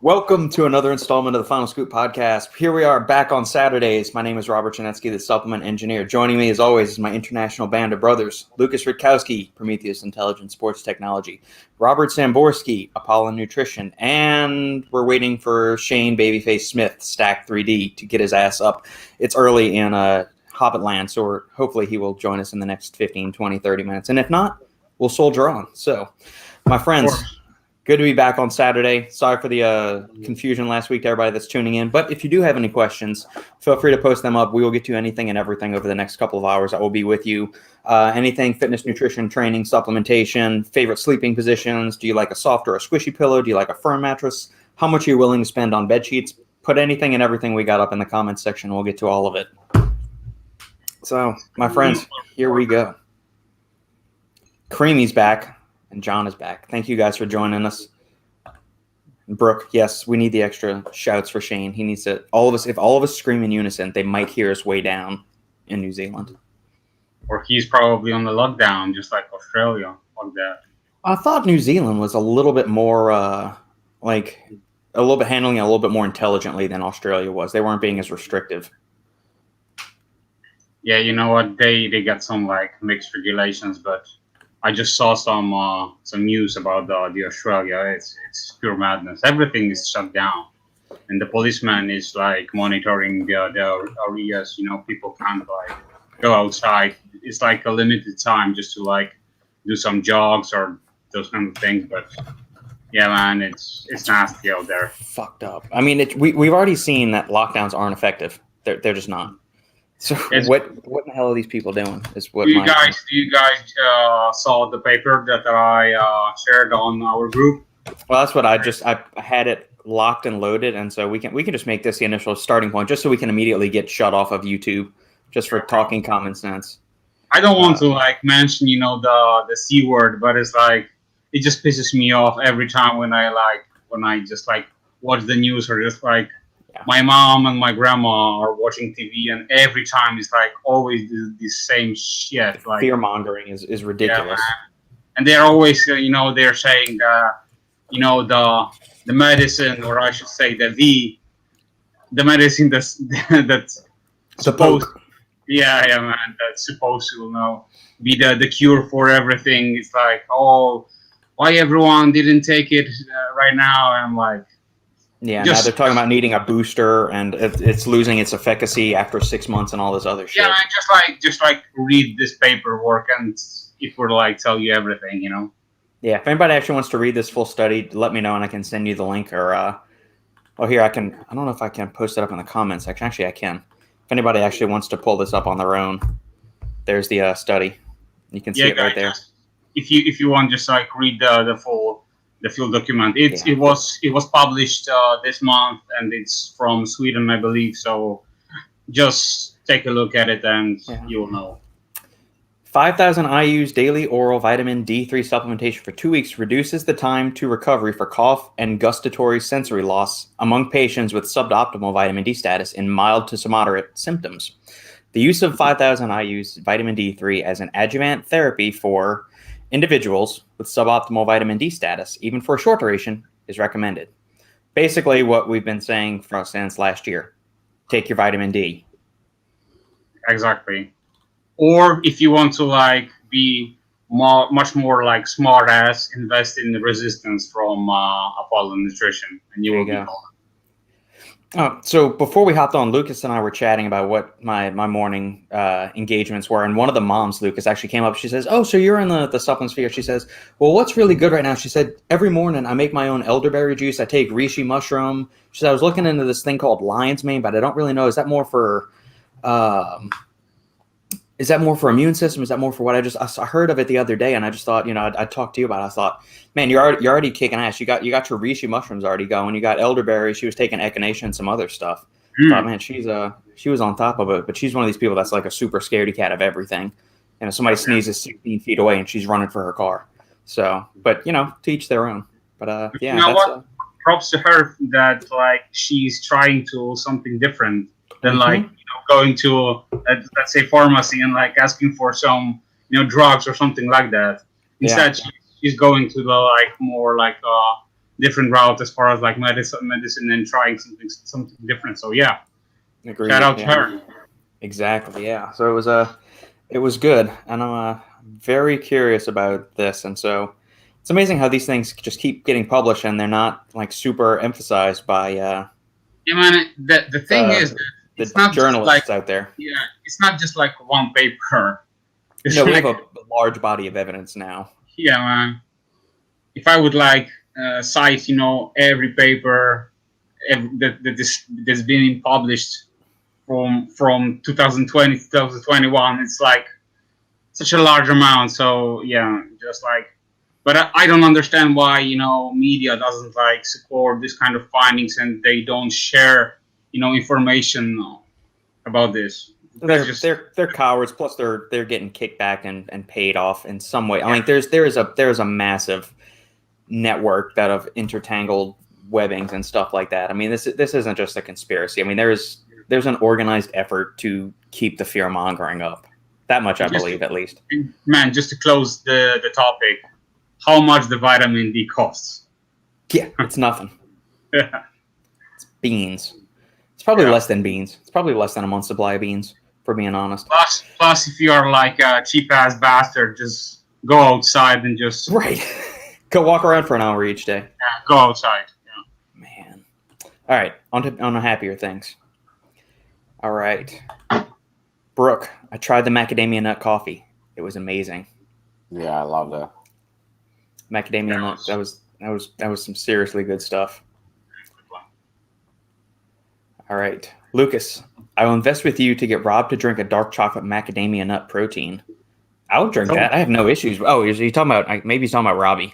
Welcome to another installment of the Final Scoop podcast. Here we are back on Saturdays. My name is Robert Schinetsky, the supplement engineer. Joining me as always is my international band of brothers, Lukasz Rytkowski, Prometeus Intelligent Sports Technology, Robert Samborsky, Apollon Nutrition, and we're waiting for Shane Babyface Smith, Stack 3D, to get his ass up. It's early in Hobbit land, so hopefully he will join us in the next 15, 20, 30 minutes. And if not, we'll soldier on. So, my friends, good to be back on Saturday. Sorry for the confusion last week to everybody that's tuning in. But if you do have any questions, feel free to post them up. We will get to anything and everything over the next couple of hours. I will be with you. Anything fitness, nutrition, training, supplementation, favorite sleeping positions. Do you like a soft or a squishy pillow? Do you like a firm mattress? How much are you willing to spend on bed sheets? Put anything and everything we got up in the comments section. We'll get to all of it. So, my friends, here we go. Creamy's back. And John is back. Thank you guys for joining us. Brooke, yes, we need the extra shouts for Shane. He needs to, if all of us scream in unison, they might hear us way down in New Zealand. Or he's probably on the lockdown, just like Australia, like that. I thought New Zealand was a little bit more, handling it a little bit more intelligently than Australia was. They weren't being as restrictive. Yeah, you know what? They got some mixed regulations, but I just saw some news about the Australia. It's pure madness. Everything is shut down, and the policeman is monitoring the areas. You know, people can't go outside. It's a limited time just to do some jogs or those kind of things. But yeah, man, it's nasty out there. Fucked up. I mean, we've already seen that lockdowns aren't effective. They're just not. So what in the hell are these people doing? Is what do you guys saw the paper that I shared on our group? Well, that's what I had it locked and loaded, and so we can just make this the initial starting point, just so we can immediately get shut off of YouTube, just for talking common sense. I don't want to mention the C word, but it's it just pisses me off every time when I just watch the news or just my mom and my grandma are watching TV, and every time it's always the same shit. Fear mongering is ridiculous. Yeah, and they're always they're saying the medicine, or I should say the medicine that's supposed man, that's supposed to be the cure for everything. It's why everyone didn't take it right now? I'm yeah, now they're talking about needing a booster, and it's losing its efficacy after 6 months and all this other shit. Yeah, just read this paperwork, and it would tell you everything, Yeah, if anybody actually wants to read this full study, let me know, and I can send you the link. Or, here I don't know if I can post it up in the comments section. Actually, I can. If anybody actually wants to pull this up on their own, there's the study. You can see it right there. If you want, just read the full document. It was published this month, and it's from Sweden, I believe. So just take a look at it, and you'll know. 5,000 IU's daily oral vitamin D3 supplementation for 2 weeks reduces the time to recovery for cough and gustatory sensory loss among patients with suboptimal vitamin D status in mild to moderate symptoms. The use of 5,000 IU's vitamin D3 as an adjuvant therapy for individuals with suboptimal vitamin D status, even for a short duration, is recommended. Basically, what we've been saying since last year: take your vitamin D. Exactly. Or if you want to be much more smart ass, invest in the resistance from Apollon Nutrition, and you will be gone. So before we hopped on, Lukasz and I were chatting about what my morning engagements were, and one of the moms, Lukasz, actually came up. She says, "Oh, so you're in the supplement sphere?" She says, "Well, what's really good right now?" She said, "Every morning I make my own elderberry juice. I take reishi mushroom." She said, "I was looking into this thing called lion's mane, but I don't really know. Is that more for immune system? Is that more for what?" I heard of it the other day, and I just thought, I'd talk to you about it. I thought, man, you're already kicking ass. You got your reishi mushrooms already going. You got elderberry. She was taking echinacea and some other stuff. Thought, man, she was on top of it. But she's one of these people that's like a super scaredy cat of everything. And if somebody sneezes 16 feet away, and she's running for her car. So, but to each their own. But yeah, what? Props to her that she's trying to something different than going to let's say pharmacy and asking for some drugs or something like that. Instead, she's going to the more different route as far as like medicine and trying something different. So yeah, Agreed. shout out to her. Exactly. Yeah. So it was good, and I'm very curious about this, and so. It's amazing how these things just keep getting published and they're not like super emphasized by Yeah, man. The thing is, it's the not journalists just like, out there. yeah, it's not just like one paper. It's No, we like, have a large body of evidence now. yeah, man. If I would like cite, every paper that's been published from 2020 to 2021, it's like such a large amount. So yeah, just like. But I don't understand why media doesn't like support this kind of findings and they don't share information about this. They're cowards. Plus, they're getting kicked back and paid off in some way. I mean, there is a massive network that of intertangled webbings and stuff like that. I mean, this isn't just a conspiracy. I mean, there's an organized effort to keep the fear mongering up. That much I believe, at least. Man, just to close the topic. How much the vitamin D costs? Yeah, it's nothing. Yeah. It's beans. It's probably less than beans. It's probably less than a month's supply of beans, for being honest. Plus, if you are like a cheap ass bastard, just go outside and just go walk around for an hour each day. Yeah, go outside. Yeah. Man. All right, on to happier things. All right, Brooke, I tried the macadamia nut coffee. It was amazing. Yeah, I love that. Macadamia nut. That was some seriously good stuff. All right, Lukasz, I will invest with you to get Rob to drink a dark chocolate macadamia nut protein. I would drink that. I have no issues. Oh, is he talking about? Maybe he's talking about Robbie.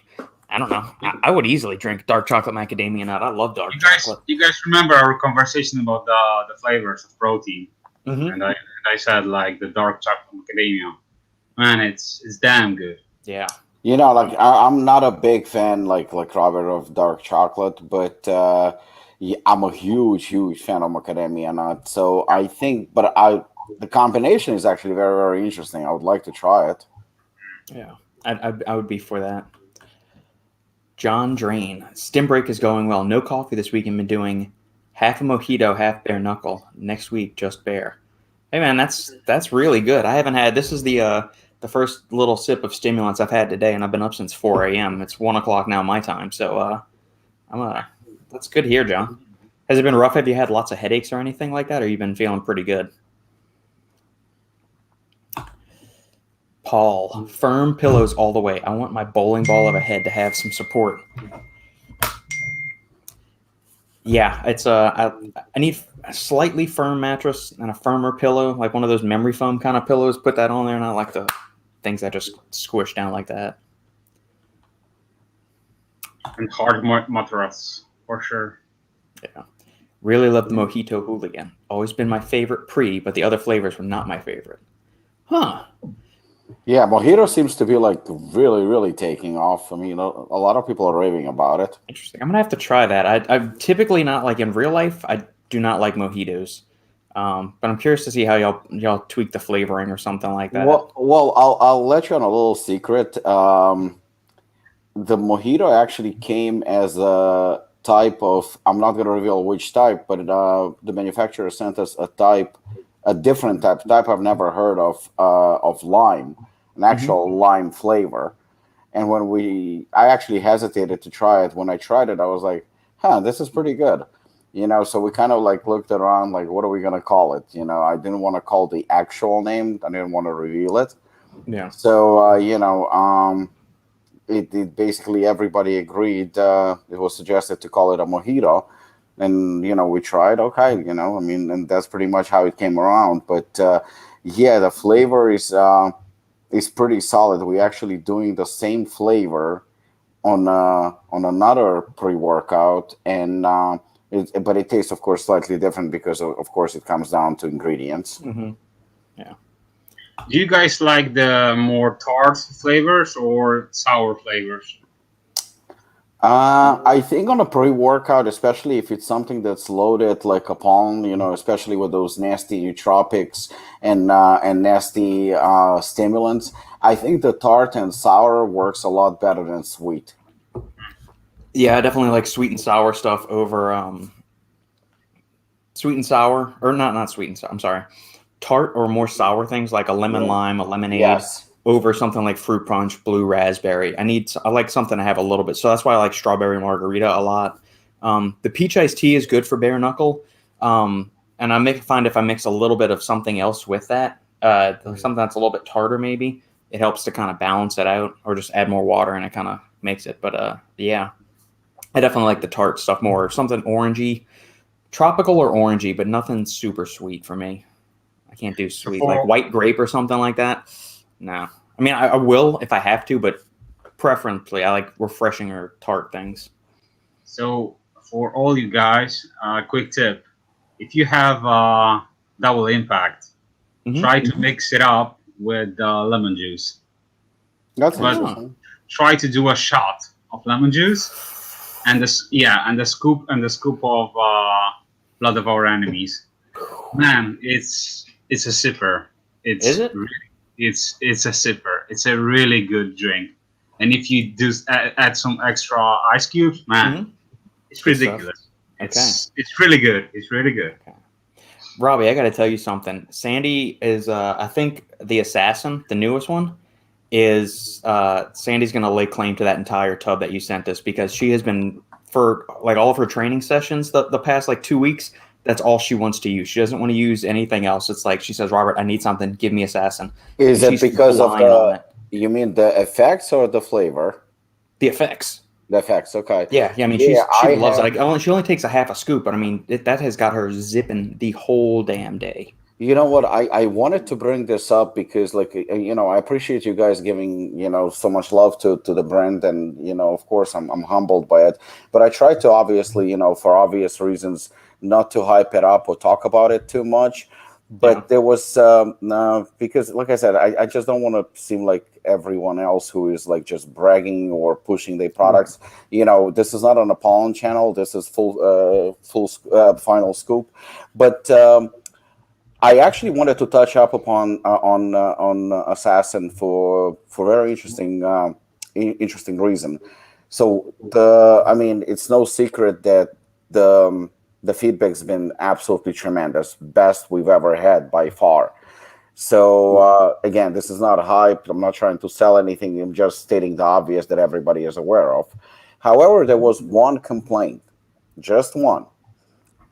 I don't know. I would easily drink dark chocolate macadamia nut. I love dark chocolate. You guys remember our conversation about the flavors of protein? Mm-hmm. And I said like the dark chocolate macadamia. Man, it's damn good. Yeah. Like I'm not a big fan, like Robert, of dark chocolate, but yeah, I'm a huge fan of macadamia nut. So I think, the combination is actually very, very interesting. I would like to try it. Yeah, I would be for that. John Drain, stim break is going well. No coffee this week. I've been doing half a mojito, half bare knuckle. Next week, just bare. Hey man, that's really good. I haven't had. This is the first little sip of stimulants I've had today, and I've been up since 4 a.m. It's 1 o'clock now my time, so that's good here, John. Has it been rough? Have you had lots of headaches or anything like that, or you been feeling pretty good? Paul, firm pillows all the way. I want my bowling ball of a head to have some support. Yeah, it's I need a slightly firm mattress and a firmer pillow, like one of those memory foam kind of pillows. Put that on there, not like the things that just squish down like that. And hard mattress, for sure. Yeah. Really love the Mojito Hooligan. Always been my favorite but the other flavors were not my favorite. Huh. Yeah, mojito seems to be like really, really taking off. I mean, a lot of people are raving about it. Interesting. I'm gonna have to try that. I'm typically not like in real life. I do not like mojitos, but I'm curious to see how y'all tweak the flavoring or something like that. Well, I'll let you on a little secret. The mojito actually came as a type of. I'm not going to reveal which type, but the manufacturer sent us a different type I've never heard of lime, an actual lime flavor. And I actually hesitated to try it. When I tried it, I was like, this is pretty good. So we kind of like looked around, like, what are we going to call it? I didn't want to call the actual name. I didn't want to reveal it. Yeah. So, it basically everybody agreed. It was suggested to call it a mojito. And, we tried, okay, and that's pretty much how it came around. But, the flavor is pretty solid. We're actually doing the same flavor on another pre-workout, and but it tastes, of course, slightly different because, of course, it comes down to ingredients. Mm-hmm. Yeah. Do you guys like the more tart flavors or sour flavors? I think on a pre-workout, especially if it's something that's loaded like Apollon, especially with those nasty nootropics and nasty stimulants, I think the tart and sour works a lot better than sweet. Yeah, I definitely like sweet and sour stuff over sweet and sour, or not sweet and sour. I'm sorry, tart or more sour things like a lemon Yeah. lime, a lemonade Yes. over something like fruit punch, blue raspberry. I like something to have a little bit. So that's why I like strawberry margarita a lot. The peach iced tea is good for bare knuckle. And find if I mix a little bit of something else with that, something that's a little bit tartar maybe, it helps to kind of balance it out, or just add more water and it kind of makes it. But yeah, I definitely like the tart stuff more. Something orangey, tropical or orangey, but nothing super sweet for me. I can't do So sweet, like for white grape or something like that. No, I mean I will if I have to, but preferably I like refreshing or tart things. so for all you guys, quick tip: if you have double impact, Mm-hmm. try to mix it up with lemon juice. That's But Oh. interesting. try to do a shot of lemon juice and the scoop of blood of our enemies. Man, it's a sipper. Is It's it? really, it's a sipper. It's a really good drink. And if you do add some extra ice cubes, man, Mm-hmm. it's Good stuff. ridiculous. Okay. It's really good. It's really good. Okay. Robbie, I got to tell you something. Sandy is, I think, the assassin, the newest one, is Sandy's going to lay claim to that entire tub that you sent us because she has been, for like all of her training sessions the past like 2 weeks, that's all she wants to use. She doesn't want to use anything else. It's like she says, Robert, I need something. Give me assassin. Is And it she's because of flying on it. you mean the effects or the flavor? The effects. The effects, okay. Yeah, yeah. I mean, Yeah, she I loves it. have. She only takes a half a scoop, but I mean, that has got her zipping the whole damn day. You know what? I wanted to bring this up because, like, I appreciate you guys giving, so much love to the brand, and of course, I'm humbled by it. But I try to obviously, for obvious reasons, not to hype it up or talk about it too much. Yeah. But there was because, like I said, I just don't want to seem like everyone else who is like just bragging or pushing their products. This is not an Apollon channel. This is final scoop, but. I actually wanted to touch up upon on Assassin for very interesting reason. So I mean, it's no secret that the feedback's been absolutely tremendous, best we've ever had by far. So again, this is not a hype. I'm not trying to sell anything. I'm just stating the obvious that everybody is aware of. However, there was one complaint, just one,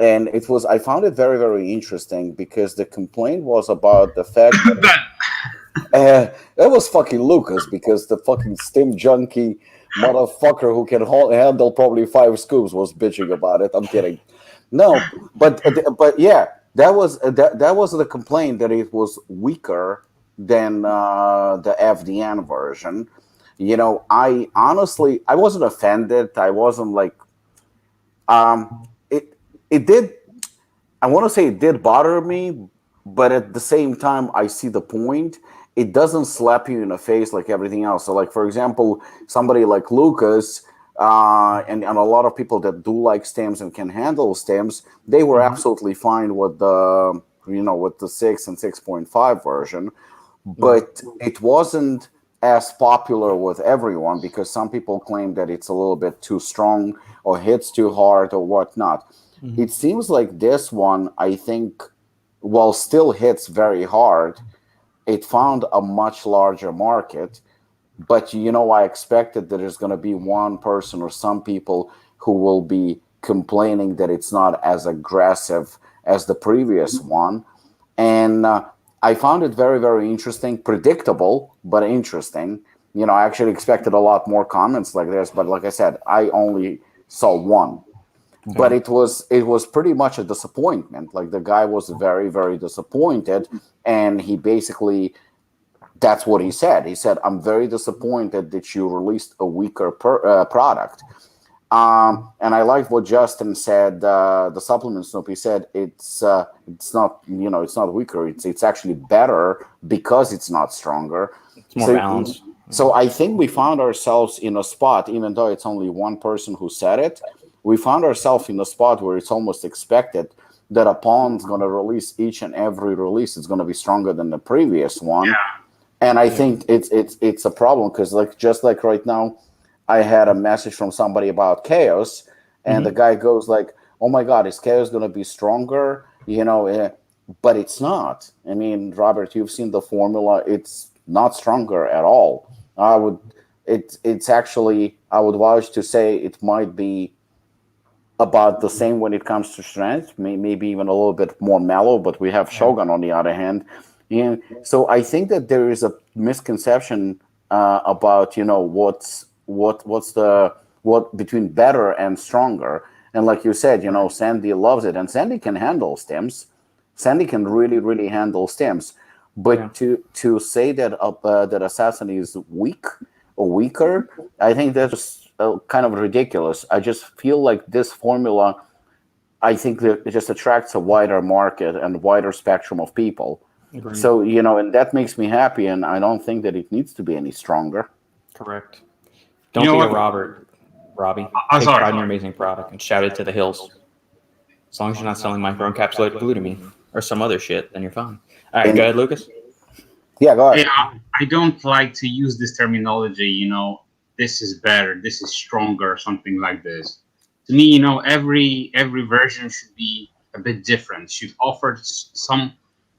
and I found it very, very interesting because the complaint was about the fact that that was fucking Lukasz, because the fucking stim junkie motherfucker who can handle probably 5 scoops was bitching about it. I'm kidding. No, but yeah, that was the complaint, that it was weaker than the FDN version. I honestly, I wasn't offended. I wasn't like it did. I want to say it did bother me, but at the same time, I see the point. It doesn't slap you in the face like everything else. So, like, for example, somebody like Lukasz, and a lot of people that do like stems and can handle stems, they were absolutely fine with the 6 and 6.5 version, but it wasn't as popular with everyone because some people claim that it's a little bit too strong or hits too hard or whatnot. Mm-hmm. It seems like this one, I think, while still hits very hard, it found a much larger market. But I expected that there's going to be one person or some people who will be complaining that it's not as aggressive as the previous one. And I found it very, very interesting, predictable, but interesting. I actually expected a lot more comments like this, but like I said, I only saw one. But it was pretty much a disappointment. Like, the guy was very, very disappointed, and he basically, that's what he said. He said, "I'm very disappointed that you released a weaker product." And I like what Justin said. The supplement Snoop. He said it's not it's not weaker. It's actually better because it's not stronger. It's more balanced. So I think we found ourselves in a spot, even though it's only one person who said it. We found ourselves in a spot where it's almost expected that Apollon's going to release each and every release. It's going to be stronger than the previous one. Yeah. And I think it's a problem because, like, just like right now, I had a message from somebody about chaos, and the guy goes like, "Oh my God, is chaos going to be stronger?" But it's not. I mean, Robert, you've seen the formula; it's not stronger at all. It's actually, I would vouch to say it might be about the same when it comes to strength, maybe even a little bit more mellow. But we have Shogun on the other hand, and so I think that there is a misconception about what between better and stronger. And like you said, Sandy loves it, and Sandy can handle stems. Sandy can really, really handle stems. But to say that that Assassin is weak or weaker, I think that's kind of ridiculous. I just feel like this formula, I think that it just attracts a wider market and wider spectrum of people. Agreed. So, and that makes me happy, and I don't think that it needs to be any stronger. Correct. Don't be a Robbie. Take pride in your amazing product and shout it to the hills. As long as you're not selling microencapsulated glutamine or some other shit, then you're fine. All right, go ahead, Lucas. Yeah, go ahead. Yeah, I don't like to use this terminology, this is better, this is stronger, something like this. To me, every version should be a bit different, should offer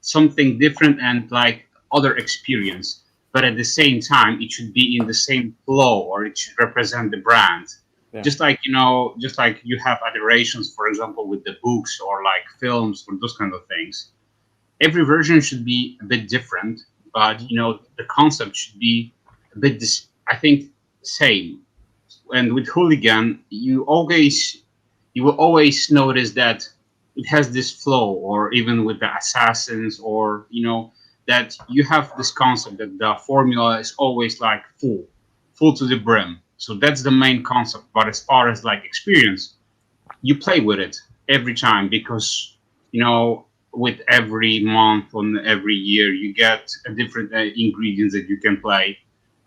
something different and like other experience. But at the same time, it should be in the same flow, or it should represent the brand. Yeah. Just like you have iterations, for example, with the books or like films or those kind of things. Every version should be a bit different, but the concept should be a bit, I think, same. And with Hooligan, you will always notice that it has this flow, or even with the Assassins, or that you have this concept that the formula is always like full to the brim. So that's the main concept. But as far as like experience, you play with it every time, because with every month and every year you get a different ingredients that you can play,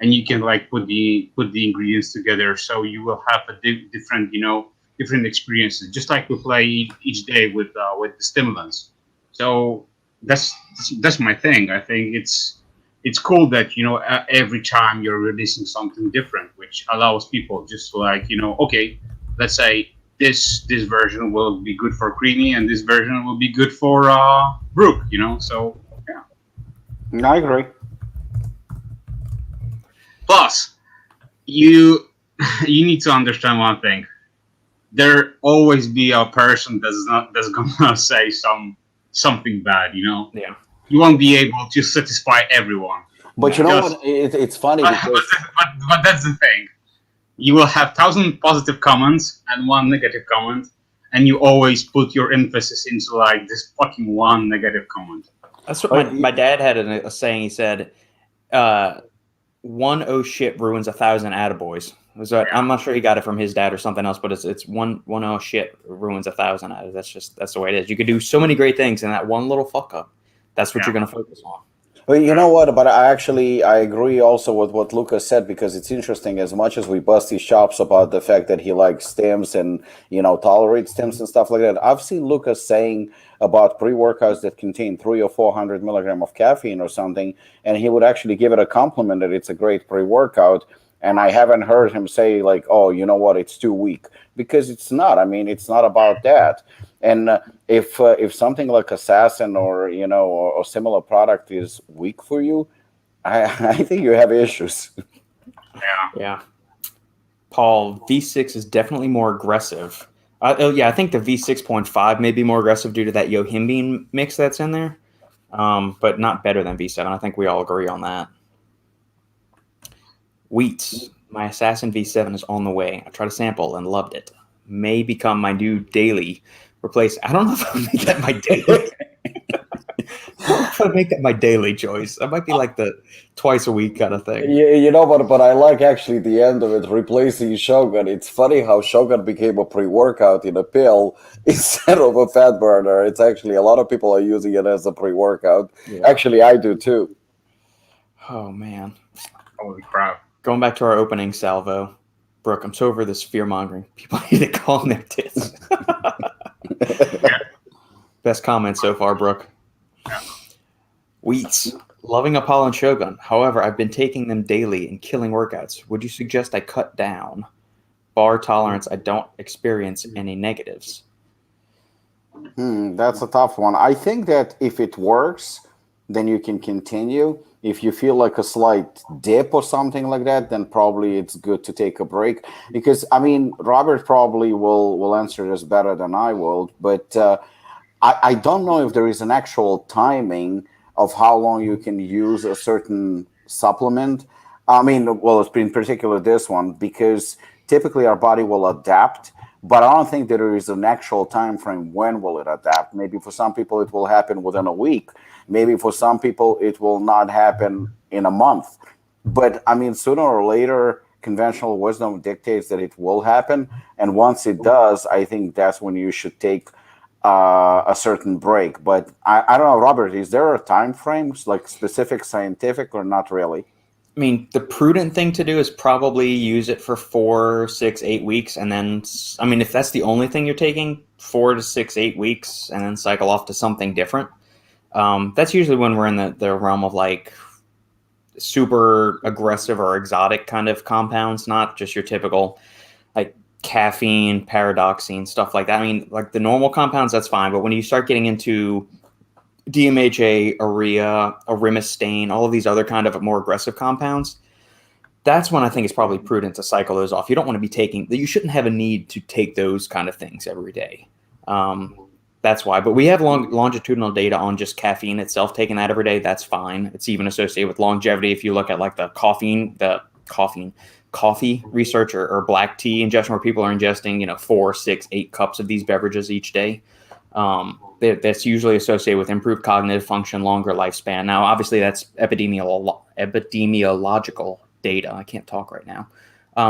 and you can like put the ingredients together, so you will have a different experiences, just like we play each day with the stimulants. So that's my thing. I think it's cool that every time you're releasing something different, which allows people just to like okay, let's say this version will be good for Creamy, and this version will be good for Brook. So yeah, I agree. Plus, you need to understand one thing. There always be a person that's gonna say something bad. Yeah. You won't be able to satisfy everyone. But you know what? It's funny because but that's the thing. You will have 1,000 positive comments and 1 negative comment, and you always put your emphasis into like this fucking 1 negative comment. That's what my dad had a saying. He said, 1 oh shit ruins 1,000 attaboys. I'm not sure he got it from his dad or something else, but it's one oh shit ruins 1,000 attaboys. That's the way it is. You could do so many great things, and that one little fuck up, that's what you're going to focus on. Well, you know what? But I agree also with what Lukasz said, because it's interesting. As much as we bust his chops about the fact that he likes stems and tolerates stems and stuff like that, I've seen Lukasz saying about pre-workouts that contain 300 or 400 milligrams of caffeine or something, and he would actually give it a compliment that it's a great pre-workout. And I haven't heard him say like, "Oh, you know what? It's too weak," because it's not. I mean, it's not about that. And if something like Assassin or or similar product is weak for you, I think you have issues. Yeah. Paul, V6 is definitely more aggressive. I think the V6.5 may be more aggressive due to that yohimbine mix that's in there, but not better than V7. I think we all agree on that. Wheats, my Assassin V7 is on the way. I tried a sample and loved it. May become my new daily replace. I don't know if I'll make that my daily. If I make that my daily choice, that might be like the twice a week kind of thing. Yeah, but I like actually the end of it, replacing Shogun. It's funny how Shogun became a pre-workout in a pill instead of a fat burner. It's actually a lot of people are using it as a pre-workout. Yeah. Actually, I do too. Oh man, holy crap! Going back to our opening salvo, Brooke, I'm so over this fear mongering. People need to calm their tits. Best comment so far, Brooke. Wheats. Loving Apollon Shogun. However, I've been taking them daily and killing workouts. Would you suggest I cut down? Bar tolerance, I don't experience any negatives. That's a tough one. I think that if it works, then you can continue. If you feel like a slight dip or something like that, then probably it's good to take a break. Because I mean, Robert probably will answer this better than I will, but I don't know if there is an actual timing of how long you can use a certain supplement. I mean, well, it's in particular this one, because typically our body will adapt, but I don't think that there is an actual time frame when will it adapt. Maybe for some people it will happen within a week. Maybe for some people it will not happen in a month. But I mean, sooner or later, conventional wisdom dictates that it will happen. And once it does, I think that's when you should take a certain break. But I don't know, Robert, is there a time frame, like specific scientific, or not really? I mean, the prudent thing to do is probably use it for 4, 6, 8 weeks. And then, I mean, if that's the only thing you're taking, 4 to 6, 8 weeks, and then cycle off to something different. That's usually when we're in the realm of like super aggressive or exotic kind of compounds, not just your typical like caffeine, paradoxine, stuff like that. I mean, like the normal compounds, that's fine. But when you start getting into DMHA, urea, arimistane, all of these other kind of more aggressive compounds, that's when I think it's probably prudent to cycle those off. You don't want to be taking, you shouldn't have a need to take those kind of things every day. That's why. But we have longitudinal data on just caffeine itself. Taking that every day, that's fine. It's even associated with longevity. If you look at like the coffee research or black tea ingestion, where people are ingesting, 4, 6, 8 cups of these beverages each day. That's usually associated with improved cognitive function, longer lifespan. Now, obviously, that's epidemiological data. I can't talk right now.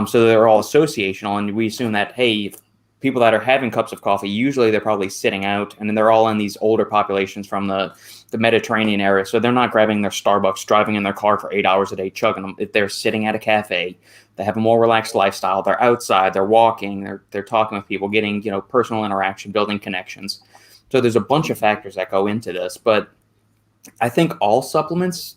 So they're all associational, and we assume that, hey, people that are having cups of coffee, usually they're probably sitting out, and then they're all in these older populations from the Mediterranean area. So they're not grabbing their Starbucks, driving in their car for 8 hours a day, chugging them. If they're sitting at a cafe, they have a more relaxed lifestyle. They're outside, they're walking, they're talking with people, getting, personal interaction, building connections. So there's a bunch of factors that go into this, but I think all supplements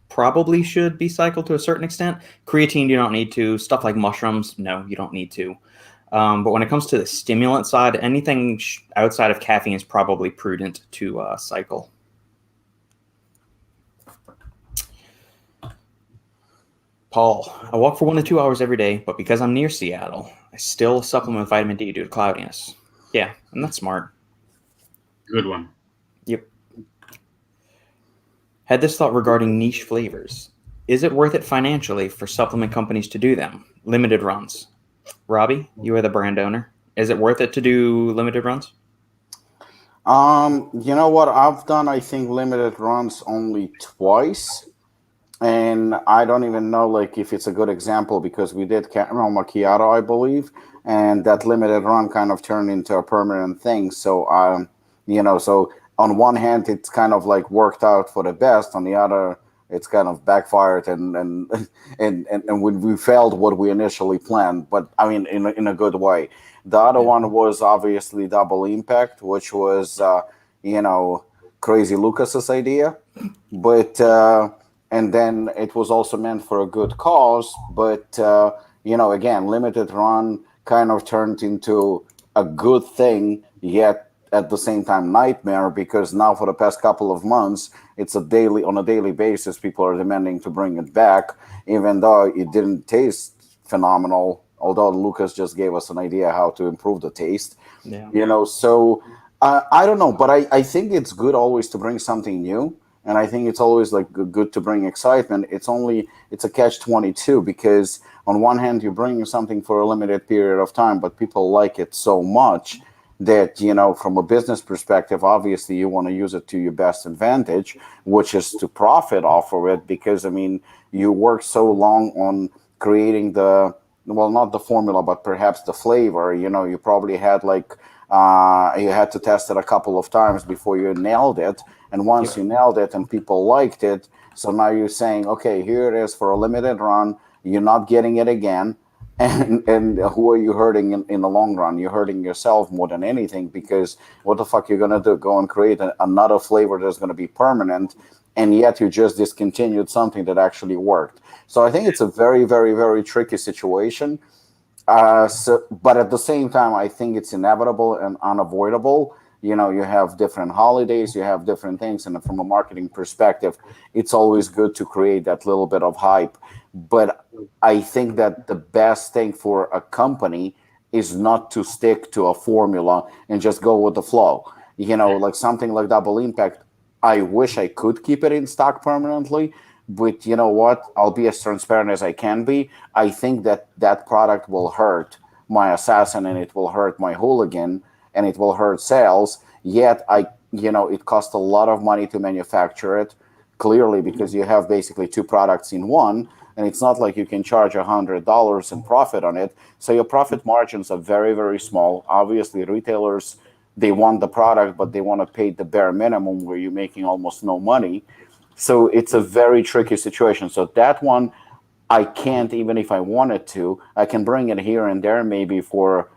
probably should be cycled to a certain extent. Creatine, you don't need to. Stuff like mushrooms, no, you don't need to. But when it comes to the stimulant side, anything outside of caffeine is probably prudent to cycle. Paul, I walk for 1 to 2 hours every day, but because I'm near Seattle, I still supplement with vitamin D due to cloudiness. Yeah, and that's smart. Good one. Yep. Had this thought regarding niche flavors. Is it worth it financially for supplement companies to do them? Limited runs. Robbie, you are the brand owner. Is it worth it to do limited runs? You know what? I've done, I think, limited runs only twice. And I don't even know, like, if it's a good example, because we did caramel macchiato, I believe. And that limited run kind of turned into a permanent thing. So, so on one hand, it's kind of like worked out for the best. On the other, it's kind of backfired and we failed what we initially planned. But I mean, in a good way. The other one was obviously Double Impact, which was crazy Lukasz's idea. But and then it was also meant for a good cause. But again, limited run kind of turned into a good thing, yet at the same time nightmare, because now for the past couple of months it's on a daily basis people are demanding to bring it back, even though it didn't taste phenomenal, although Lukasz just gave us an idea how to improve the taste. So I don't know, but I think it's good always to bring something new, and I think it's always like good to bring excitement. It's a catch-22, because on one hand you're bringing something for a limited period of time, but people like it so much that, from a business perspective, obviously you want to use it to your best advantage, which is to profit off of it, because, I mean, you work so long on creating not the formula, but perhaps the flavor. You probably had you had to test it a couple of times before you nailed it. And once you nailed it and people liked it, so now you're saying, okay, here it is for a limited run. You're not getting it again. And who are you hurting in the long run? You're hurting yourself more than anything, because what the fuck you're going to do? Go and create another flavor that's going to be permanent and yet you just discontinued something that actually worked. So I think it's a very, very, very tricky situation. But at the same time, I think it's inevitable and unavoidable. You know, you have different holidays, you have different things, and from a marketing perspective, it's always good to create that little bit of hype. But I think that the best thing for a company is not to stick to a formula and just go with the flow. You know, like something like Double Impact, I wish I could keep it in stock permanently, but you know what? I'll be as transparent as I can be. I think that that product will hurt my Assassin, and it will hurt my Hooligan, and it will hurt sales. Yet it costs a lot of money to manufacture it, clearly, because you have basically two products in one, and it's not like you can charge $100 in profit on it. So your profit margins are very, very small. Obviously, retailers, they want the product, but they want to pay the bare minimum where you're making almost no money. So it's a very tricky situation. So that one, I can't, even if I wanted to, I can bring it here and there maybe for,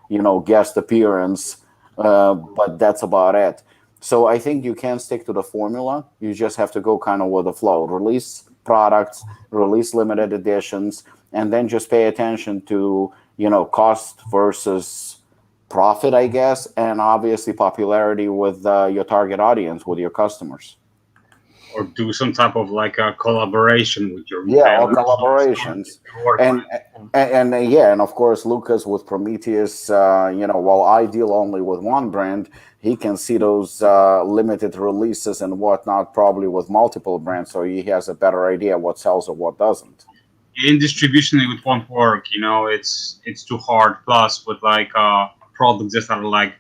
guest appearance, but that's about it. So I think you can stick to the formula. You just have to go kind of with the flow. Release products, release limited editions, and then just pay attention to, cost versus profit, I guess, and obviously popularity with your target audience, with your customers. Or do some type of like a collaboration with your or collaborations, and of course Lukasz with Prometeus. While I deal only with one brand, he can see those limited releases and whatnot probably with multiple brands, so he has a better idea what sells or what doesn't. In distribution, it won't work. It's too hard. Plus, with like products that are like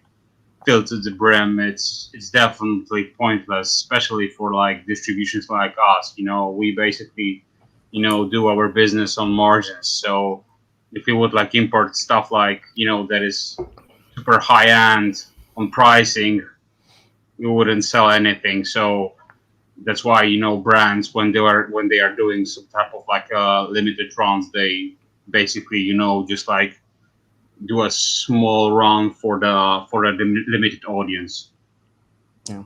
filled to the brim, it's definitely pointless, especially for like distributions like us. We basically do our business on margins. So if we would like import stuff like that is super high end on pricing, we wouldn't sell anything. So that's why brands, when they are doing some type of like limited runs, they basically just like do a small run for the limited audience. Yeah,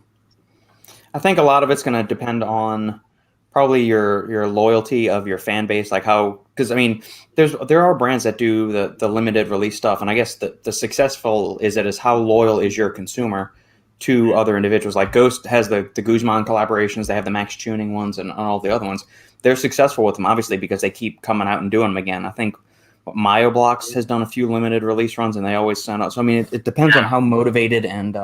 I think a lot of it's going to depend on probably your loyalty of your fan base, like how, because I mean, there are brands that do the limited release stuff, and I guess the successful is how loyal is your consumer to other individuals. Like Ghost has the Guzman collaborations, they have the Max Tuning ones, and all the other ones. They're successful with them, obviously, because they keep coming out and doing them again. I think Myoblocks has done a few limited release runs, and they always send out. So I mean, it depends on how motivated and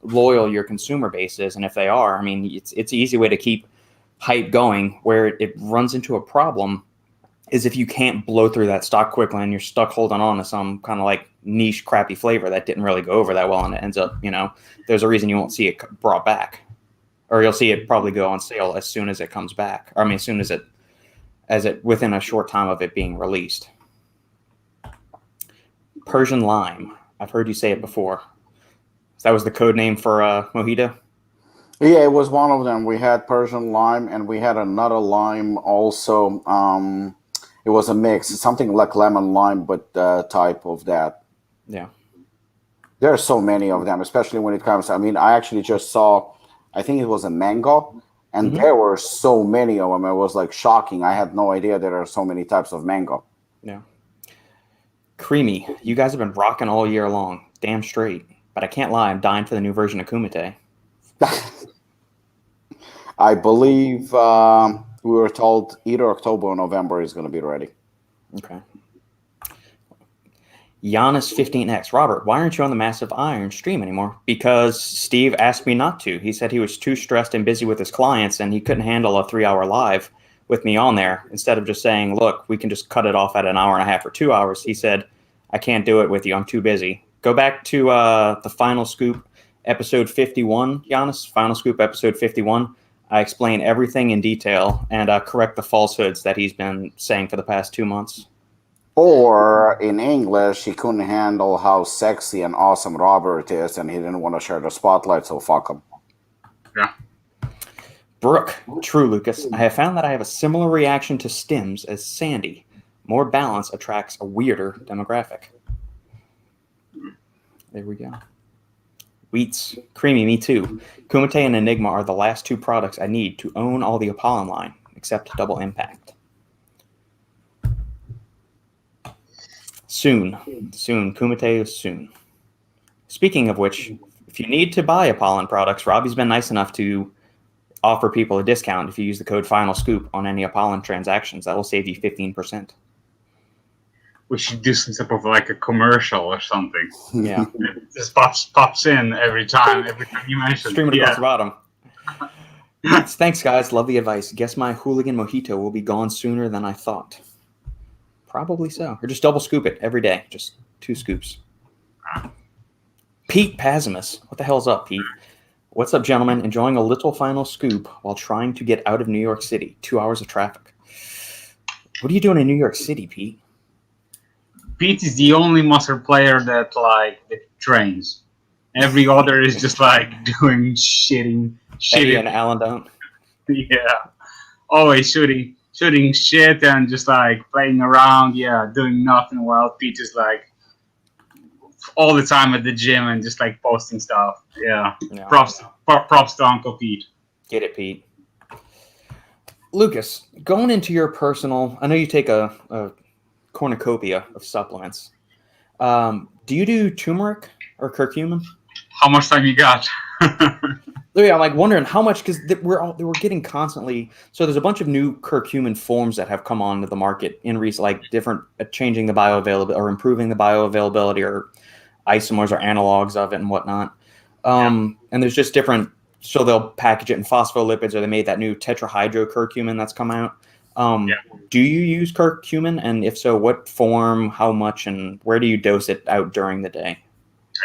loyal your consumer base is, and if they are, I mean, it's an easy way to keep hype going. Where it runs into a problem is if you can't blow through that stock quickly and you're stuck holding on to some kind of like niche crappy flavor that didn't really go over that well, and it ends up, there's a reason you won't see it brought back, or you'll see it probably go on sale as soon as it comes back. Or I mean, as soon as it within a short time of it being released. Persian lime. I've heard you say it before. That was the code name for Mojito? Yeah, it was one of them. We had Persian lime, and we had another lime also. It was a mix, something like lemon lime, but type of that. Yeah. There are so many of them, especially when it comes. I mean, I actually just saw, I think it was a mango, and there were so many of them. It was like shocking. I had no idea there are so many types of mango. Yeah. Creamy. You guys have been rocking all year long. Damn straight. But I can't lie, I'm dying for the new version of Kumite. I believe we were told either October or November is going to be ready. Okay. Giannis 15X. Robert, why aren't you on the Massive Iron stream anymore? Because Steve asked me not to. He said he was too stressed and busy with his clients, and he couldn't handle a 3-hour live with me on there. Instead of just saying, look, we can just cut it off at an hour and a half or 2 hours, he said, I can't do it with you. I'm too busy. Go back to the Final Scoop episode 51, Giannis. Final Scoop episode 51. I explain everything in detail and correct the falsehoods that he's been saying for the past 2 months. Or in English, he couldn't handle how sexy and awesome Robert is, and he didn't want to share the spotlight, so fuck him. Yeah. Brooke, true, Lukasz. I have found that I have a similar reaction to stims as Sandy. More balance attracts a weirder demographic. There we go. Wheats. Creamy, me too. Kumite and Enigma are the last two products I need to own all the Apollon line, except Double Impact. Soon. Kumite is soon. Speaking of which, if you need to buy Apollon products, Robbie's been nice enough to offer people a discount if you use the code FINALSCOOP on any Apollon transactions. That will save you 15%. We should do some type of like a commercial or something. Yeah. It just pops in every time you mention. Stream it across the bottom. Thanks, guys. Love the advice. Guess my hooligan mojito will be gone sooner than I thought. Probably so. Or just double scoop it every day. Just 2 scoops. Pete Pasimus. What the hell's up, Pete? What's up, gentlemen? Enjoying a little final scoop while trying to get out of New York City. 2 hours of traffic. What are you doing in New York City, Pete? Pete is the only muscle player that trains. Every other is just like doing shitting. Eddie and Alan don't. Yeah, always shooting shit and just like playing around. Yeah, doing nothing. While Pete is like all the time at the gym and just like posting stuff. Yeah, props to Uncle Pete. Get it, Pete. Lukasz, going into your personal, I know you take a cornucopia of supplements. Do you do turmeric or curcumin? How much time you got? Yeah, I'm like wondering how much, because we're getting constantly. So there's a bunch of new curcumin forms that have come onto the market in recent, like different changing the bioavailability or improving the bioavailability or isomers or analogs of it and whatnot. And there's just different. So they'll package it in phospholipids, or they made that new tetrahydrocurcumin that's come out. Do you use curcumin, and if so, what form, how much, and where do you dose it out during the day?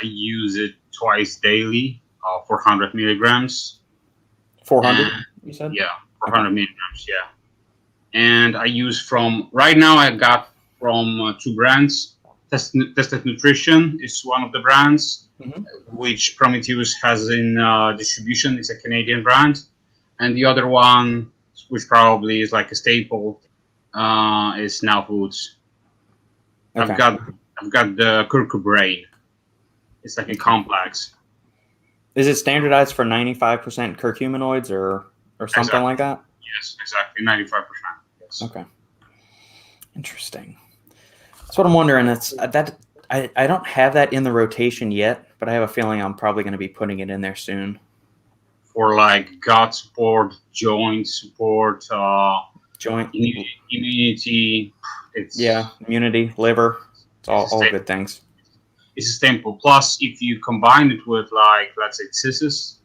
I use it twice daily, 400 milligrams. 400, you said? Yeah, 400 milligrams, yeah. And I use right now I got from 2 brands. Tested Nutrition is one of the brands, which Prometeus has in distribution. It's a Canadian brand. And the other one, which probably is like a staple, is Now Foods. Okay. I've got the curcubrain. It's like a complex. Is it standardized for 95% curcuminoids or something like that? Yes, exactly, 95%. Yes. Okay. Interesting. That's what I'm wondering. It's that I don't have that in the rotation yet, but I have a feeling I'm probably going to be putting it in there soon. For like gut support, joint support, joint immunity. Immunity, liver. It's all good things. It's a staple. Plus, if you combine it with let's say cysts.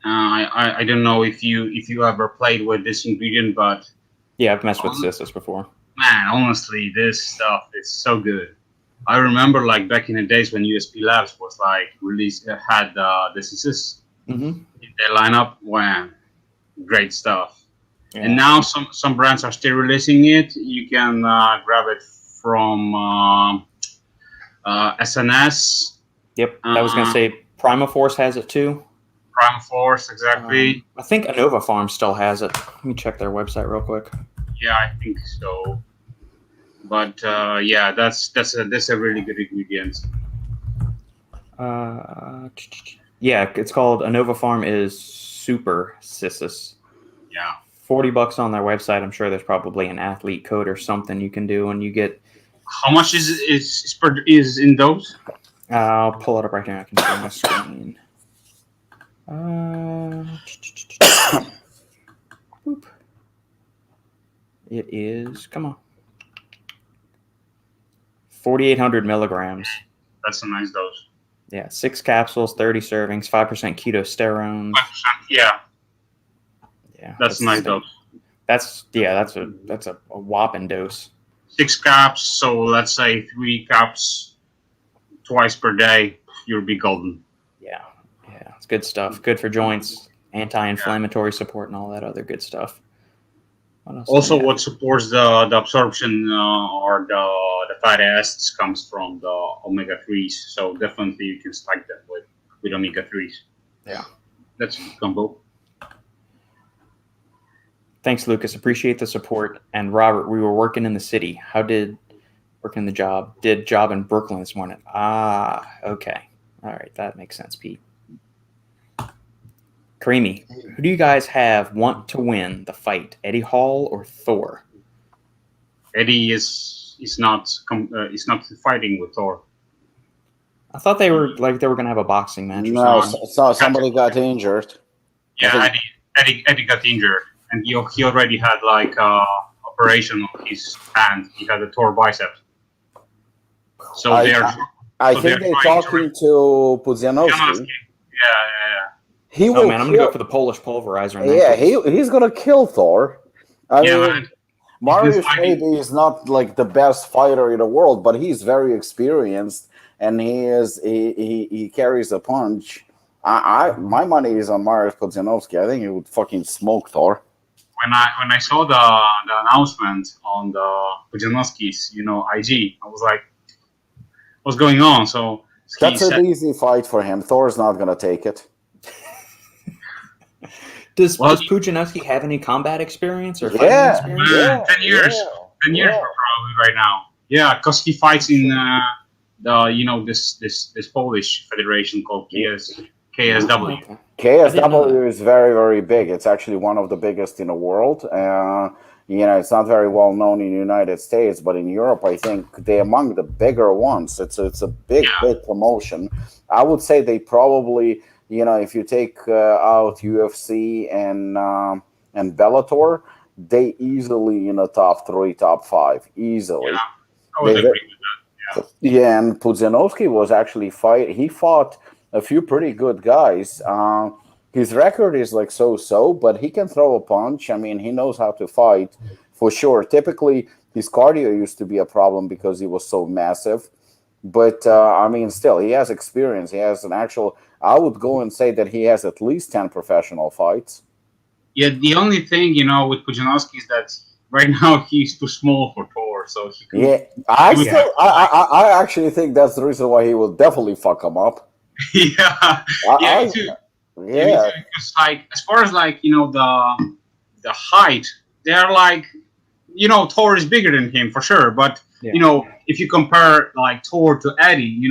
I don't know if you ever played with this ingredient, but yeah, I've messed with cysts before. Man, honestly, this stuff is so good. I remember like back in the days when USP Labs was like had the cysts in their lineup. Wow, great stuff. Yeah. And now some brands are still releasing it. You can grab it from SNS. Yep, I was going to say Primaforce has it too. Primaforce, exactly. I think Anova Farm still has it. Let me check their website real quick. Yeah, I think so. But that's a really good ingredient. Yeah, it's called Anova Farm is Super Cissus. Yeah. $40 on their website. I'm sure there's probably an athlete code or something you can do, and you get. How much is in those? I'll pull it up right here. I can see on my screen. Boop. It is. Come on. 4,800 milligrams. That's a nice dose. Yeah, 6 capsules, 30 servings, 5% ketosterone. 5%, yeah. Yeah, that's a nice dose. That's a whopping dose. 6 caps, so let's say 3 caps twice per day, you'll be golden. Yeah, it's good stuff. Good for joints, anti-inflammatory support, and all that other good stuff. Also, what supports the absorption or the fatty acids comes from the omega-3s. So definitely you can stack that with omega-3s. Yeah. That's a combo. Thanks, Lukasz. Appreciate the support. And Robert, we were working in the city. How did working the job? Did job in Brooklyn this morning. Okay. All right. right. That makes sense, Pete. Creamy, who do you guys want to win the fight, Eddie Hall or Thor? Eddie is not fighting with Thor. I thought they were going to have a boxing match. Or No, something. so somebody got injured. Yeah, Eddie got injured, and he already had like operation on his hand. He had a torn bicep. So I think they're talking to Pudzianowski. Yeah. He will. Oh man, I'm gonna go for the Polish pulverizer. Yeah, he's gonna kill Thor. I mean, Mariusz maybe is not like the best fighter in the world, but he's very experienced, and he carries a punch. My money is on Mariusz Pudzianowski. I think he would fucking smoke Thor. When I saw the announcement on the Pudzianowski's IG, I was like, what's going on? So that's an easy fight for him. Thor's not gonna take it. Does Pudzianowski have any combat experience or fighting experience? Yeah, 10 years. 10 years probably right now. Yeah, because he fights in this Polish federation called KSW. Okay. KSW is very, very big. It's actually one of the biggest in the world. It's not very well known in the United States, but in Europe, I think they're among the bigger ones. It's a big promotion. I would say they probably, if you take out UFC and Bellator, they easily in the top 3, top 5, easily. Yeah, I would agree with that. Yeah, and Pudzianowski was actually he fought a few pretty good guys. His record is like so, but he can throw a punch. I mean, he knows how to fight for sure. Typically, his cardio used to be a problem because he was so massive. But, still, he has experience. He has I would go and say that he has at least 10 professional fights. Yeah, the only thing, with Pudzianowski is that right now he's too small for Thor. So he can, I actually think that's the reason why he will definitely fuck him up. Me too. Yeah, because like as far as the height, they're like Thor is bigger than him for sure. But if you compare like Thor to Eddie,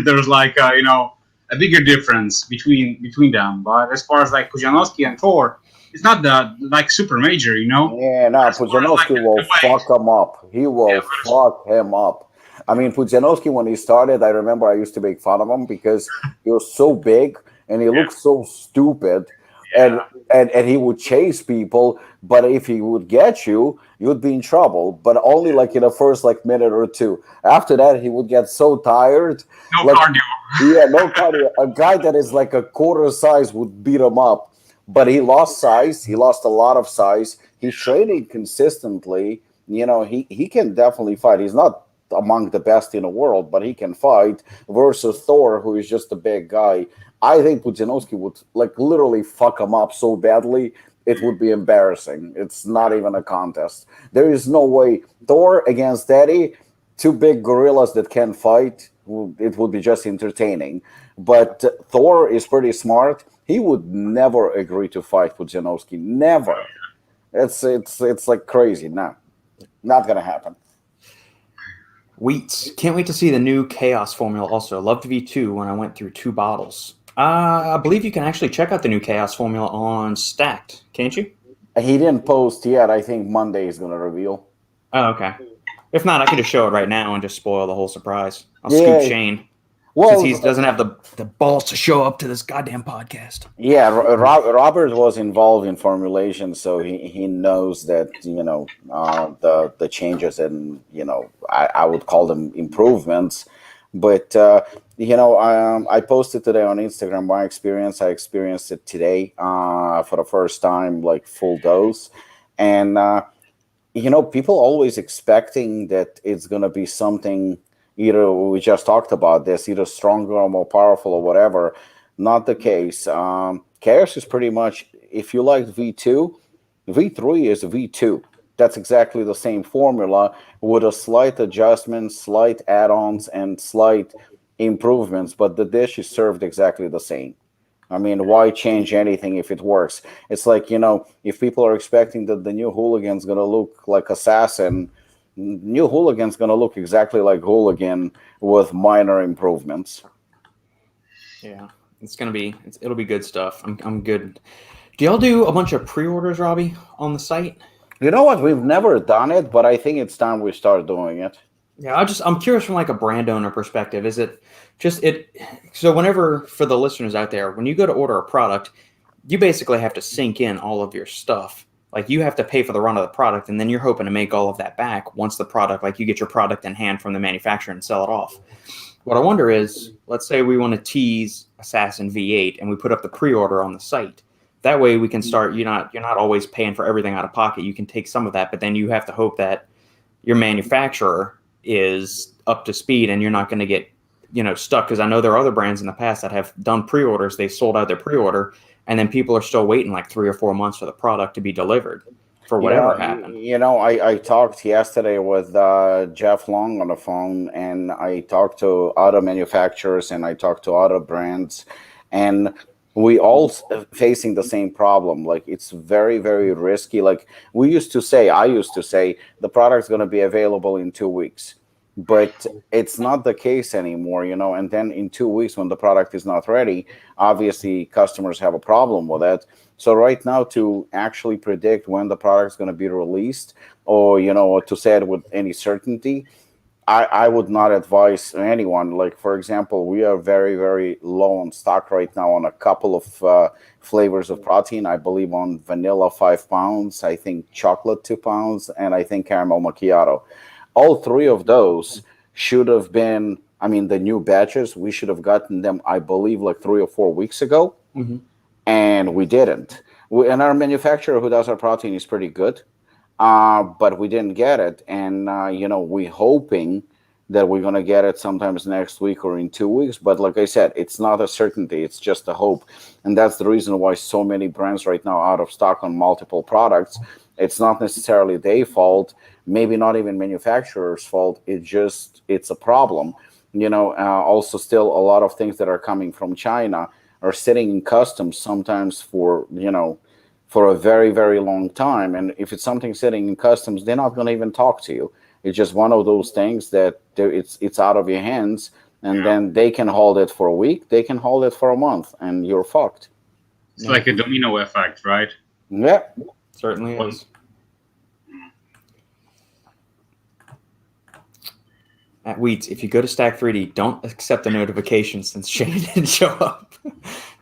there's like a bigger difference between them. But as far as like Pudzianowski and Thor, it's not the super major, Yeah, no, Pudzianowski will fuck him up. He will fuck him up. I mean, Pudzianowski, when he started, I remember I used to make fun of him because he was so big and he looked so stupid. And he would chase people, but if he would get you, you'd be in trouble. But only like in the first minute or two. After that, he would get so tired. No cardio. Yeah, no cardio. A guy that is like a quarter size would beat him up. But he lost size. He lost a lot of size. He's training consistently. He can definitely fight. He's not among the best in the world, but he can fight versus Thor, who is just a big guy. I think Pudzianowski would literally fuck him up so badly, it would be embarrassing. It's not even a contest. There is no way. Thor against Eddie, 2 big gorillas that can fight, it would be just entertaining. But Thor is pretty smart. He would never agree to fight Pudzianowski. Never. It's like crazy. No, not going to happen. Wheats. Can't wait to see the new Chaos formula also. Loved V2 when I went through 2 bottles. I believe you can actually check out the new Chaos formula on Stacked, can't you? He didn't post yet. I think Monday is going to reveal. Oh, okay. If not, I can just show it right now and just spoil the whole surprise. I'll scoop Shane. Since he doesn't have the balls to show up to this goddamn podcast. Yeah, Robert was involved in formulation, so he knows that, the changes and, I would call them improvements. But, I posted today on Instagram my experience. I experienced it today for the first time, full dose. And, people always expecting that it's going to be something, either we just talked about this, either stronger or more powerful or whatever. Not the case. Chaos is pretty much, if you like V2, V3 is V2. That's exactly the same formula with a slight adjustment, slight add-ons, and slight improvements, but the dish is served exactly the same. I mean, why change anything if it works? It's like, if people are expecting that the new Hooligan's going to look like Assassin, new Hooligan's going to look exactly like Hooligan with minor improvements. Yeah, it'll be good stuff. I'm good. Do y'all do a bunch of pre-orders, Robbie, on the site? You know what? We've never done it, but I think it's time we start doing it. Yeah, I'm curious from like a brand owner perspective. Is it just it? So whenever, for the listeners out there, when you go to order a product, you basically have to sync in all of your stuff. Like you have to pay for the run of the product, and then you're hoping to make all of that back once the product, like you get your product in hand from the manufacturer and sell it off. What I wonder is, let's say we want to tease Assassin V8 and we put up the pre-order on the site. That way we can start, you're not always paying for everything out of pocket. You can take some of that, but then you have to hope that your manufacturer is up to speed and you're not going to get, stuck. Because I know there are other brands in the past that have done pre-orders. They sold out their pre-order and then people are still waiting like 3 or 4 months for the product to be delivered for whatever happened. I talked yesterday with Jeff Long on the phone, and I talked to other manufacturers and I talked to other brands, and we all facing the same problem. Like, it's very, very risky. Like I used to say the product's going to be available in 2 weeks, but it's not the case anymore, and then in 2 weeks when the product is not ready, obviously customers have a problem with it. So right now, to actually predict when the product is going to be released, or to say it with any certainty, I would not advise anyone. Like, for example, we are very, very low on stock right now on a couple of flavors of protein. I believe on vanilla 5 pounds, I think chocolate 2 pounds, and I think caramel macchiato. All 3 of those should have been, the new batches, we should have gotten them, I believe, like 3 or 4 weeks ago. Mm-hmm. And we didn't. And our manufacturer who does our protein is pretty good, but we didn't get it. And, we're hoping that we're going to get it sometimes next week or in 2 weeks. But like I said, it's not a certainty. It's just a hope. And that's the reason why so many brands right now are out of stock on multiple products. It's not necessarily their fault, maybe not even manufacturer's fault. It's a problem. Also still a lot of things that are coming from China are sitting in customs sometimes for a very, very long time. And if it's something sitting in customs, they're not going to even talk to you. It's just one of those things that it's out of your hands, and then they can hold it for a week, they can hold it for a month, and you're fucked. It's like a domino effect, right? Yeah, certainly is. At Wheats, if you go to Stack 3D, don't accept the notification since Shane didn't show up.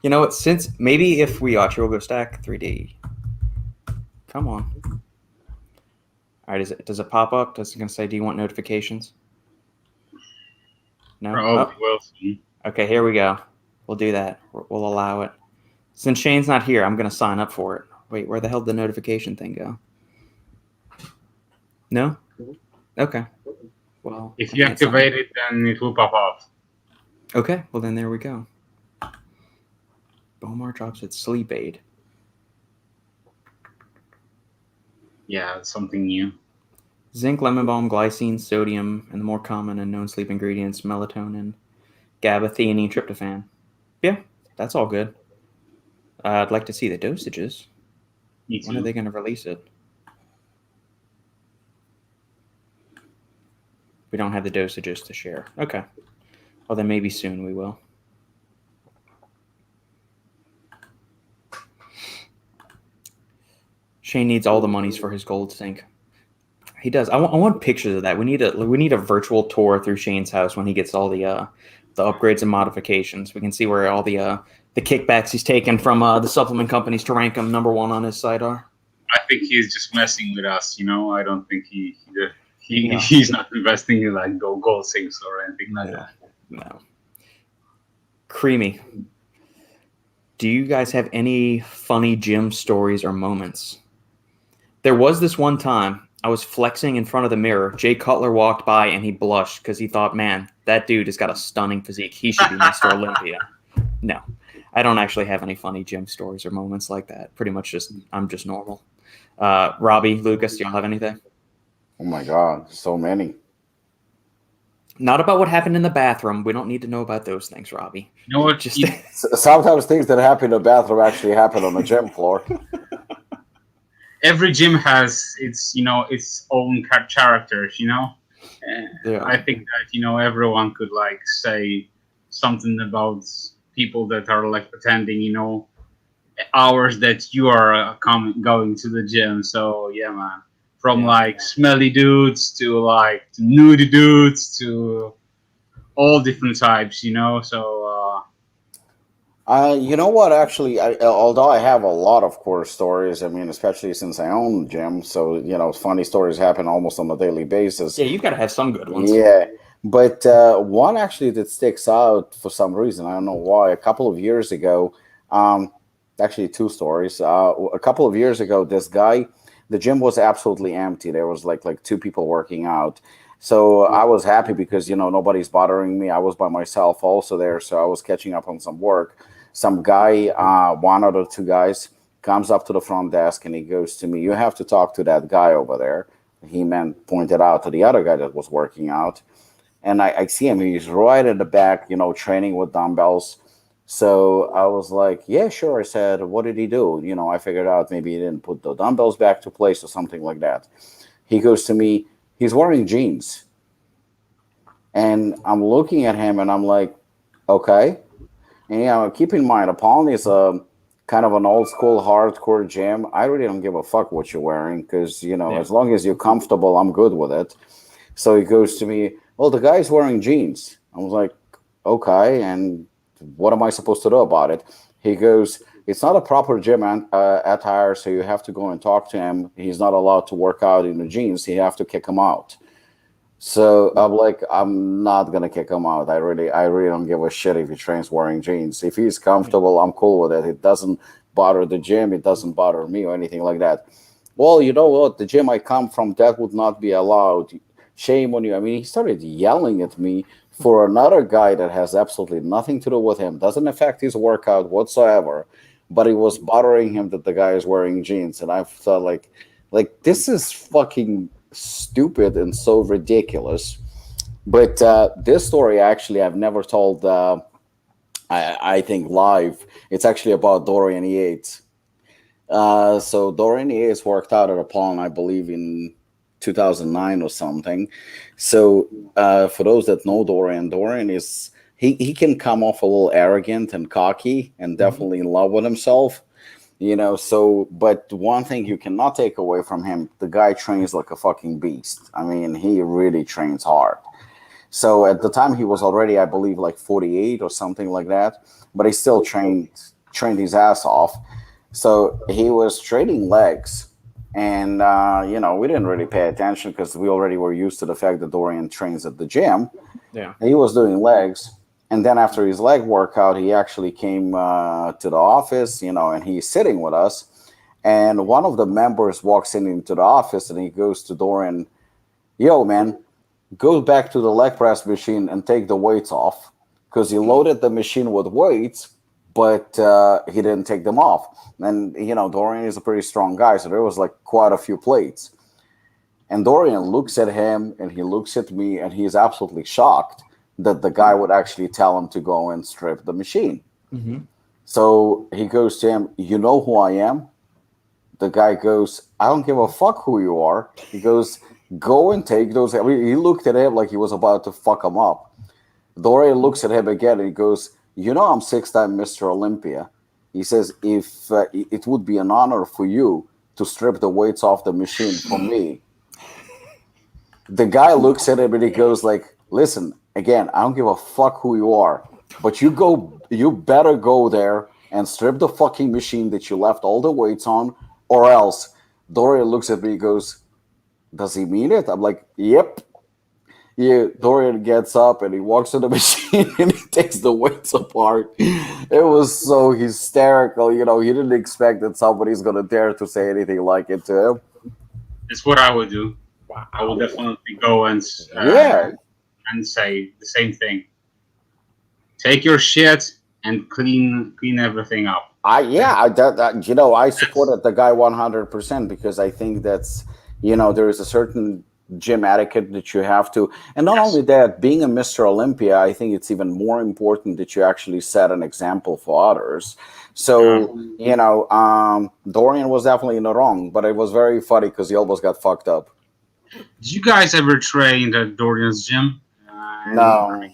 You know what? Since maybe if we watch, we'll go Stack 3D. Come on. All right, does it pop up? Does it going to say, do you want notifications? No? Oh, well, okay, here we go. We'll do that. We'll allow it. Since Shane's not here, I'm going to sign up for it. Wait, where the hell did the notification thing go? No? Okay. Well, if you activate it, then it will pop up. Okay, well then there we go. Bomar drops its sleep aid. Yeah, it's something new. Zinc, lemon balm, glycine, sodium, and the more common and known sleep ingredients, melatonin, GABA, theanine, tryptophan. Yeah, that's all good. I'd like to see the dosages. Me too. When are they going to release it? We don't have the dosages to share. Okay. Well, then maybe soon we will. Shane needs all the monies for his gold sink. He does. I want pictures of that. We need a virtual tour through Shane's house when he gets all the upgrades and modifications. We can see where all the kickbacks he's taken from the supplement companies to rank him number 1 on his site are. I think he's just messing with us. I don't think he's not investing in like gold sinks or anything like that. No. Creamy. Do you guys have any funny gym stories or moments? There was this one time I was flexing in front of the mirror. Jay Cutler walked by and he blushed because he thought, man, that dude has got a stunning physique. He should be Mr. Olympia. No, I don't actually have any funny gym stories or moments like that. Pretty much I'm just normal. Robbie, Lukasz, do y'all have anything? Oh my God, so many. Not about what happened in the bathroom. We don't need to know about those things, Robbie. You know what? Just sometimes things that happen in the bathroom actually happen on the gym floor. Every gym has its own characters. Yeah. I think that everyone could like say something about people that are like attending, hours that you are going to the gym. So yeah, man, from like smelly dudes to like nude dudes to all different types, So You know what? Actually, although I have a lot of course stories, I mean, especially since I own the gym, so funny stories happen almost on a daily basis. Yeah, you got to have some good ones. Yeah, but one actually that sticks out for some reason. I don't know why. A couple of years ago, um, actually two stories. A couple of years ago, this guy, the gym was absolutely empty. There was like two people working out. So I was happy because nobody's bothering me. I was by myself also there, so I was catching up on some work. Some guy, one or two guys, comes up to the front desk and he goes to me, "You have to talk to that guy over there." He pointed out to the other guy that was working out. And I see him, he's right in the back, training with dumbbells. So I was like, "Yeah, sure." I said, "What did he do?" I figured out maybe he didn't put the dumbbells back to place or something like that. He goes to me, "He's wearing jeans." And I'm looking at him and I'm like, "Okay." And keep in mind, Apollon is a kind of an old school hardcore gym. I really don't give a fuck what you're wearing because as long as you're comfortable, I'm good with it. So he goes to me, "Well, the guy's wearing jeans." I was like, "Okay, and what am I supposed to do about it?" He goes, "It's not a proper gym attire, so you have to go and talk to him. He's not allowed to work out in the jeans. You have to kick him out." So I'm like, I'm not gonna kick him out. I really don't give a shit if he trains wearing jeans. If he's comfortable, I'm cool with it. It doesn't bother the gym. It doesn't bother me or anything like that. "Well, you know what? The gym I come from, that would not be allowed. Shame on you." I mean, he started yelling at me for another guy that has absolutely nothing to do with him, doesn't affect his workout whatsoever. But it was bothering him that the guy is wearing jeans, and I thought like this is fucking stupid and so ridiculous. But this story actually I've never told. I think live. It's actually about Dorian Yates. So Dorian Yates worked out at Apollon, I believe, in 2009 or something. So for those that know Dorian, Dorian is he can come off a little arrogant and cocky and definitely in love with himself. So but one thing you cannot take away from him, the guy trains like a fucking beast. I mean, he really trains hard. So at the time he was already, I believe, like 48 or something like that, but he still trained his ass off. So he was training legs, and we didn't really pay attention because we already were used to the fact that Dorian trains at the gym. Yeah. He was doing legs, and then after his leg workout, he actually came to the office, and he's sitting with us. And one of the members walks into the office, and he goes to Dorian, "Yo, man, go back to the leg press machine and take the weights off," because he loaded the machine with weights, but he didn't take them off. And Dorian is a pretty strong guy, so there was like quite a few plates. And Dorian looks at him and he looks at me, and he's absolutely shocked that the guy would actually tell him to go and strip the machine. So he goes to him, "You know who I am?" The guy goes, "I don't give a fuck who you are." He goes, "Go and take those." I mean, he looked at him like he was about to fuck him up. Dorian looks at him again and he goes, "I'm 6-time Mr. Olympia." He says, "If it would be an honor for you to strip the weights off the machine for me." The guy looks at him and he goes like, "Listen, again, I don't give a fuck who you are, but you better go there and strip the fucking machine that you left all the weights on, or else." Dorian looks at me and goes, "Does he mean it?" I'm like, "Yep." Yeah, Dorian gets up and he walks to the machine and he takes the weights apart. It was so hysterical. He didn't expect that somebody's going to dare to say anything like it to him. it's what I would do. Wow. I will definitely go and say the same thing. Take your shit and clean everything up. I supported the guy 100% because I think that's, there is a certain gym etiquette that you have to, and not only that, being a Mr. Olympia, I think it's even more important that you actually set an example for others. So, Dorian was definitely in the wrong, but it was very funny because he almost got fucked up. Did you guys ever train at Dorian's gym? No.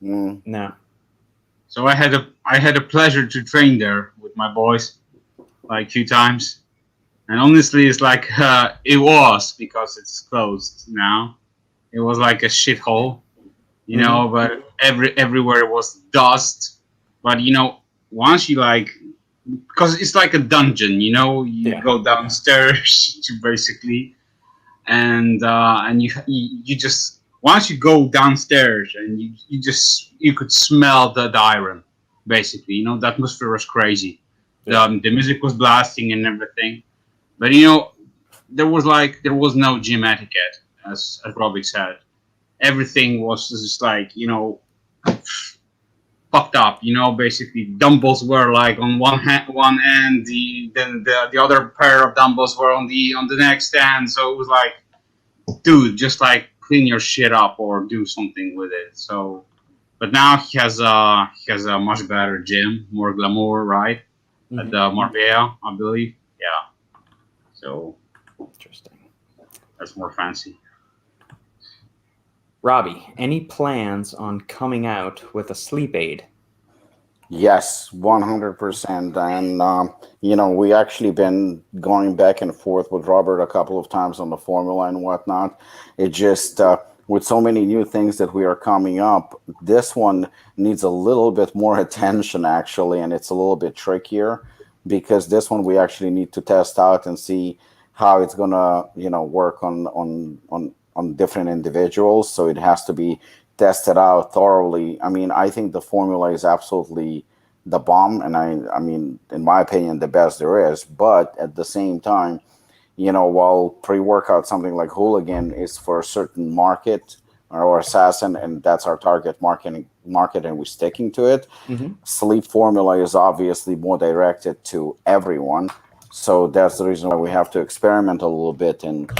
No. So I had a pleasure to train there with my boys like 2 times. And honestly, it's like it was, because it's closed now. It was like a shithole, but everywhere was dust. But once you because it's like a dungeon, you go downstairs to basically, and you just, once you go downstairs and you could smell the iron, basically. The atmosphere was crazy. The music was blasting and everything. But there was no gym etiquette, as Robbie said. Everything was just fucked up. Basically dumbbells were like on one end, then the other pair of dumbbells were on the next end. So it was like, dude, just like clean your shit up or do something with it. So, but now he has a much better gym, more glamour, right? At the Marbella, I believe. Yeah. So interesting. That's more fancy. Robbie, any plans on coming out with a sleep aid? Yes, 100%. And, we actually been going back and forth with Robert a couple of times on the formula and whatnot. It just, with so many new things that we are coming up, this one needs a little bit more attention, actually, and it's a little bit trickier, because this one we actually need to test out and see how it's gonna, work on different individuals. So it has to be tested out thoroughly. I mean, I think the formula is absolutely the bomb, and I mean, in my opinion, the best there is. But at the same time, while pre-workout, something like Hooligan is for a certain market or assassin, and that's our target market, and we're sticking to it. Sleep formula is obviously more directed to everyone. So that's the reason why we have to experiment a little bit and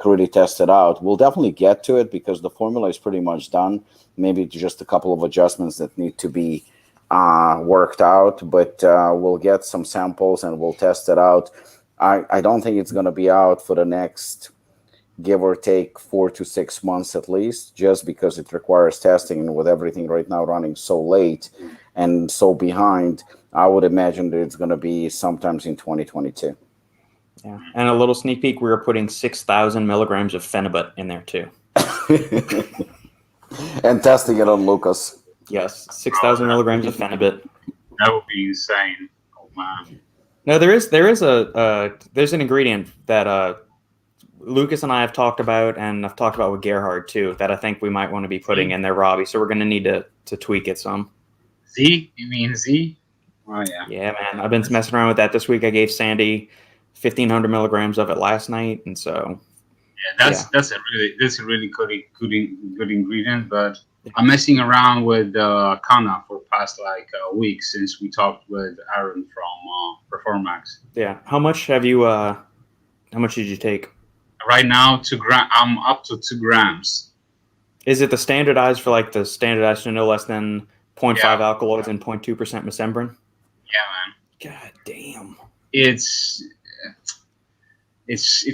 really test it out. We'll definitely get to it because the formula is pretty much done. Maybe just a couple of adjustments that need to be worked out, but we'll get some samples and we'll test it out. I don't think it's going to be out for the next, give or take, 4 to 6 months at least, just because it requires testing. And with everything right now running so late and so behind, I would imagine that it's going to be sometimes in 2022. Yeah, and a little sneak peek, we were putting 6,000 milligrams of Phenibut in there too. And testing it on Lukasz. Yes, 6,000 milligrams of Phenibut. That would be insane. Oh man. No, there's an ingredient that Lukasz and I have talked about, and I've talked about with Gerhard too, that I think we might want to be putting in there, Robbie. So we're going to need to tweak it some. Z? You mean Z? Oh yeah. Yeah, man. I've been messing around with that this week. I gave Sandy 1,500 milligrams of it last night, and so. Yeah, that's a really good ingredient. But I'm messing around with Kana for past a week since we talked with Aaron from Performax. Yeah. How much have you? How much did you take? Right now, I'm up to 2 grams. Is it the standardized for the standardized to no less than 0.5 alkaloids and 0.2% mesembrin? Yeah, man. God damn. It's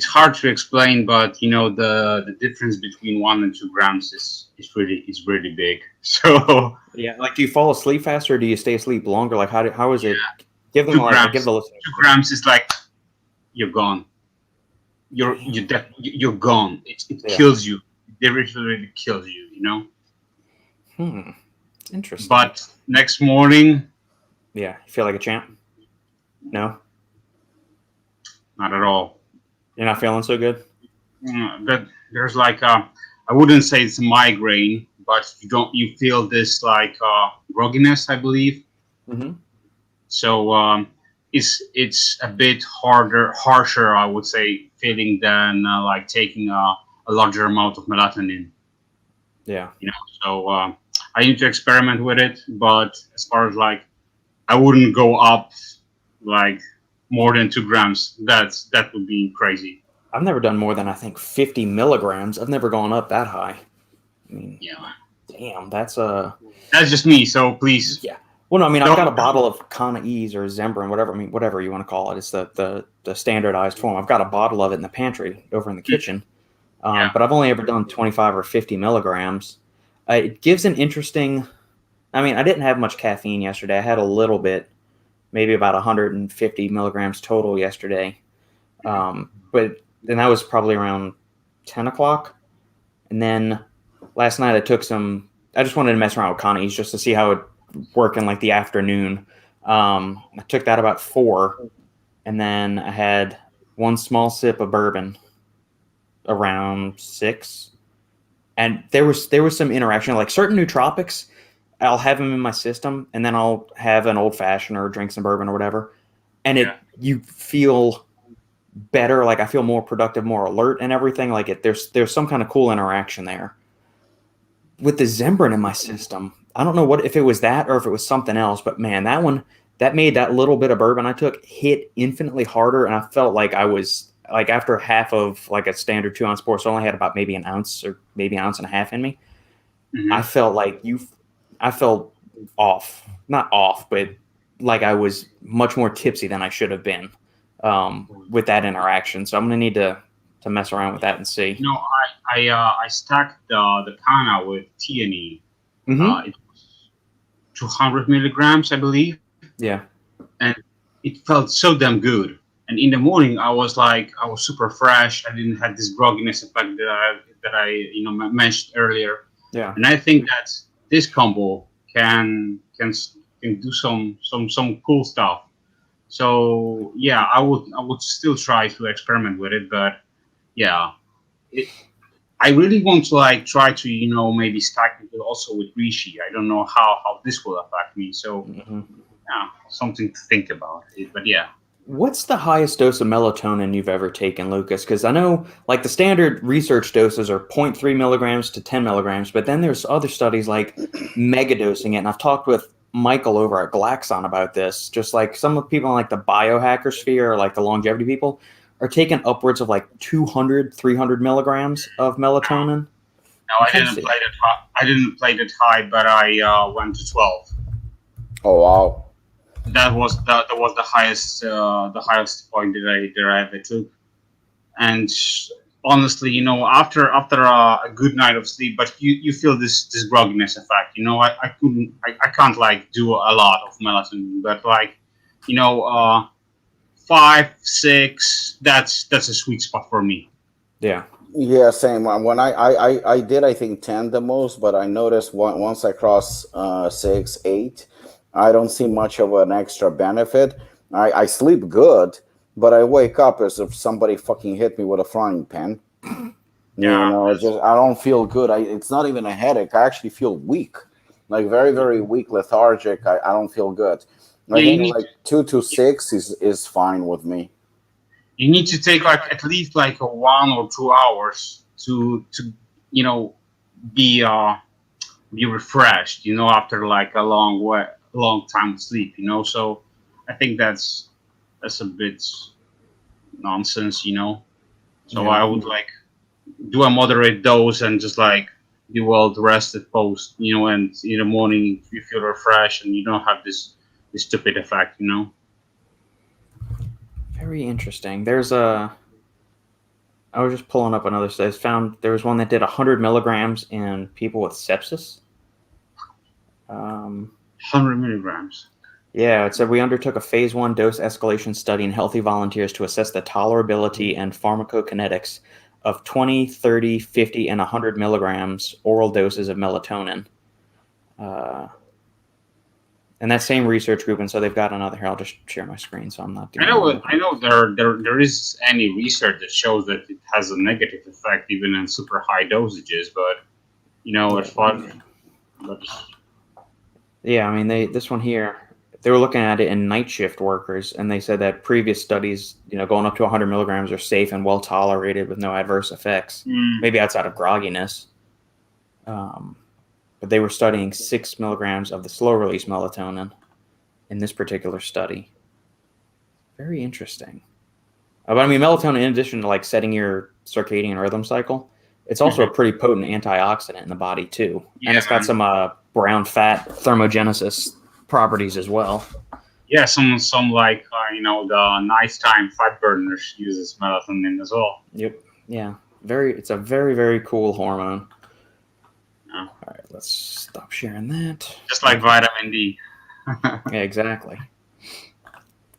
hard to explain, but the difference between 1 and 2 grams is really big. So yeah, do you fall asleep faster or do you stay asleep longer? How is it? Give them give the listeners. 2 grams is like you're gone. You're gone. It kills you. It really kills you. It's interesting. But next morning, yeah, you feel like a champ? No, not at all. You're not feeling so good? That there's I wouldn't say it's a migraine, but you feel this grogginess, I believe. So it's a bit harsher, I would say, feeling than taking a larger amount of melatonin. Yeah. So I need to experiment with it, but as far as I wouldn't go up more than 2 grams. That would be crazy. I've never done more than I think 50 milligrams. I've never gone up that high. I mean, yeah. Damn, that's just me. So please. Yeah. Well, no, I mean, I've got a bottle of Kana Ease or Zembrin, whatever. I mean, whatever you want to call it. It's the standardized form. I've got a bottle of it in the pantry over in the kitchen. But I've only ever done 25 or 50 milligrams. It gives an interesting I mean, I didn't have much caffeine yesterday. I had a little bit, maybe about 150 milligrams total yesterday. But then that was probably around 10 o'clock. And then last night I just wanted to mess around with Connie's just to see how it worked in like the afternoon. I took that about 4, and then I had one small sip of bourbon around 6. And there was some interaction, like certain nootropics, I'll have them in my system, and then I'll have an old fashioned or drink some bourbon or whatever, and you feel better. Like I feel more productive, more alert, and everything. Like there's some kind of cool interaction there. With the Zembrin in my system, I don't know if it was that or if it was something else, but man, that made that little bit of bourbon I took hit infinitely harder, and I felt like I was like after half of like a standard 2-ounce pour, so I only had about maybe an ounce or maybe an ounce and a half in me. Mm-hmm. I felt off, not off, but like I was much more tipsy than I should have been with that interaction. So I'm gonna need to mess around with that and see. No, I stacked the Kana with TNE. Mm-hmm. It was 200 milligrams, I believe. Yeah. And it felt so damn good. And in the morning, I was super fresh. I didn't have this grogginess effect that I mentioned earlier. Yeah. And I think that this combo can do some cool stuff. So yeah, I would still try to experiment with it, but yeah, I really want to try to maybe stack it also with reishi. I don't know how this will affect me. So yeah, something to think about. But yeah. What's the highest dose of melatonin you've ever taken, Lukasz? Because I know like the standard research doses are 0.3 milligrams to 10 milligrams, but then there's other studies like megadosing it. And I've talked with Michael over at Glaxon about this. Just like some of the people in like the biohacker sphere or like the longevity people are taking upwards of like 200, 300 milligrams of melatonin. No, I didn't play that high. I didn't play that high, but I went to 12. Oh wow. That was the highest point that I ever took, and honestly, after a good night of sleep, but you feel this grogginess effect. I can't like do a lot of melatonin, but 5, 6, that's a sweet spot for me. Yeah. Yeah, same. When I did, I think 10 the most, but I noticed once I cross 6, 8. I don't see much of an extra benefit. I sleep good, but I wake up as if somebody fucking hit me with a frying pan. Yeah. I don't feel good. It's not even a headache. I actually feel weak, like very, very weak, lethargic. I don't feel good. I think 2 to 6 is fine with me. You need to take at least a 1 or 2 hours to be refreshed. After a long time of sleep, so I think that's a bit nonsense, so yeah. I would do a moderate dose and just be well rested post, and in the morning you feel refreshed and you don't have this stupid effect, Very interesting. I was just pulling up another study. There was one that did 100 milligrams in people with sepsis. 100 milligrams. Yeah, it said we undertook a phase 1 dose escalation study in healthy volunteers to assess the tolerability and pharmacokinetics of 20, 30, 50, and 100 milligrams oral doses of melatonin. And that same research group, and so they've got another here. I'll just share my screen, so I'm not doing. I know there is any research that shows that it has a negative effect even in super high dosages, but it's fun. Yeah, I mean this one here, they were looking at it in night shift workers, and they said that previous studies, going up to 100 milligrams are safe and well tolerated with no adverse effects, maybe outside of grogginess. But they were studying 6 milligrams of the slow-release melatonin in this particular study. Very interesting. But I mean, melatonin, in addition to setting your circadian rhythm cycle, it's also a pretty potent antioxidant in the body too, and it's got some brown fat thermogenesis properties as well. Yeah, some the nighttime fat burners uses melatonin as well. Yep. Yeah. It's a very, very cool hormone. Yeah. All right, let's stop sharing that. Just like vitamin D. Yeah, exactly.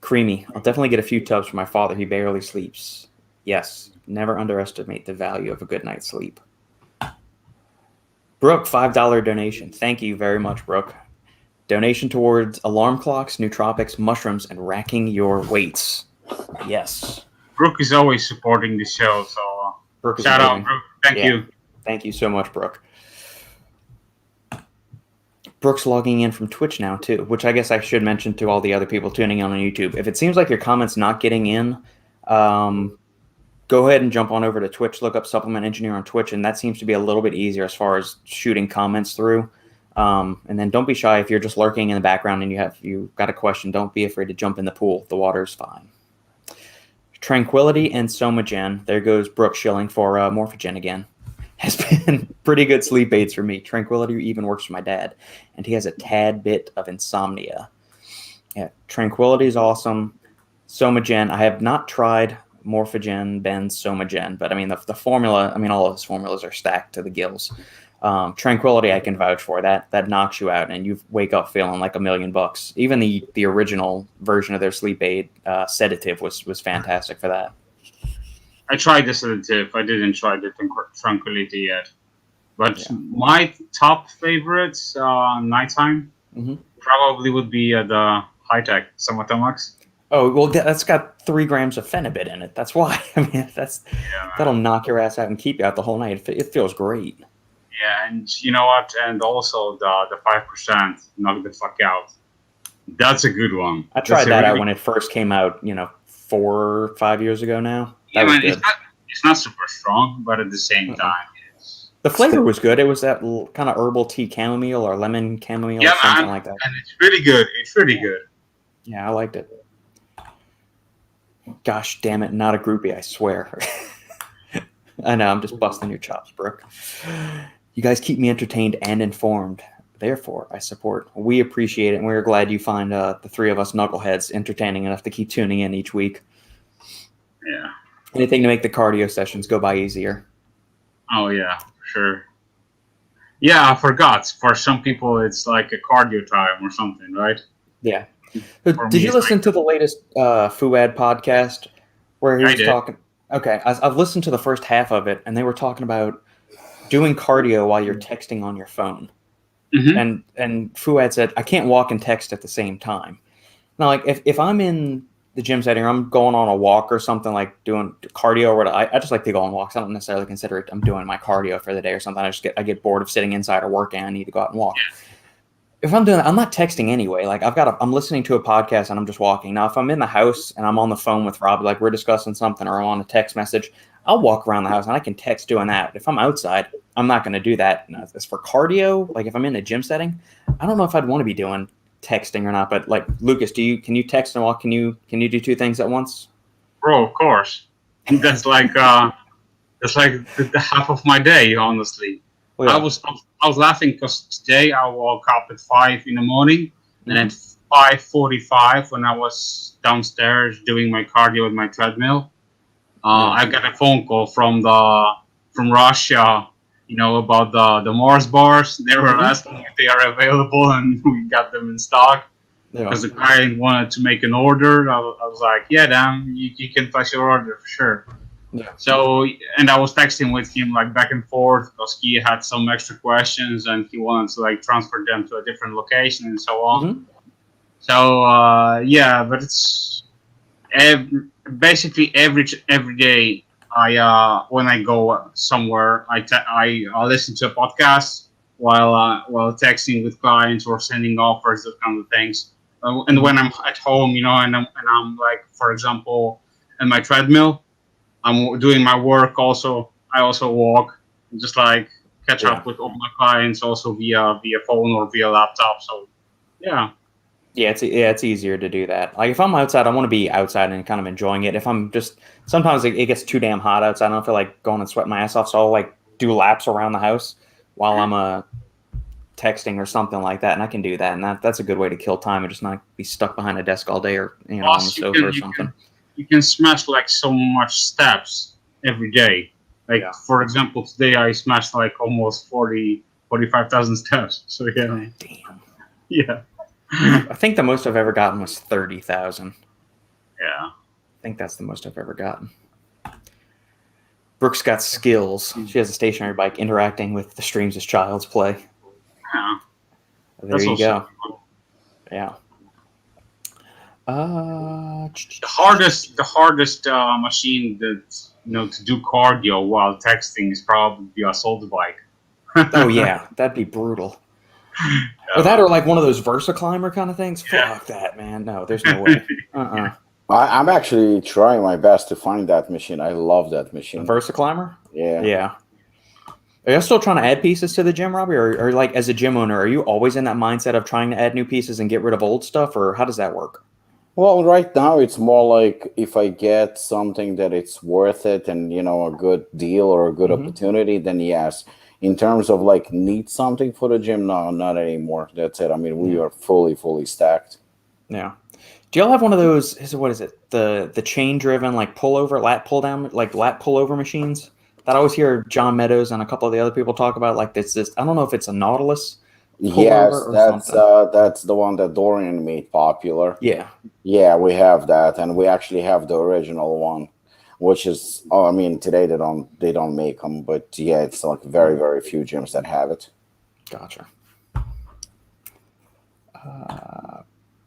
Creamy. I'll definitely get a few tubs for my father. He barely sleeps. Yes, never underestimate the value of a good night's sleep. Brooke, $5 donation. Thank you very much, Brooke. Donation towards alarm clocks, nootropics, mushrooms, and racking your weights. Yes. Brooke is always supporting the show, so Brooke is shout amazing. out, Brooke. Thank you. Thank you so much, Brooke. Brooke's logging in from Twitch now, too, which I guess I should mention to all the other people tuning in on YouTube. If it seems like your comment's not getting in, go ahead and jump on over to Twitch, look up Supplement Engineer on Twitch, and that seems to be a little bit easier as far as shooting comments through. And then don't be shy if you're just lurking in the background and you've got a question. Don't be afraid to jump in the pool. The water's fine. Tranquility and Somagen. There goes Brooke shilling for Morphogen again. Has been pretty good sleep aids for me. Tranquility even works for my dad, and he has a tad bit of insomnia. Yeah, Tranquility is awesome. Somagen, I have not tried Morphogen, Ben, Somagen, but I mean the formula. I mean all of his formulas are stacked to the gills. Tranquility, I can vouch for that. That knocks you out, and you wake up feeling like $1 million. Even the original version of their sleep aid, Sedative, was fantastic for that. I tried the sedative. I didn't try the tranquility yet. But my top favorites nighttime probably would be the high-tech Somatomax. Oh, well, that's got 3 grams of Phenibut in it. That's why. I mean, that'll knock your ass out and keep you out the whole night. It feels great. Yeah, and you know what? And also the 5% knock the fuck out. That's a good one. I tried that out when it first came out, 4 or 5 years ago now. Yeah, man, it's not super strong, but at the same time, the flavor was good. It was that kind of herbal tea chamomile or lemon chamomile or something like that. And it's really good. It's really good. Yeah, I liked it. Gosh damn it, not a groupie, I swear. I know, I'm just busting your chops, Brooke. You guys keep me entertained and informed. Therefore, I support. We appreciate it, and we're glad you find the 3 of us knuckleheads entertaining enough to keep tuning in each week. Yeah. Anything to make the cardio sessions go by easier. Oh, yeah, for sure. Yeah, I forgot. For some people, it's like a cardio time or something, right? Yeah. Did you listen to the latest Fuad podcast where he was talking? Okay, I've listened to the first half of it, and they were talking about doing cardio while you're texting on your phone. Mm-hmm. And Fuad said, I can't walk and text at the same time. Now, like, if I'm in the gym setting or I'm going on a walk or something, like doing cardio or whatever, I just like to go on walks. I don't necessarily consider it I'm doing my cardio for the day or something. I get bored of sitting inside or working. I need to go out and walk. If I'm doing that, I'm not texting anyway. Like I'm listening to a podcast and I'm just walking. Now, if I'm in the house and I'm on the phone with Rob, like we're discussing something or I'm on a text message, I'll walk around the house and I can text doing that. If I'm outside, I'm not going to do that. Now, as for cardio, like if I'm in a gym setting, I don't know if I'd want to be doing texting or not. But like Lukasz, can you text and walk? Can you do 2 things at once? Bro, of course. That's like the half of my day, honestly. Well, yeah. I was laughing because today I woke up at 5 in the morning, and at 5:45 when I was downstairs doing my cardio with my treadmill, I got a phone call from Russia, about the Mars bars. They were asking if they are available, and we got them in stock. Because the client wanted to make an order. I was like, yeah, damn, you can place your order for sure. Yeah. So, and I was texting with him like back and forth because he had some extra questions and he wanted to like transfer them to a different location and so on. Mm-hmm. So, yeah, but it's basically every day. When I go somewhere, I listen to a podcast while texting with clients or sending offers, those kind of things. And when I'm at home, and I'm like, for example, in my treadmill, I'm doing my work. Also, I also walk, just like catch up with all my clients, also via phone or via laptop. So, yeah. Yeah, it's easier to do that. Like if I'm outside, I want to be outside and kind of enjoying it. If I'm just sometimes it gets too damn hot outside. I don't feel like going and sweating my ass off, so I'll like do laps around the house while I'm texting or something like that, and I can do that. And that's a good way to kill time and just not be stuck behind a desk all day or on the sofa or something. You can smash like so much steps every day. Like for example, today I smashed like almost 40 45,000 steps. So yeah, Damn. yeah, I think the most I've ever gotten was 30,000. yeah. I think that's the most I've ever gotten. Brooke's got skills. She has a stationary bike interacting with the streams as child's play. Yeah. There That's you also go. good. Yeah. The hardest machine that to do cardio while texting is probably the assault bike. Oh yeah, that'd be brutal. Or that, or like one of those Versa climber kind of things. Yeah. Fuck that, man. No, there's no way. I'm actually trying my best to find that machine. I love that A machine. Versa climber? Yeah. Yeah. Are you still trying to add pieces to the gym, Robbie? Or like as a gym owner, are you always in that mindset of trying to add new pieces and get rid of old stuff? Or how does that work? Well, right now it's more like if I get something that it's worth it and a good deal or a good opportunity, then yes. In terms of like need something for the gym, no, not anymore. That's it. I mean, we are fully stacked. Yeah. Do y'all have one of those? What is it? The chain driven like pullover, lat pull down, like lat pullover machines that I always hear John Meadows and a couple of the other people talk about. Like this, I don't know if it's a Nautilus pullover Yes, or that's something. that's the one that Dorian made popular. Yeah. Yeah, we have that, and we actually have the original one, which is I mean today they don't make them, but yeah, it's like very few gyms that have it. Gotcha.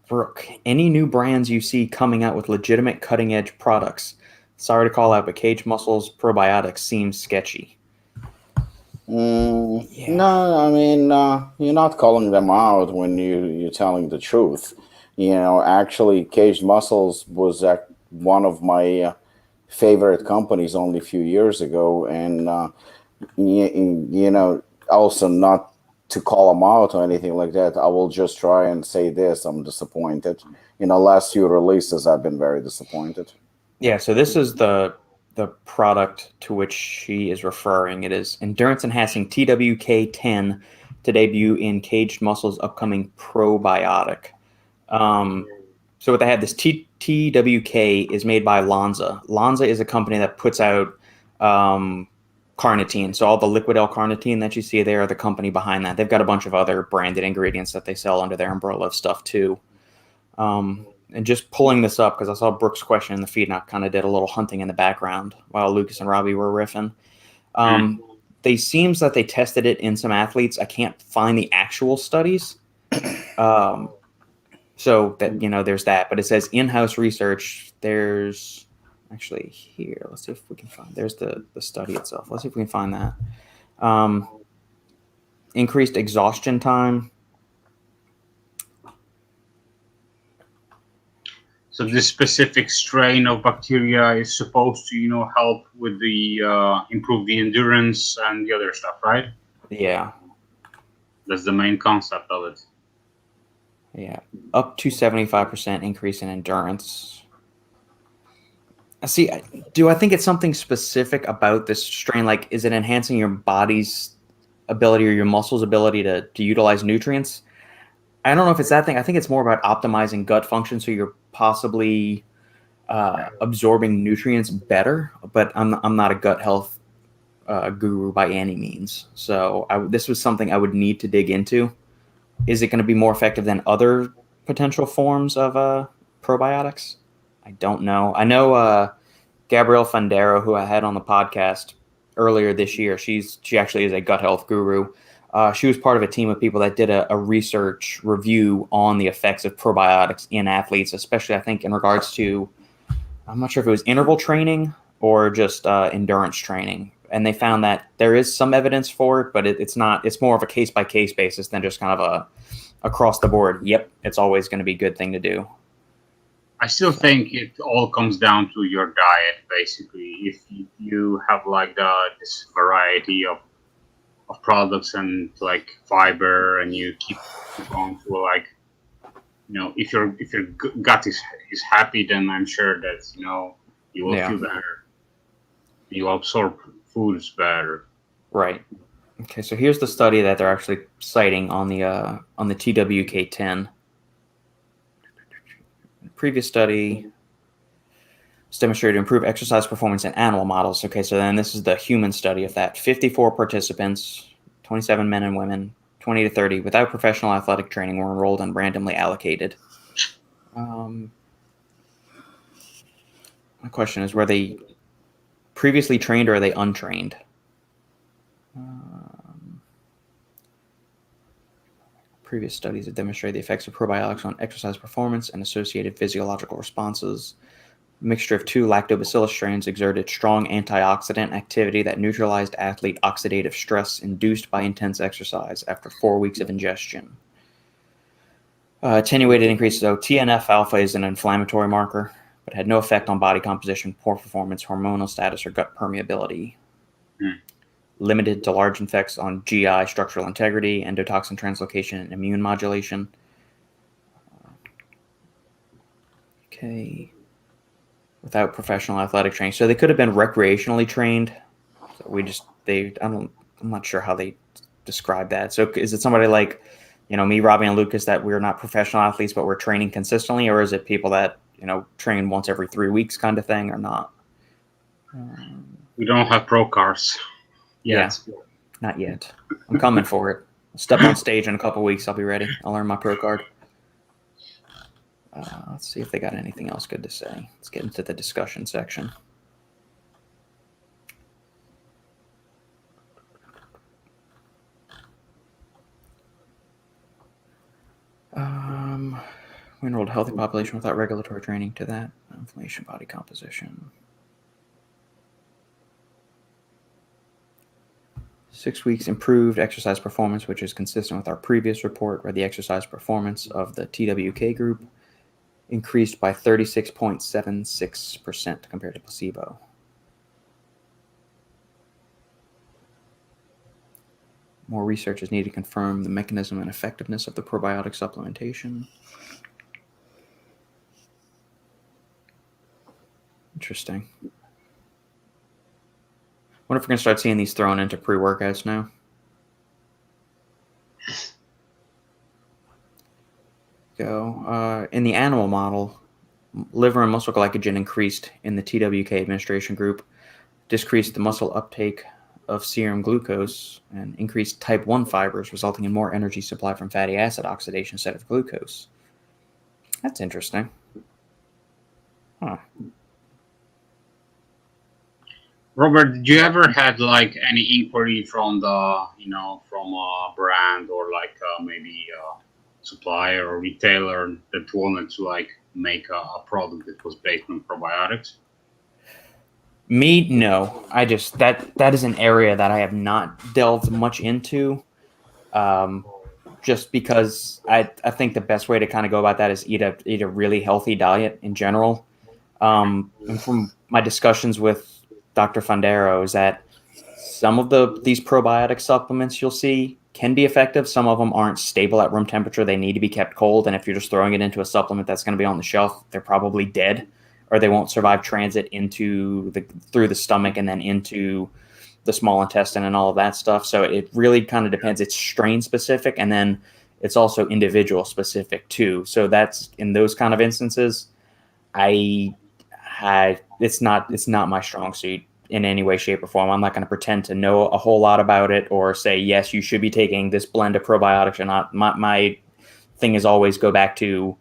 Brooke, any new brands you see coming out with legitimate cutting edge products? Sorry to call out, but Cage Muscles probiotics seems sketchy. Yeah. No, I mean you're not calling them out when you're telling the truth. Actually, Caged Muscles was one of my favorite companies only a few years ago, and also not to call them out or anything like that. I will just try and say this: I'm disappointed. Last few releases, I've been very disappointed. Yeah, so this is the product to which she is referring. It is endurance enhancing TWK10 to debut in Caged Muscles' upcoming probiotic. So what they have, this TWK is made by Lonza. Lonza is a company that puts out carnitine. So all the liquid L-carnitine that you see there are the company behind that. They've got a bunch of other branded ingredients that they sell under their umbrella of stuff too. And just pulling this up because I saw Brooke's question in the feed and I kind of did a little hunting in the background while Lukasz and Robbie were riffing. They seems that they tested it in some athletes. I can't find the actual studies. So that, there's that, but it says in-house research. There's actually here. Let's see if we can find, there's the study itself. Let's see if we can find that. Increased exhaustion time. So this specific strain of bacteria is supposed to, help with the improve the endurance and the other stuff, right? Yeah. That's the main concept of it. Yeah. Up to 75% increase in endurance. See, do I think it's something specific about this strain? Like, is it enhancing your body's ability or your muscles' ability to utilize nutrients? I don't know if it's that thing. I think it's more about optimizing gut function, so you're possibly absorbing nutrients better. But I'm not a gut health guru by any means. So this was something I would need to dig into. Is it going to be more effective than other potential forms of probiotics? I don't know. I know Gabrielle Fandero, who I had on the podcast earlier this year. She actually is a gut health guru. She was part of a team of people that did a research review on the effects of probiotics in athletes, especially I think in regards to, I'm not sure if it was interval training or just endurance training. And they found that there is some evidence for it, but it's more of a case by case basis than just kind of a across the board. Yep, it's always going to be a good thing to do. I still think it all comes down to your diet, basically. If you have like this variety of products and like fiber, and you keep going to like, if your gut is happy, then I'm sure that you will feel better. You absorb foods better. Right. Okay, so here's the study that they're actually citing on the TWK10. Previous study was demonstrated to improve exercise performance in animal models. Okay, so then this is the human study of that. 54 participants 27 men and women, 20 to 30, without professional athletic training were enrolled and randomly allocated. My question is, were they previously trained or are they untrained? Previous studies have demonstrated the effects of probiotics on exercise performance and associated physiological responses. A mixture of two lactobacillus strains exerted strong antioxidant activity that neutralized athlete oxidative stress induced by intense exercise after 4 weeks of ingestion. Attenuated increases. So TNF alpha is an inflammatory marker, but had no effect on body composition, poor performance, hormonal status, or gut permeability. Limited to large effects on GI structural integrity, endotoxin translocation, and immune modulation. Okay. Without professional athletic training. So they could have been recreationally trained. So I'm not sure how they describe that. So is it somebody like, me, Robbie, and Lukasz, that we're not professional athletes, but we're training consistently? Or is it people that, train once every 3 weeks kind of thing or not? We don't have pro cars yet. Yeah, not yet. I'm coming for it. I'll step on stage in a couple weeks. I'll be ready. I'll earn my pro card. Let's see if they got anything else good to say. Let's get into the discussion section. We enrolled a healthy population without regulatory training to that. Inflammation, body composition. 6 weeks improved exercise performance, which is consistent with our previous report, where the exercise performance of the TWK group increased by 36.76% compared to placebo. More research is needed to confirm the mechanism and effectiveness of the probiotic supplementation. Interesting. Wonder if we're going to start seeing these thrown into pre-workouts now. In the animal model, liver and muscle glycogen increased in the TWK administration group, decreased the muscle uptake of serum glucose, and increased type 1 fibers, resulting in more energy supply from fatty acid oxidation instead of glucose. That's interesting. Huh. Robert, did you ever had any inquiry from the from a brand or maybe a supplier or retailer that wanted to make a product that was based on probiotics? Me, no. I just that is an area that I have not delved much into. Just because I think the best way to kind of go about that is eat a really healthy diet in general. And from my discussions with Dr. Fondero is that some of these probiotic supplements you'll see can be effective. Some of them aren't stable at room temperature. They need to be kept cold. And if you're just throwing it into a supplement that's going to be on the shelf, they're probably dead, or they won't survive transit through the stomach and then into the small intestine and all of that stuff. So it really kind of depends. It's strain specific, and then it's also individual specific too. So that's in those kind of instances, it's not my strong suit in any way, shape, or form. I'm not going to pretend to know a whole lot about it or say, yes, you should be taking this blend of probiotics or not. My thing is always go back to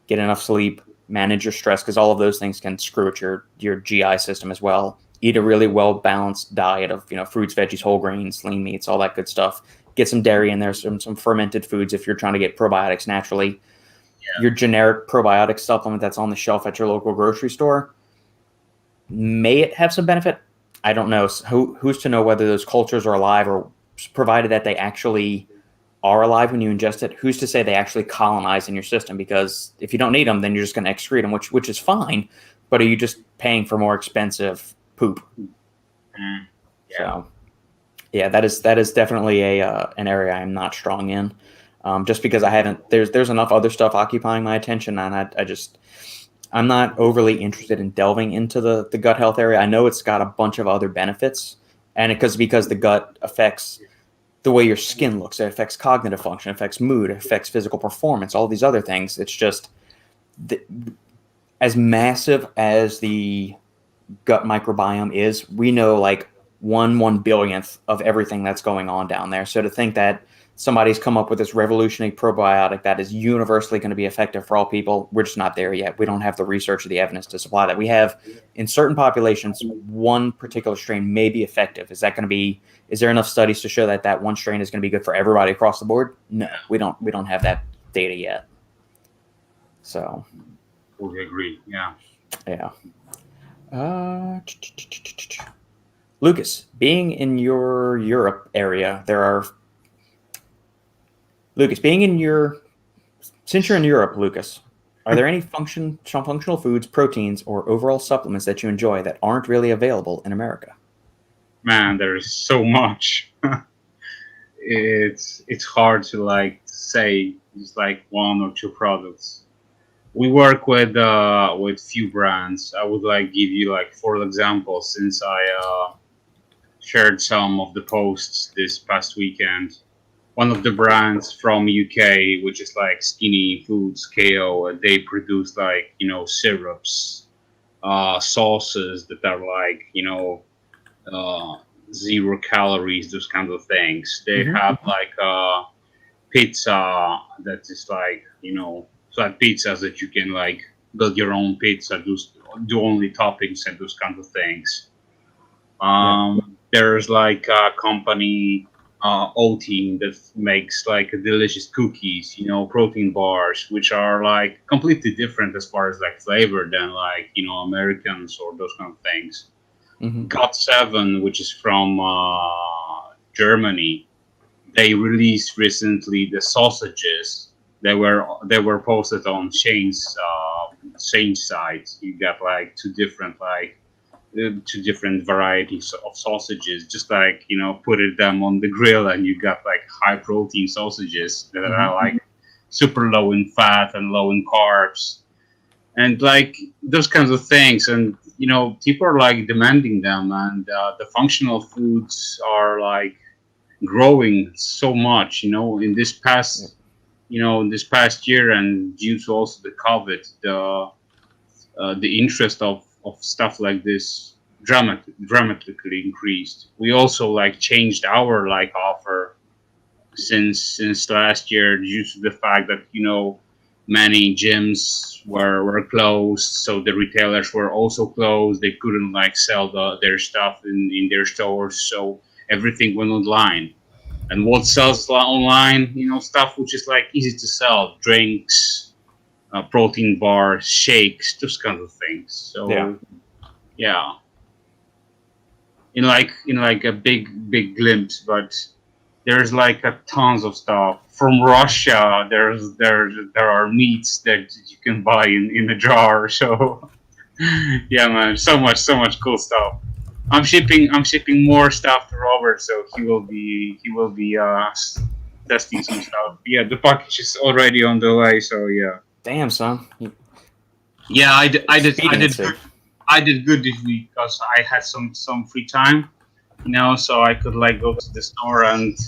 get enough sleep, manage your stress, because all of those things can screw at your GI system as well. Eat a really well-balanced diet of fruits, veggies, whole grains, lean meats, all that good stuff. Get some dairy in there, some fermented foods if you're trying to get probiotics naturally. Yeah. Your generic probiotic supplement that's on the shelf at your local grocery store, may it have some benefit? I don't know. Who's to know whether those cultures are alive, or provided that they actually are alive when you ingest it, who's to say they actually colonize in your system? Because if you don't need them, then you're just going to excrete them, which is fine. But are you just paying for more expensive poop? Yeah. So, yeah, that is definitely an area I'm not strong in. Just because I haven't, there's enough other stuff occupying my attention, and I'm not overly interested in delving into the gut health area. I know it's got a bunch of other benefits, and because the gut affects the way your skin looks, it affects cognitive function, it affects mood, it affects physical performance, all these other things. It's just as massive as the gut microbiome is, we know one billionth of everything that's going on down there. So to think that somebody's come up with this revolutionary probiotic that is universally going to be effective for all people, we're just not there yet. We don't have the research or the evidence to supply that. We have, in certain populations, one particular strain may be effective. Is there enough studies to show that one strain is going to be good for everybody across the board? No, we don't have that data yet. So, we agree. Yeah. Lukasz, being in your Europe area, since you're in Europe, Lukasz, are there any functional foods, proteins, or overall supplements that you enjoy that aren't really available in America? Man, there's so much. It's hard to like say just like one or two products. We work with few brands. I would like give you like 4 examples since I shared some of the posts this past weekend. One of the brands from UK, which is like Skinny Foods KO, they produce like syrups, sauces that are like 0 calories, those kinds of things. They have like pizza that is like flat pizzas that you can like build your own pizza, do only toppings and those kinds of things. There's like a company O-Team that makes like delicious cookies, protein bars, which are like completely different as far as like flavor than like Americans or those kind of things. GOT7, which is from Germany, they released recently the sausages. They were posted on Shane's site. You got like two different varieties of sausages. Just like put them on the grill, and you got like high protein sausages that are like super low in fat and low in carbs, and like those kinds of things. And people are like demanding them, and the functional foods are like growing so much. In this past year, and due to also the COVID, the interest of stuff like this dramatically increased. We also like changed our like offer since last year due to the fact that many gyms were closed, so the retailers were also closed. They couldn't like sell their stuff in their stores, so everything went online. And what sells online, stuff which is like easy to sell, drinks, protein bars, shakes, those kinds of things. So yeah. In like a big glimpse, but there's like a tons of stuff from Russia. There are meats that you can buy in a jar. So yeah, man, so much cool stuff. I'm shipping more stuff to Robert, so he will be testing some stuff. Yeah, the package is already on the way. So yeah. Damn, son. Yeah, I did good this week because I had some free time, so I could like go to the store and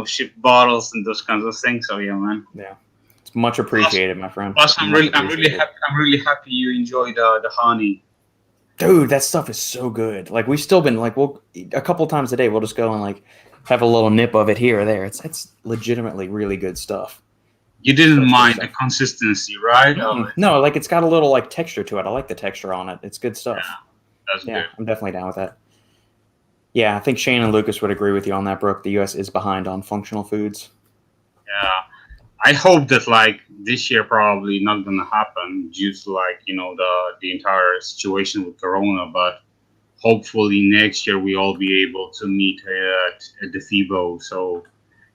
ship bottles and those kinds of things. So yeah, man. Yeah, it's much appreciated, my friend. Plus, I'm really happy you enjoyed the honey. Dude, that stuff is so good. Like we've still been like a couple times a day we'll just go and like have a little nip of it here or there. It's legitimately really good stuff. You didn't mind the consistency, right? No, like it's got a little like texture to it. I like the texture on it. It's good stuff. Yeah, that's good. I'm definitely down with that. Yeah, I think Shane and Lukasz would agree with you on that, Brooke. The U.S. is behind on functional foods. Yeah, I hope that like this year probably not gonna happen due to like the entire situation with Corona, but hopefully next year we all be able to meet at the FIBO. So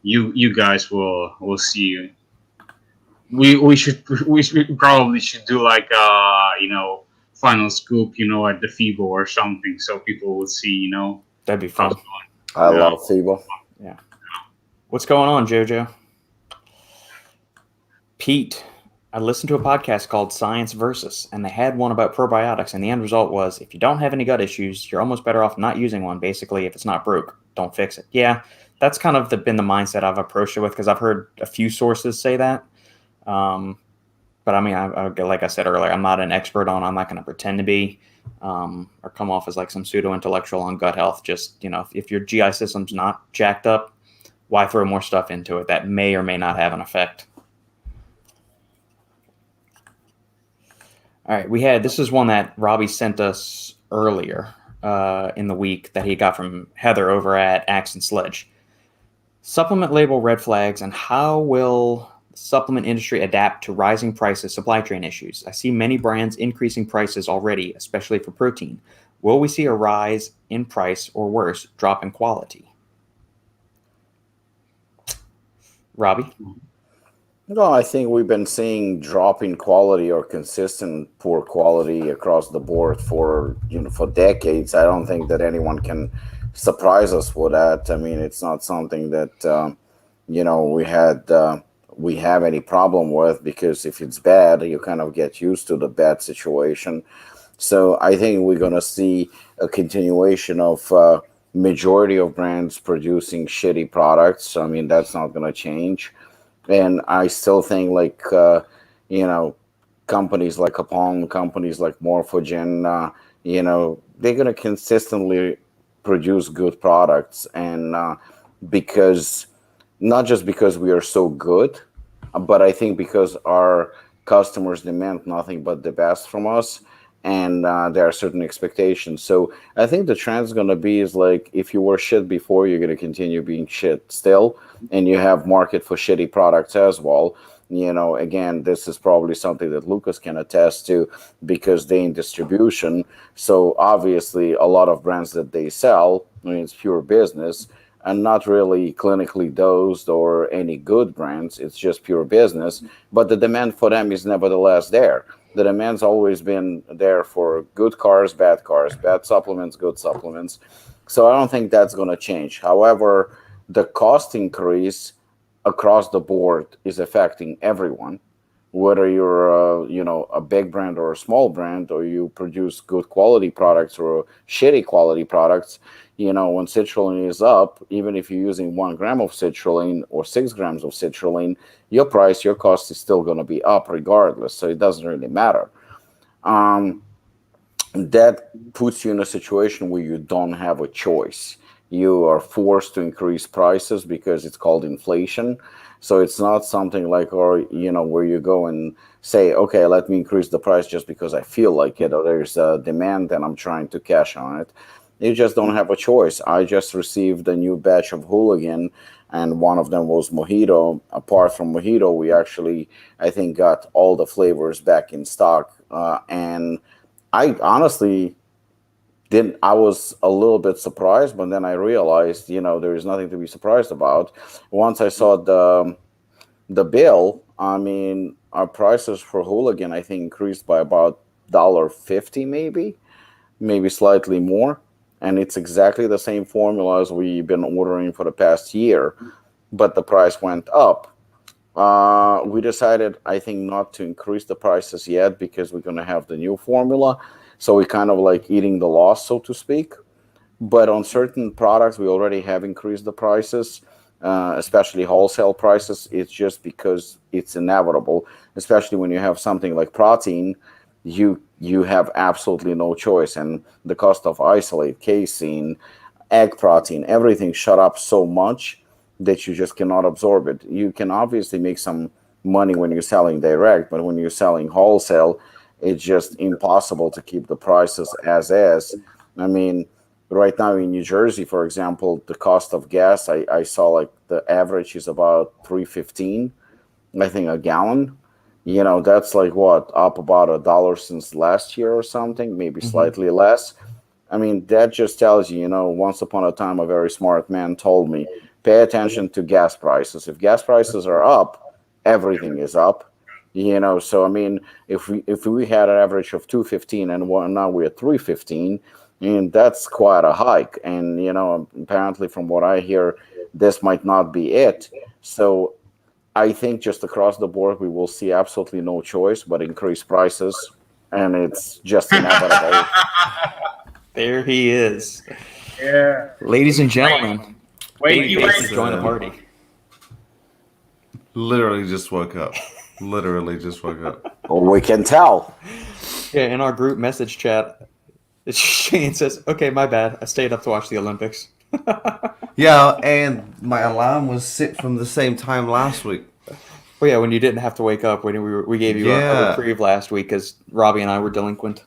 you guys will see. We probably should do like final scoop at the FIBO or something, so people will see That'd be fun. I love FIBO. Yeah. What's going on, JoJo? Pete, I listened to a podcast called Science Versus, and they had one about probiotics, and the end result was if you don't have any gut issues, you're almost better off not using one. Basically, if it's not broke, don't fix it. Yeah, that's kind of been the mindset I've approached it with because I've heard a few sources say that. But I mean, like I said earlier, I'm not an expert on. I'm not going to pretend to be, or come off as like some pseudo intellectual on gut health. Just if your GI system's not jacked up, why throw more stuff into it that may or may not have an effect? All right, this is one that Robbie sent us earlier in the week that he got from Heather over at Axe and Sledge. Supplement label red flags, and how will the supplement industry adapt to rising prices, supply chain issues? I see many brands increasing prices already, especially for protein. Will we see a rise in price or worse, drop in quality? Robbie? No, I think we've been seeing drop in quality or consistent poor quality across the board for decades. I don't think that anyone can surprise us for that. I mean, it's not something that we have any problem with, because if it's bad, you kind of get used to the bad situation. So I think we're going to see a continuation of majority of brands producing shitty products. I mean, that's not going to change. And I still think companies like Apollon, companies like Morphogen, they're going to consistently produce good products. And because not just because we are so good, but I think because our customers demand nothing but the best from us, and there are certain expectations. So I think the trend is going to be is like, if you were shit before, you're going to continue being shit still, and you have market for shitty products as well. Again, this is probably something that Lukasz can attest to, because they in distribution. So obviously a lot of brands that they sell, I mean, it's pure business and not really clinically dosed or any good brands. It's just pure business, but the demand for them is nevertheless there. The demand's always been there for good cars, bad supplements, good supplements. So I don't think that's going to change. However, the cost increase across the board is affecting everyone, whether you're a big brand or a small brand, or you produce good quality products or shitty quality products. When citrulline is up, even if you're using 1 gram of citrulline or 6 grams of citrulline, your cost is still going to be up regardless. So it doesn't really matter. That puts you in a situation where you don't have a choice. You are forced to increase prices because it's called inflation. So it's not something like, where you go and say, okay, let me increase the price just because I feel like it, or there's a demand and I'm trying to cash on it. You just don't have a choice. I just received a new batch of Hooligan, and one of them was Mojito. Apart from Mojito, we actually, I think, got all the flavors back in stock. And I honestly I was a little bit surprised, but then I realized, there is nothing to be surprised about. Once I saw the bill, I mean, our prices for Hooligan, I think, increased by about $1.50, maybe slightly more. And it's exactly the same formula as we've been ordering for the past year, but the price went up. We decided, I think, not to increase the prices yet, because we're going to have the new formula. So we're kind of like eating the loss, so to speak. But on certain products, we already have increased the prices, especially wholesale prices. It's just because it's inevitable, especially when you have something like protein. You have absolutely no choice, and the cost of isolate, casein, egg protein, everything shot up so much that you just cannot absorb it. You can obviously make some money when you're selling direct, but when you're selling wholesale, it's just impossible to keep the prices as is. I mean, right now in New Jersey, for example, the cost of gas, I saw like the average is about $3.15, I think, a gallon. That's like what, up about $1 since last year or something, maybe slightly less. I mean, that just tells you, once upon a time, a very smart man told me, pay attention to gas prices. If gas prices are up, everything is up. So I mean, if we had an average of $2.15 and now we're at $3.15, and that's quite a hike. And apparently, from what I hear, this might not be it. So I think just across the board, we will see absolutely no choice but increase prices, and it's just inevitable. There he is. Yeah. Ladies and gentlemen, Wait, Babyface has joined the party. Literally just woke up. Literally just woke up. Well, we can tell. Yeah, in our group message chat, Shane says, "Okay, my bad. I stayed up to watch the Olympics." Yeah, and my alarm was set from the same time last week. Well, yeah, when you didn't have to wake up, when we gave you a reprieve last week because Robbie and I were delinquent.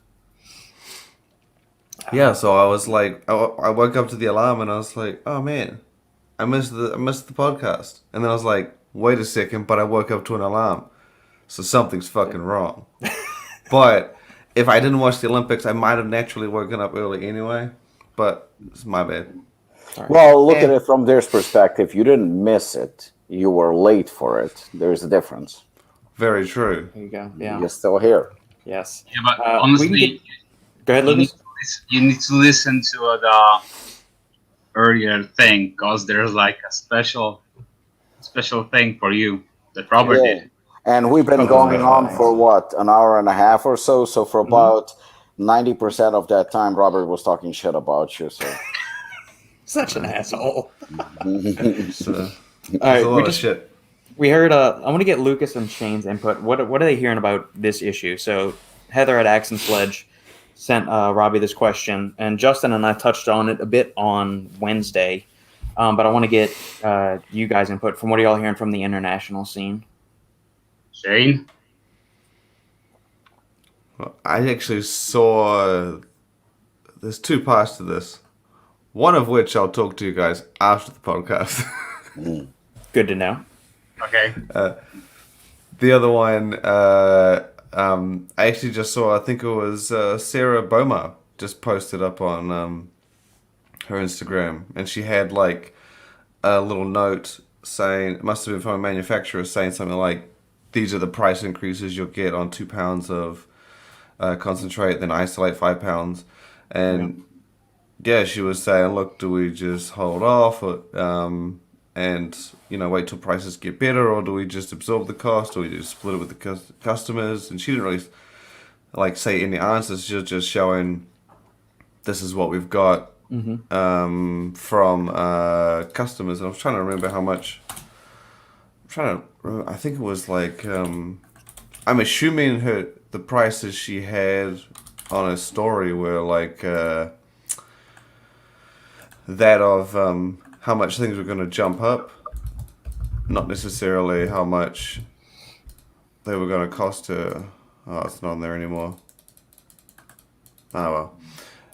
Yeah, so I was like, I woke up to the alarm and I was like, oh man, I missed the podcast. And then I was like, wait a second, but I woke up to an alarm, so something's fucking wrong. But if I didn't watch the Olympics, I might have naturally woken up early anyway. But it's my bad. Right. Well, look at it from their perspective. You didn't miss it. You were late for it. There's a difference. Very true. There you go. Yeah. You're still here. Yes. Yeah, but honestly, Go ahead, Lucas. you need to listen to the earlier thing because there's like a special thing for you that Robert did. And we've been going on for what, an hour and a half or so. So for about 90% of that time, Robert was talking shit about you. So Such an asshole. So, All it's a lot right, of shit. we heard. I want to get Lucas and Shane's input. What are they hearing about this issue? So Heather at Axe and Sledge sent Robbie this question, and Justin and I touched on it a bit on Wednesday. But I want to get you guys' input from what are y'all hearing from the international scene? Shane? Well, I actually saw. There's two parts to this. One of which I'll talk to you guys after the podcast. Good to know. Okay. The other one, I actually just saw. I think it was Sarah Boma just posted up on her Instagram, and she had like a little note saying, it must have been from a manufacturer, saying something like, "These are the price increases you'll get on 2 pounds of concentrate, then isolate 5 pounds," and yeah, she was saying, look, do we just hold off and, wait till prices get better, or do we just absorb the cost, or we just split it with the customers? And she didn't really, say any answers. She was just showing, this is what we've got from customers. And I was trying to remember how much. I think it was I'm assuming the prices she had on a story were that of how much things were going to jump up, not necessarily how much they were going to cost her. Oh, it's not on there anymore. Oh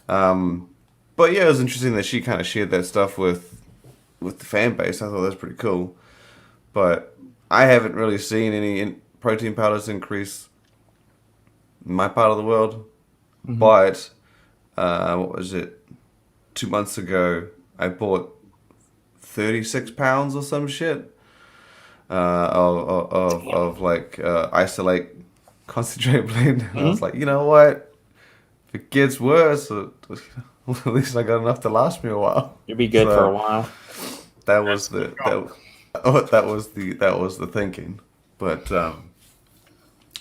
well. But yeah, it was interesting that she kind of shared that stuff with the fan base. I thought that was pretty cool. But I haven't really seen any protein powders increase in my part of the world. But what was it? 2 months ago, I bought 36 pounds or some shit of isolate concentrate blend. And I was like, you know what? If it gets worse, at least I got enough to last me a while. You'll be good for a while. That was the thinking. But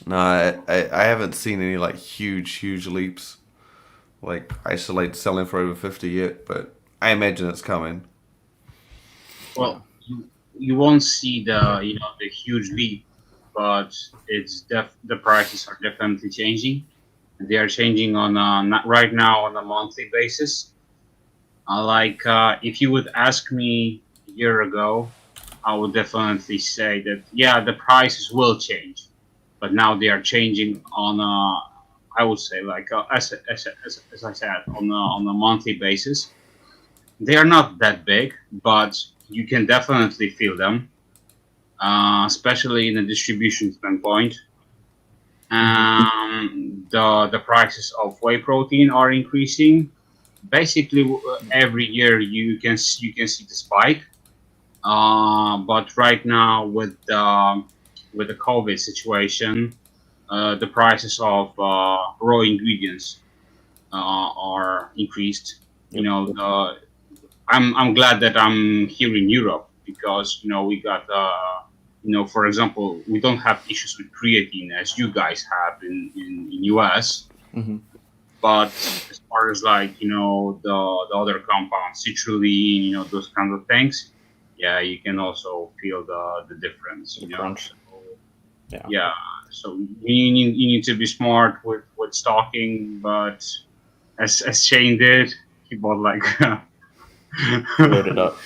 no, I haven't seen any huge leaps. Like isolate selling for over 50 yet, but I imagine it's coming. Well, you won't see the huge leap, but it's the prices are definitely changing. They are changing on not right now on a monthly basis. If you would ask me a year ago, I would definitely say that the prices will change, but now they are changing on I would say as I said on a monthly basis. They are not that big, but you can definitely feel them, especially in a distribution standpoint. The prices of whey protein are increasing. Basically, every year you can see the spike. But right now with the COVID situation, the prices of raw ingredients are increased. I'm glad that I'm here in Europe because we got for example, we don't have issues with creatine as you guys have in US. But as far as the other compounds, citrulline, those kinds of things, you can also feel the difference. Yeah. So you need to be smart with stocking, but as Shane did, he bought like Loaded up.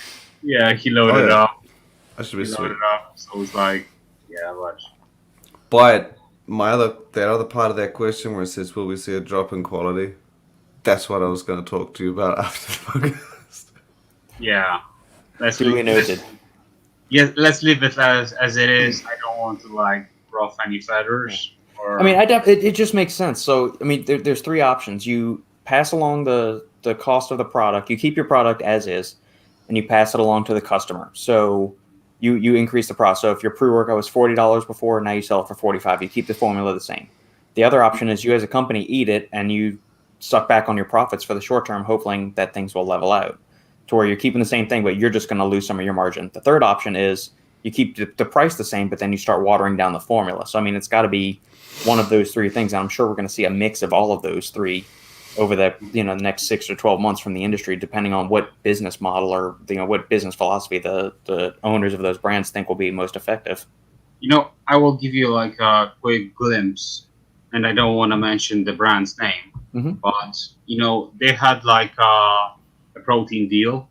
Yeah, he loaded yeah. up. That should He be loaded sweet. up. So it's like, yeah, but But that other part of that question where it says, "Will we see a drop in quality?" That's what I was going to talk to you about after the podcast. yeah. Let's Duly leave, noted. let's leave it as it is. I don't want to like ruff any feathers. Or I mean, it just makes sense. So, I mean, there's three options. You pass along the cost of the product. You keep your product as is, and you pass it along to the customer. So you increase the price. So if your pre-workout was $40 before, now you sell it for $45. You keep the formula the same. The other option is you as a company eat it and you suck back on your profits for the short term, hoping that things will level out to where you're keeping the same thing, but you're just going to lose some of your margin. The third option is you keep the price the same, but then you start watering down the formula. So, I mean, it's got to be one of those three things. And I'm sure we're going to see a mix of all of those three over the next 6 or 12 months from the industry, depending on what business model or what business philosophy the owners of those brands think will be most effective. I will give you like a quick glimpse, and I don't want to mention the brand's name, but they had like a protein deal.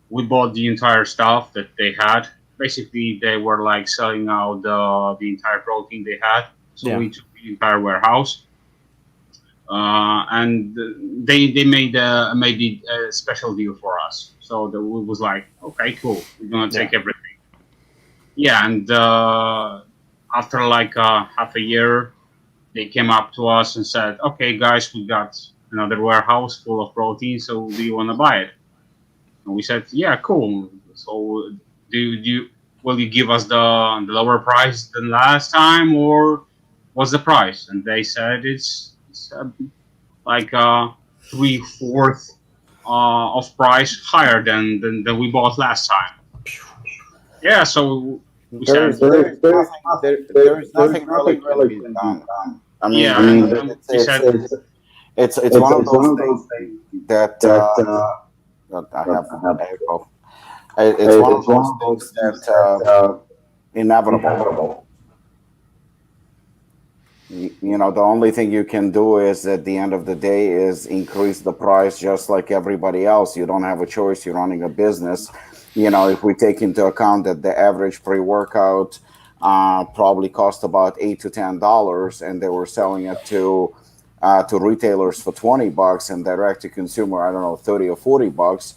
We bought the entire stuff that they had. Basically, they were like selling out the entire protein they had. So we took the entire warehouse, and they made a special deal for us. So it was like, okay, cool, we're gonna take everything. Yeah, and after like half a year, they came up to us and said, "Okay, guys, we got another warehouse full of protein. So do you want to buy it?" And we said, "Yeah, cool. So will you give us the lower price than last time, or what's the price?" And they said it's like 3/4 of price higher than we bought last time. Yeah, so we said There is nothing really can be done. I mean, yeah, and we said it's one of those things that I have echo. It's one of those things that inevitable. The only thing you can do is at the end of the day is increase the price just like everybody else. You don't have a choice. You're running a business. If we take into account that the average pre-workout probably cost about $8 to $10, and they were selling it to retailers for $20, and direct to consumer, I don't know, $30 or $40.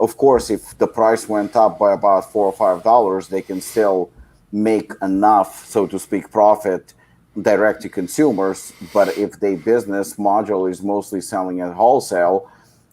Of course, if the price went up by about $4 or $5, they can still make enough, so to speak, profit direct to consumers. But if their business module is mostly selling at wholesale,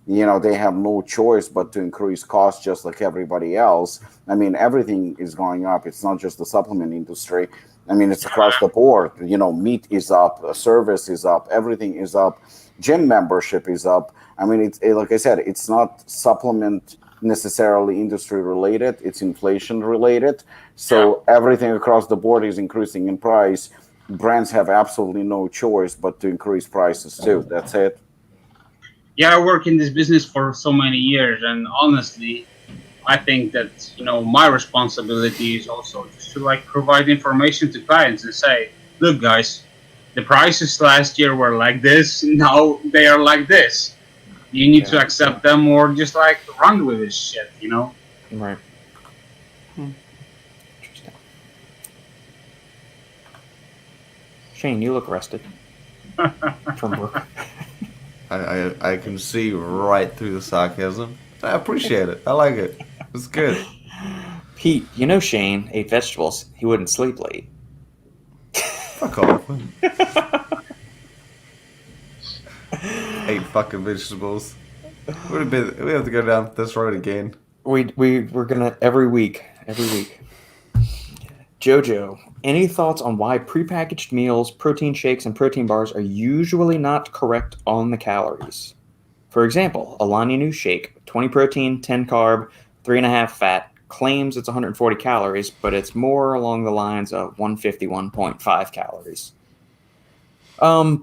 they have no choice but to increase costs just like everybody else. I mean, everything is going up. It's not just the supplement industry. I mean, it's across the board. Meat is up, service is up, everything is up, gym membership is up. I mean, like I said, it's not supplement necessarily industry related. It's inflation related. So everything across the board is increasing in price. Brands have absolutely no choice but to increase prices too. That's it. Yeah, I work in this business for so many years, and honestly, I think that my responsibility is also just to like provide information to clients and say, look, guys, the prices last year were like this, now they are like this. You need to accept them or just like run with this shit, Right. Interesting. Shane, you look rested from work. I can see right through the sarcasm. I appreciate it. I like it. It's good. Pete, Shane ate vegetables. He wouldn't sleep late. Fuck off. Ate fucking vegetables. We have to go down this road again. We're gonna every week. Jojo, any thoughts on why prepackaged meals, protein shakes, and protein bars are usually not correct on the calories? For example, Alani Nu shake, 20 protein, 10 carb, 3.5 fat, claims it's 140 calories, but it's more along the lines of 151.5 calories.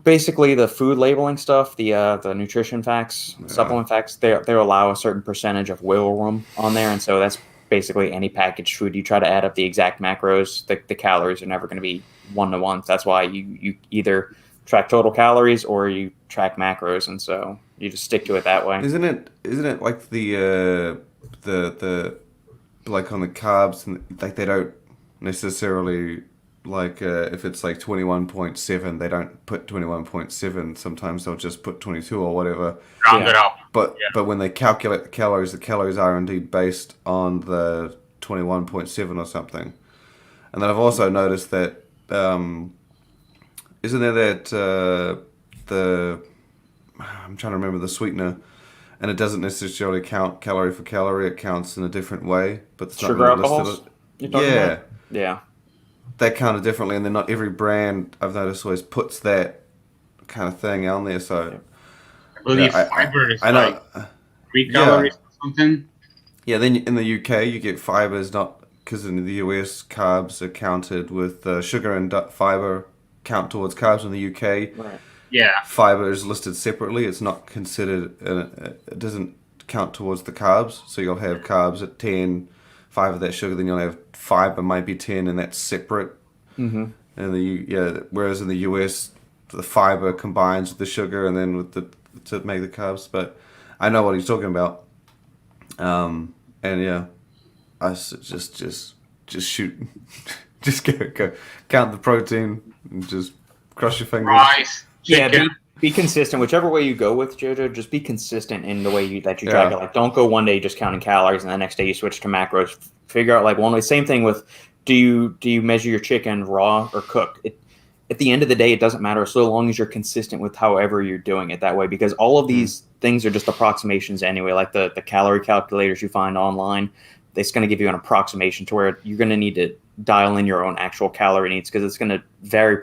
Basically, the food labeling stuff, the nutrition facts, supplement facts, they allow a certain percentage of wiggle room on there, and so that's basically any packaged food, you try to add up the exact macros. The calories are never going to be 1-to-1. That's why you either track total calories or you track macros, and so you just stick to it that way. Isn't it like the like on the carbs, and like they don't necessarily like if it's like 21.7, they don't put 21.7. Sometimes they'll just put 22 or whatever. Round it up. But when they calculate the calories are indeed based on the 21.7 or something. And then I've also noticed that isn't there that I'm trying to remember the sweetener, and it doesn't necessarily count calorie for calorie. It counts in a different way, but it's Sugar not really alcohols? listed. Yeah. They count it differently, and then not every brand I've noticed always puts that kind of thing on there. So I believe fiber is like 3 calories or something. Yeah, then in the UK you get fibers, not because in the US carbs are counted with sugar and fiber count towards carbs. In the UK, Right. Yeah. fiber is listed separately. It's not considered. It doesn't count towards the carbs. So you'll have carbs at 10, 5 of that sugar. Then you'll have fiber maybe 10, and that's separate. Mm-hmm. And whereas in the US, the fiber combines with the sugar and then with to make the carbs. But I know what he's talking about. And yeah, just shoot, just go count the protein and just cross your fingers. Rice, Yeah, chicken. be consistent. Whichever way you go with JoJo, just be consistent in the way you track it. Like, don't go one day just counting calories and the next day you switch to macros. Figure out like one way. Same thing with do you measure your chicken raw or cooked? At the end of the day, it doesn't matter so long as you're consistent with however you're doing it that way, because all of these things are just approximations anyway. Like the calorie calculators you find online, it's going to give you an approximation to where you're going to need to dial in your own actual calorie needs, because it's going to vary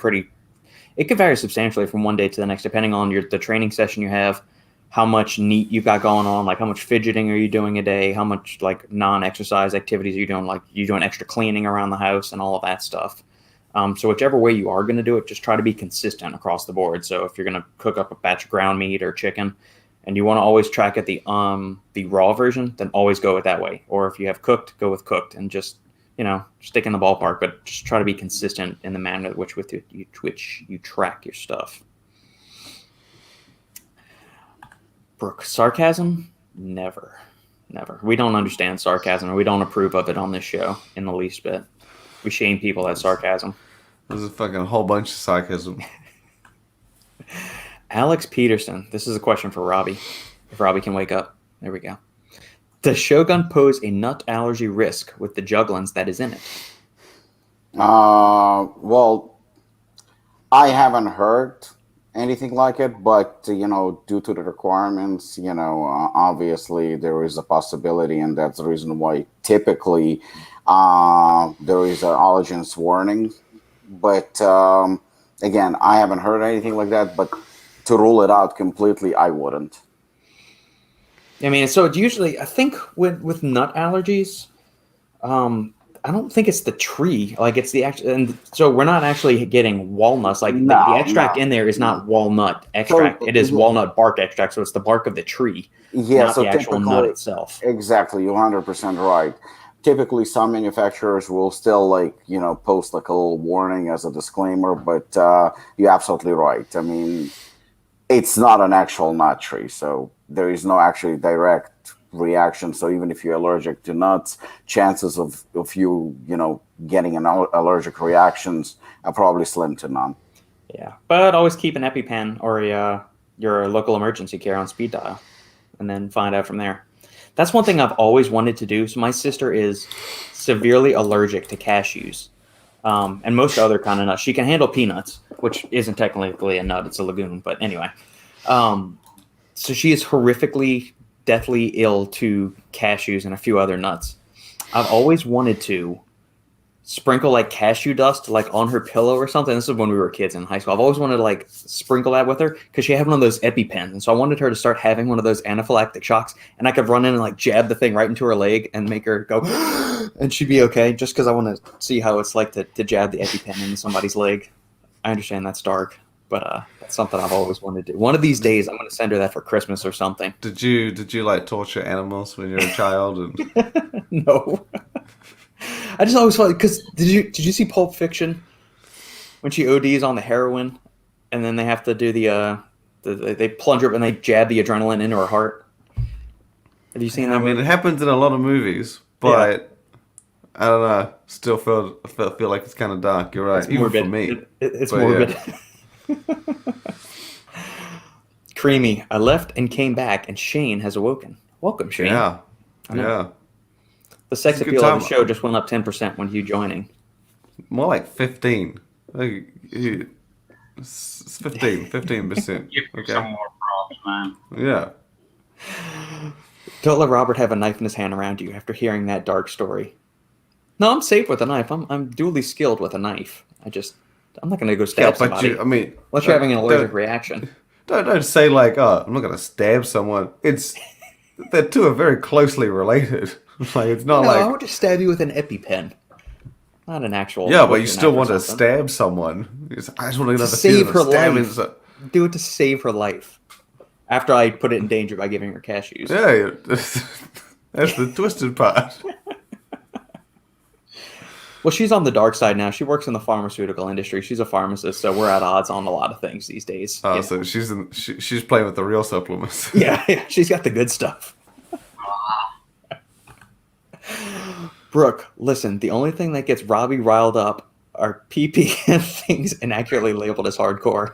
it could vary substantially from one day to the next, depending on the training session you have, how much NEAT you've got going on, like how much fidgeting are you doing a day, how much like non-exercise activities are you doing, like you doing extra cleaning around the house and all of that stuff. So whichever way you are going to do it, just try to be consistent across the board. So if you're going to cook up a batch of ground meat or chicken and you want to always track at the raw version, then always go with that way. Or if you have cooked, go with cooked, and just, stick in the ballpark, but just try to be consistent in the manner which you track your stuff. Brooke, sarcasm? Never. We don't understand sarcasm, or we don't approve of it on this show in the least bit. We shame people at sarcasm. There's a fucking whole bunch of sarcasm. Alex Peterson. This is a question for Robbie. If Robbie can wake up. There we go. Does Shogun pose a nut allergy risk with the juglans that is in it? Well, I haven't heard anything like it, but, due to the requirements, obviously there is a possibility, and that's the reason why typically there is an allergens warning. But again, I haven't heard anything like that, but to rule it out completely, I wouldn't. I mean, so it's usually, I think with nut allergies, I don't think it's the tree. Like, it's the actual, and so we're not actually getting walnuts. Like, the extract in there is not walnut extract. It is walnut bark extract. So it's the bark of the tree, not the actual nut itself. Exactly. You're 100% right. Typically, some manufacturers will still post like a little warning as a disclaimer, but you're absolutely right. I mean, it's not an actual nut tree, so there is no actually direct reaction. So even if you're allergic to nuts, chances of you getting an allergic reactions are probably slim to none. Yeah, but always keep an EpiPen or your local emergency care on speed dial, and then find out from there. That's one thing I've always wanted to do. So my sister is severely allergic to cashews and most other kind of nuts. She can handle peanuts, which isn't technically a nut. It's a legume. But anyway, so she is horrifically, deathly ill to cashews and a few other nuts. I've always wanted to sprinkle like cashew dust like on her pillow or something. This is when we were kids in high school. I've always wanted to like sprinkle that with her because she had one of those EpiPens, and so I wanted her to start having one of those anaphylactic shocks, and I could run in and like jab the thing right into her leg and make her go and she'd be okay, just because I want to see how it's like to jab the EpiPen into somebody's leg. I understand that's dark. But that's something I've always wanted to do. One of these days, I'm going to send her that for Christmas or something. Did you like torture animals when you were a child? And No. I just always thought, because did you see Pulp Fiction when she ODs on the heroin, and then they have to do they plunge her and they jab the adrenaline into her heart? Have you seen that? I mean, it happens in a lot of movies, but I don't know. Still feel like it's kind of dark. You're right. It's Even morbid. for me, It's But, morbid. Creamy. I left and came back, and Shane has awoken. Welcome, Shane. Yeah, I know. yeah. The sex It's a good appeal of the time. show just went up 10% when you joining. More like 15. It's 15%. Give him some more props, man. Yeah. Don't let Robert have a knife in his hand around you after hearing that dark story. No, I'm safe with a knife. I'm duly skilled with a knife. I'm not going to go stab But somebody unless you're having an allergic reaction. Don't say like, oh, I'm not going to stab someone. The two are very closely related. Like it's not No, I like would just stab you with an EpiPen, not an actual. yeah, but you butcher still knife or want to something. stab someone. I just want to To save her stabbing. life. Do it to save her life. After I put it in danger by giving her cashews. Yeah, that's the twisted part. Well, she's on the dark side now. She works in the pharmaceutical industry. She's a pharmacist, so we're at odds on a lot of things these days. Oh, you so know? she's playing with the real supplements. Yeah, she's got the good stuff. Brooke, listen, the only thing that gets Robbie riled up are PP and things inaccurately labeled as hardcore.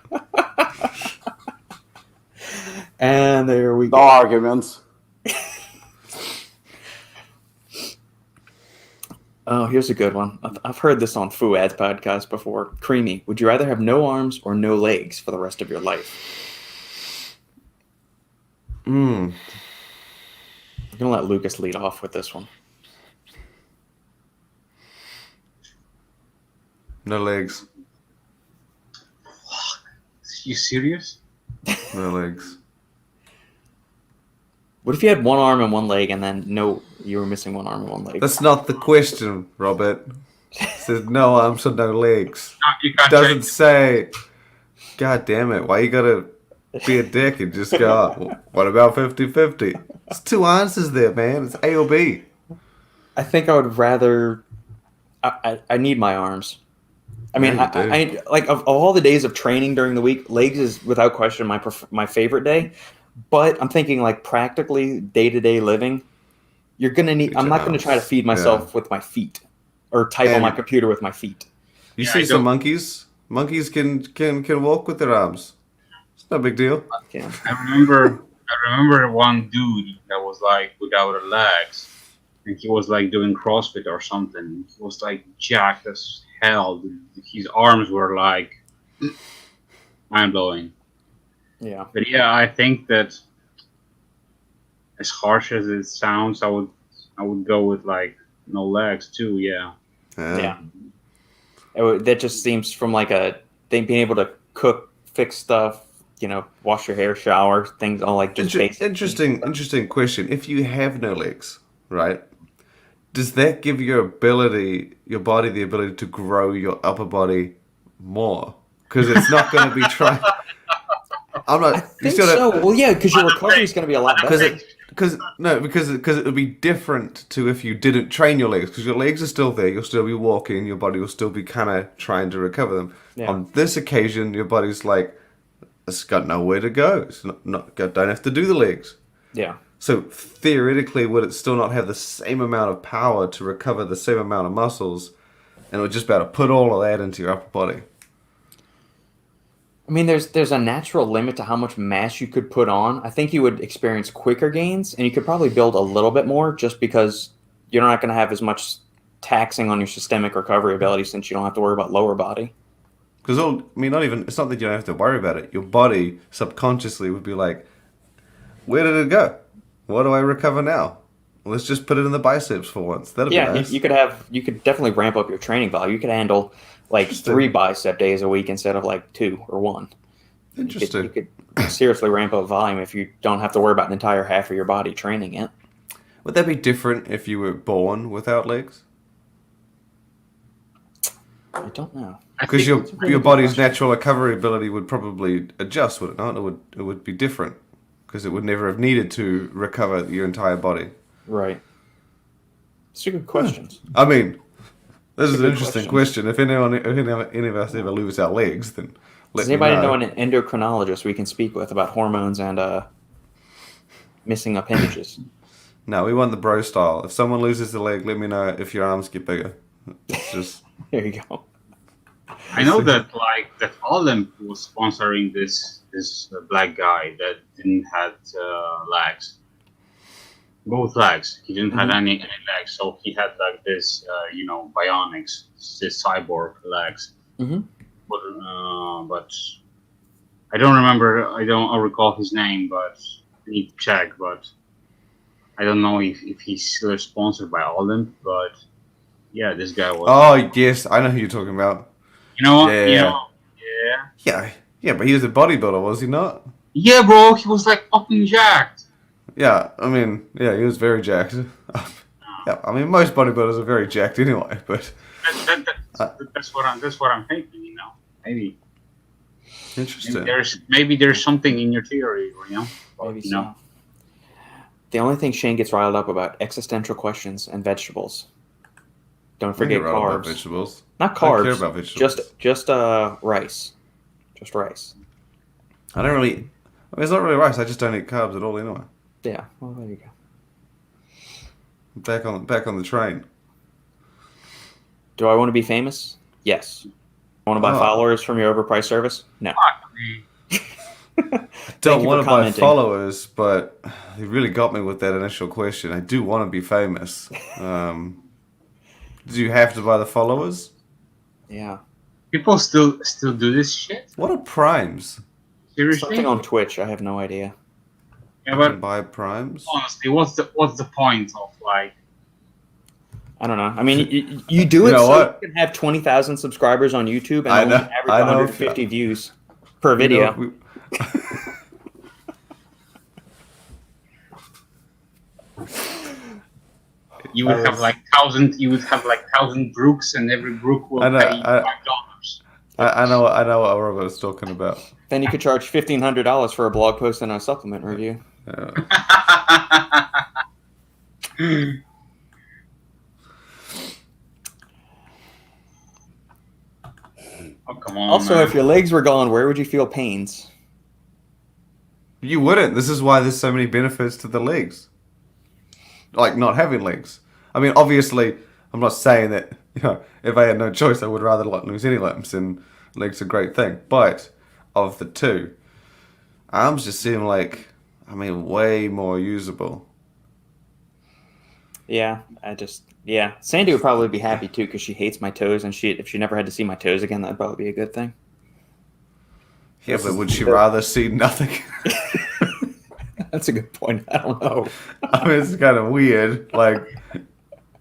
And there we No go. arguments. Oh, here's a good one. I've heard this on Fuad's podcast before. Creamy, would you rather have no arms or no legs for the rest of your life? Mm. I'm going to let Lucas lead off with this one. No legs. You serious? No legs. What if you had one arm and one leg and then you were missing one arm and one leg? That's not the question, Robert. It says no arms or no legs. No, you can't Doesn't change. say. God damn it! Why you gotta be a dick and just go? "Oh, what about 50-50? There's two answers there, man. It's A or B. I think I would rather. I need my arms. I mean, Yeah, you do. I like of all the days of training during the week, legs is without question my favorite day. But I'm thinking like practically day-to-day living, you're gonna need. I'm not gonna try to feed myself with my feet or type on And- my computer with my feet. You Yeah, see I some don't- monkeys. Monkeys can walk with their arms. It's no big deal. Yeah. I remember one dude that was like without legs, and he was like doing CrossFit or something. He was like jacked as hell. His arms were like mind blowing. Yeah. But yeah, I think that as harsh as it sounds, I would go with like no legs too. Yeah. Yeah. That just seems from like being able to cook, fix stuff, wash your hair, shower, things all like just basic. Interesting question. If you have no legs, right? Does that give your body the ability to grow your upper body more? Because it's not going to be trying. I'm not. I think so. Well, yeah, because your recovery is going to be a lot better. Because it would be different to if you didn't train your legs. Because your legs are still there. You'll still be walking. Your body will still be kind of trying to recover them. Yeah. On this occasion, your body's like, it's got nowhere to go. It's don't have to do the legs. Yeah. So theoretically, would it still not have the same amount of power to recover the same amount of muscles, and it would just be able to put all of that into your upper body? I mean, there's a natural limit to how much mass you could put on. I think you would experience quicker gains, and you could probably build a little bit more just because you're not going to have as much taxing on your systemic recovery ability since you don't have to worry about lower body. Because it's not that you don't have to worry about it. Your body subconsciously would be like, where did it go? What do I recover now? Let's just put it in the biceps for once. That'd be nice. you could definitely ramp up your training value. You could handle like 3 bicep days a week instead of like 2 or 1. Interesting. You could seriously ramp up volume if you don't have to worry about an entire half of your body training it. Would that be different if you were born without legs? I don't know. I Because think your body's natural recovery ability would probably adjust, would it not? It would be different because it would never have needed to recover your entire body. Right. It's a good questions. I mean, this is an good interesting question. question. If any of us ever lose our legs, then Does let me anybody know know. an endocrinologist we can speak with about hormones and missing appendages? No, we want the bro style. If someone loses a leg, let me know if your arms get bigger. It's just There you go. I know that that Olymp was sponsoring this black guy that didn't have legs, both legs. He didn't have any legs, so he had like this, bionics, this cyborg legs. Mm-hmm. But I don't remember. I'll recall his name, but I need to check. But I don't know if he's still sponsored by Olymp. But yeah, this guy was. oh yes, I know who you're talking about. You know what? Yeah. Yeah. Yeah, but he was a bodybuilder, was he not? Yeah, bro. He was like fucking jacked. Yeah, I mean, yeah, he was very jacked. Yeah, I mean, most bodybuilders are very jacked anyway, but That's what I'm thinking. Maybe interesting. maybe there's something in your theory. But, Maybe so. The only thing Shane gets riled up about existential questions and vegetables. Don't forget Right about carbs. vegetables. Not I don't care carbs. about vegetables. Just rice. Just rice. I don't really. I mean, it's not really rice. I just don't eat carbs at all anyway. Yeah. Well, there you go. Back on the train. Do I want to be famous? Yes. I want to buy Oh. followers from your overpriced service? No. Don't you want for to buy commenting. followers, but you really got me with that initial question. I do want to be famous. Do you have to buy the followers? Yeah. People still do this shit. What are primes? Seriously? Something on Twitch. I have no idea. Yeah, You but can buy primes? honestly, what's the point of I don't know. I mean, you do it You know so what? you can have 20,000 subscribers on YouTube and I only know- average I know. 150 views per You video. know, you would have like 1,000 brooks, and every brook will I know, pay you $5. I know what Robert was talking about. Then you could charge $1,500 for a blog post and a supplement review. Oh, come on. Also, man. if your legs were gone, where would you feel pains? You wouldn't. This is why there's so many benefits to the legs. Like not having legs. I mean, obviously, I'm not saying that, if I had no choice, I would rather not lose any limbs, and legs are a great thing. But of the two, arms just seem like, way more usable. Yeah, Sandy would probably be happy too because she hates my toes, and if she never had to see my toes again, that'd probably be a good thing. Yeah, but would she rather see nothing? That's a good point. I don't know. I mean, it's kind of weird. Like,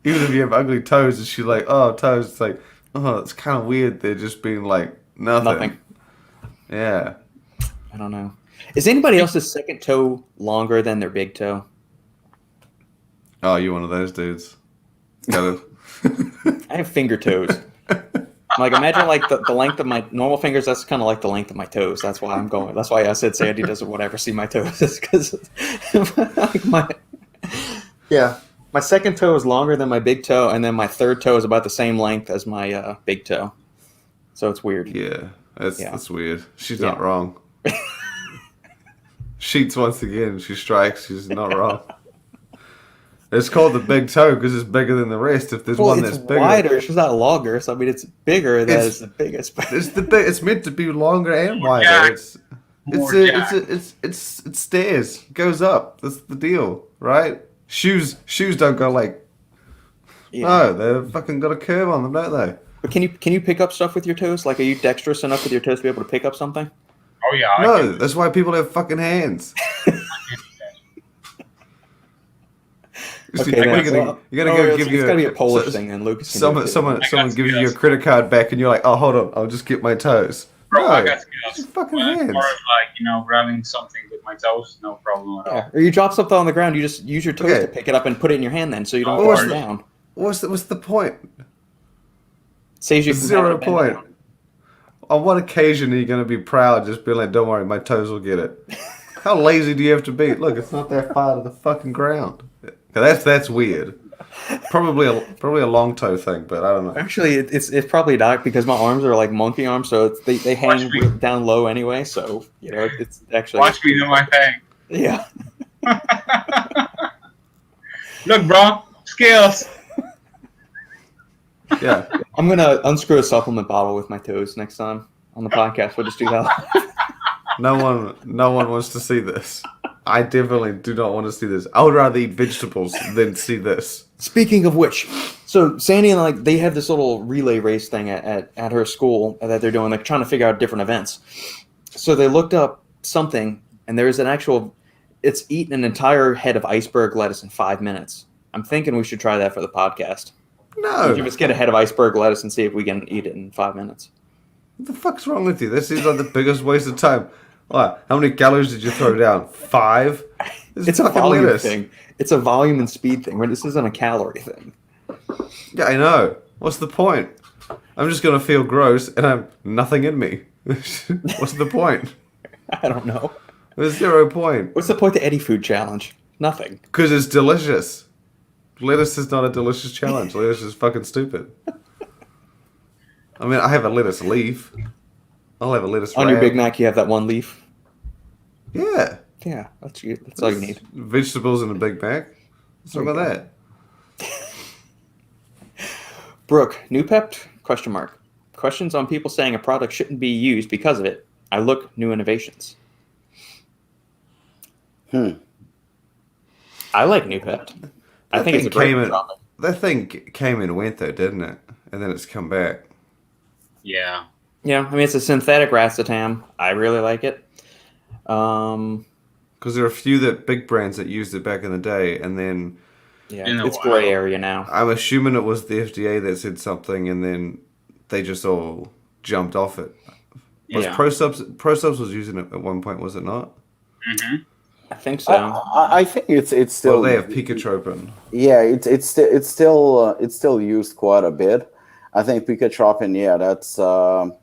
even if you have ugly toes, and she's like, oh, toes, it's like, oh, it's kind of weird. They're just being like, nothing. Yeah. I don't know. Is anybody else's second toe longer than their big toe? Oh, you're one of those dudes. Got it. I have finger toes. Like, imagine like the length of my normal fingers. That's kind of like the length of my toes. That's why I'm going. That's why I said Sandy doesn't want to ever see my toes. Because like my second toe is longer than my big toe, and then my third toe is about the same length as my big toe. So it's weird. Yeah, that's weird. She's Yeah. not wrong. Sheets once again. She strikes. She's not wrong. It's called the big toe because it's bigger than the rest. If there's one that's bigger, wider. She's not longer. So I mean, it's bigger. That It's- is the biggest. it's meant to be longer and wider. jacked. It stairs. It goes up. That's the deal, right? Shoes don't go like. Yeah. No, they've fucking got a curve on them, don't they? But can you pick up stuff with your toes? Like, are you dexterous enough with your toes to be able to pick up something? Oh yeah. No, that's why people have fucking hands. Okay, you then. gotta go give it's you. gotta be a Polish thing, and Lucas. Can do it. Someone got gives you your skills. credit card back, and you're like, "Oh, hold on, I'll just get my toes." Bro, I No, got it's skills. fucking As hands. far as grabbing something with my toes, no problem at all. Yeah. Or you drop something on the ground, you just use your toes Okay. to pick it up and put it in your hand, then, so you don't Oh, fall or- down. What's the point? Saves you from Zero having to bend point. down. On what occasion are you going to be proud? Just be like, don't worry, my toes will get it. How lazy do you have to be? Look, it's not that far to the fucking ground. That's weird. Probably a long toe thing, but I don't know. Actually, it's probably not because my arms are like monkey arms, so they hang down low anyway. So it's actually. Watch me do my thing. Yeah. Look, bro, skills. Yeah. I'm gonna unscrew a supplement bottle with my toes next time on the podcast. We'll just do that. No one wants to see this. I definitely do not want to see this. I would rather eat vegetables than see this. Speaking of which, so Sandy and they have this little relay race thing at her school that they're doing. They're trying to figure out different events. So they looked up something, and there's an actual. It's eaten an entire head of iceberg lettuce in 5 minutes. I'm thinking we should try that for the podcast. No. Let's get a head of iceberg lettuce and see if we can eat it in 5 minutes. What the fuck's wrong with you? This seems like the biggest waste of time. What? How many calories did you throw down? 5? It's a volume thing. It's a volume and speed thing. This isn't a calorie thing. Yeah, I know. What's the point? I'm just going to feel gross and I'm nothing in me. What's the point? I don't know. There's 0 point. What's the point of Eddie Food Challenge? Nothing. Because it's delicious. Lettuce is not a delicious challenge. Lettuce is fucking stupid. I mean, I have a lettuce leaf. I'll have a lettuce On wrap. your Big Mac, you have that one leaf? Yeah. Yeah, that's all you need. Vegetables in a Big Mac. What's wrong with that? Brooke, new pepped? Question mark. Questions on people saying a product shouldn't be used because of it. I look new innovations. I like new pepped. I think it's a great product. That thing came and went though, didn't it? And then it's come back. Yeah. Yeah, I mean, it's a synthetic racetam. I really like it. Because there are a few big brands that used it back in the day, and then it's gray area now. I'm assuming it was the FDA that said something, and then they just all jumped off it. Was ProSubs was using it at one point, was it not? Mm-hmm. I think so. I think it's still. Well, they have Picatropin. Yeah, it's still used quite a bit. I think Picatropin,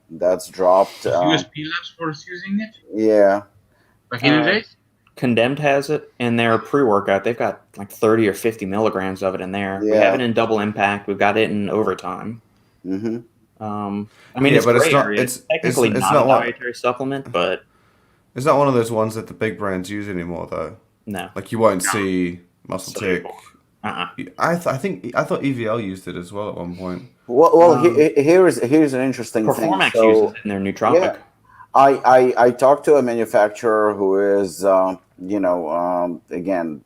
that's dropped. USP Labs was using it. Yeah. Back in the days. Condemned has it in their pre-workout. They've got like 30 or 50 milligrams of it in there. Yeah. We have it in Double Impact. We've got it in Overtime. Mm-hmm. I mean, but it's not. not. It's technically not a dietary supplement, but it's not one of those ones that the big brands use anymore, though. No, like you won't see Muscle Tech. I thought EVL used it as well at one point. Well, here's an interesting thing. Performax uses it in their nootropic. Yeah, I talked to a manufacturer who is again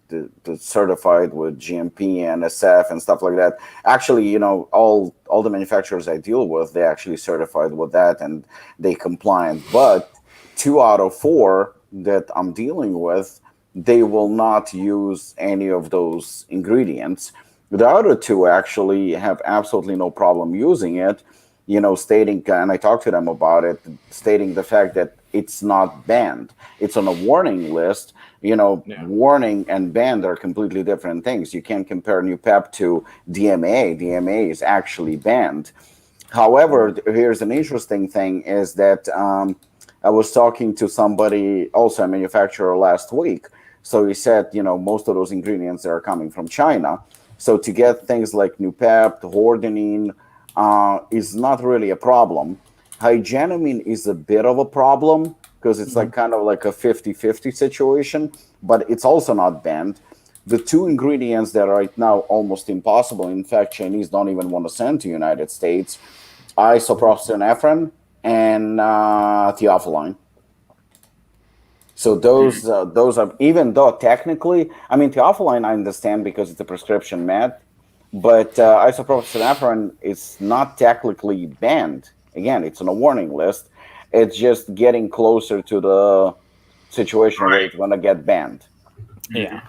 certified with GMP and SF and stuff like that. Actually, all the manufacturers I deal with, they actually certified with that and they compliant. But 2 out of 4 that I'm dealing with, they will not use any of those ingredients. The other 2 actually have absolutely no problem using it, stating, and I talked to them about it, stating the fact that it's not banned. It's on a warning list. Warning and banned are completely different things. You can't compare New Pep to DMA. DMA is actually banned. However, here's an interesting thing is that I was talking to somebody, also a manufacturer last week. So he said, most of those ingredients are coming from China. So to get things like Nupep, hordenine, is not really a problem. Hygienamine is a bit of a problem because it's like kind of like a 50-50 situation, but it's also not banned. The 2 ingredients that are right now almost impossible, in fact, Chinese don't even want to send to United States, isopropanol and theophylline. So those are, even though technically, I mean, theophylline I understand because it's a prescription med, but isopropanol is not technically banned. Again, it's on a warning list. It's just getting closer to the situation where it's going to get banned. Yeah.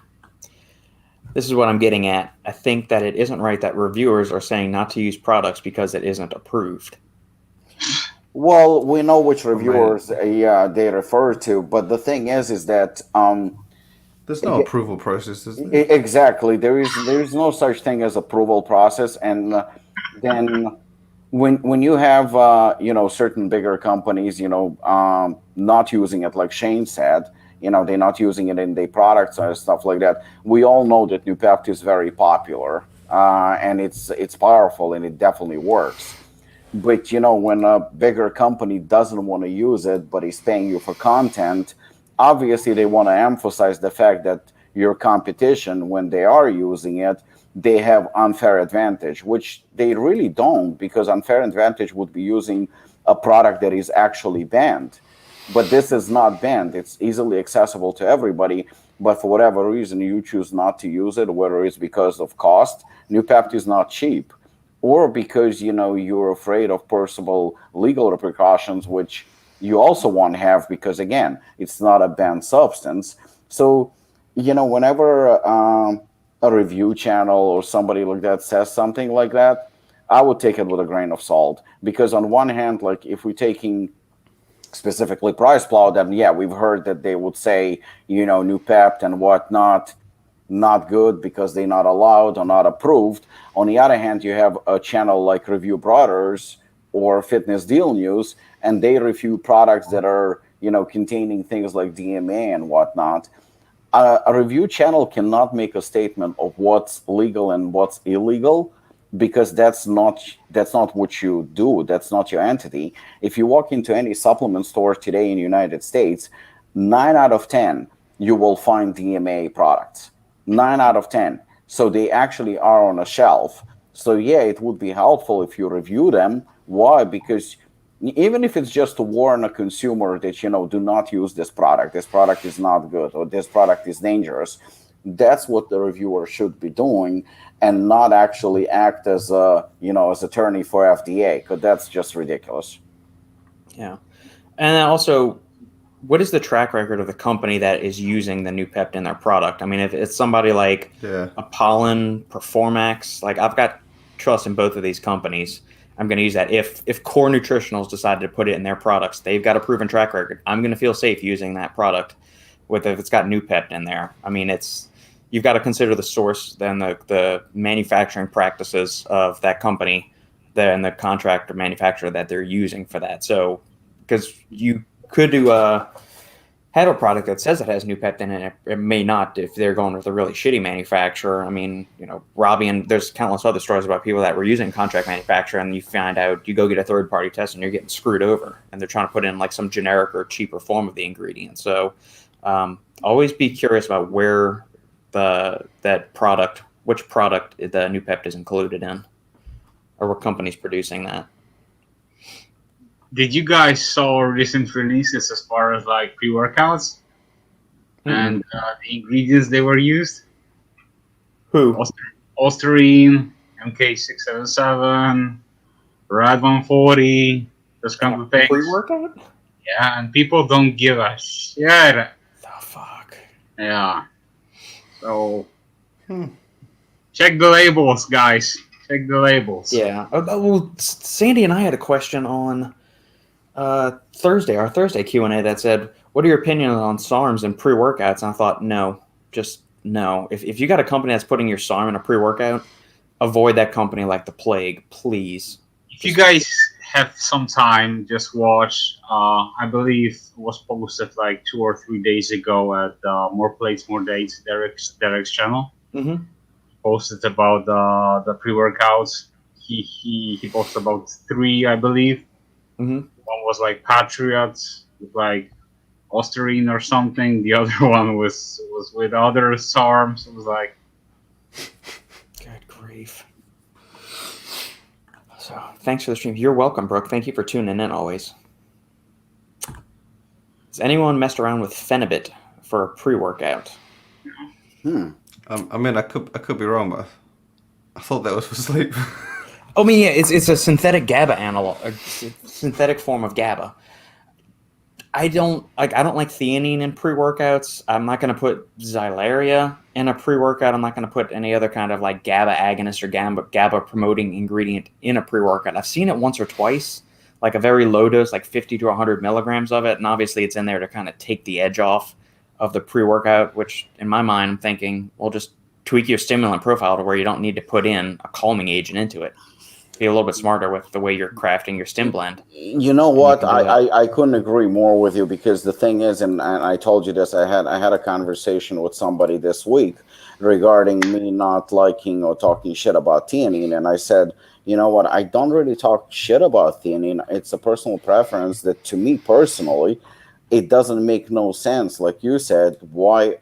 This is what I'm getting at. I think that it isn't right that reviewers are saying not to use products because it isn't approved. Well, we know which reviewers they refer to, but the thing is that there's no approval process, is there? Exactly. There is no such thing as approval process, and then when you have certain bigger companies not using it, like Shane said, they're not using it in their products and stuff like that. We all know that Nupept is very popular, and it's powerful, and it definitely works. But when a bigger company doesn't want to use it but is paying you for content, obviously they want to emphasize the fact that your competition, when they are using it, they have unfair advantage, which they really don't, because unfair advantage would be using a product that is actually banned. But this is not banned. It's easily accessible to everybody. But for whatever reason, you choose not to use it, whether it's because of cost. Nupept is not cheap, or because you're afraid of possible legal repercussions, which you also won't have, because again, it's not a banned substance. So whenever a review channel or somebody like that says something like that, I would take it with a grain of salt, because on one hand, like if we're taking specifically Price Plow, then yeah, we've heard that they would say Nupept and whatnot, not good because they're not allowed or not approved. On the other hand, you have a channel like Review Brothers or Fitness Deal News, and they review products that are containing things like DMA and whatnot. A review channel cannot make a statement of what's legal and what's illegal, because that's not what you do. That's not your entity. If you walk into any supplement store today in the United States, 9 out of 10 you will find DMA products. 9 out of 10. So they actually are on a shelf. So yeah, it would be helpful if you review them. Why? Because even if it's just to warn a consumer that do not use this product is not good, or this product is dangerous, that's what the reviewer should be doing, and not actually act as as attorney for FDA, because that's just ridiculous. Yeah. And also, what is the track record of the company that is using the Nupept in their product? I mean, if it's somebody like Apollon, Performax, like I've got trust in both of these companies. I'm going to use that. If Core Nutritionals decided to put it in their products, they've got a proven track record. I'm going to feel safe using that product if it's got Nupept in there. I mean, you've got to consider the source, then the manufacturing practices of that company, then the contractor manufacturer that they're using for that. So, because you could have a product that says it has Nupept in it, it may not if they're going with a really shitty manufacturer. I mean, Robbie, and there's countless other stories about people that were using contract manufacturer, and you find out, you go get a third-party test and you're getting screwed over, and they're trying to put in like some generic or cheaper form of the ingredient. So always be curious about where which product the Nupept is included in, or what company's producing that. Did you guys saw recent releases as far as like pre-workouts and the ingredients they were used? Who? Osterine, MK677, Rad 140, those kind of things. Pre-workout? Yeah, and people don't give a shit. The fuck? Yeah. So, check the labels, guys. Check the labels. Yeah. Well, Sandy and I had a question on our Thursday Q&A that said, what are your opinions on SARMs and pre-workouts? And I thought, no. If you got a company that's putting your SARM in a pre-workout, avoid that company like the plague, please. If you guys have some time, just watch, I believe it was posted like 2 or 3 days ago at More Plates, More Dates, Derek's channel. Mm-hmm. Posted about the pre-workouts. He posted about 3, I believe. Mm-hmm. One was like Patriots, with like Osterine or something. The other one was with other SARMs. It was like, good grief. So thanks for the stream. You're welcome, Brooke. Thank you for tuning in always. Has anyone messed around with Phenibut for a pre-workout? I mean, I could be wrong, but I thought that was for sleep. I mean, yeah, it's a synthetic GABA analog, a synthetic form of GABA. I don't like theanine in pre-workouts. I'm not going to put Xylaria in a pre-workout. I'm not going to put any other kind of like GABA agonist or GABA promoting ingredient in a pre-workout. I've seen it once or twice, like a very low dose, like 50 to 100 milligrams of it, and obviously it's in there to kind of take the edge off of the pre-workout, which in my mind I'm thinking, well, just tweak your stimulant profile to where you don't need to put in a calming agent into it. be a little bit smarter with the way you're crafting your stim blend. You know what? can do that. I couldn't agree more with you, because the thing is, and I told you this, I had a conversation with somebody this week regarding me not liking or talking shit about theanine, and I said, you know what? I don't really talk shit about theanine. It's a personal preference that, to me personally, it doesn't make no sense. Like you said, why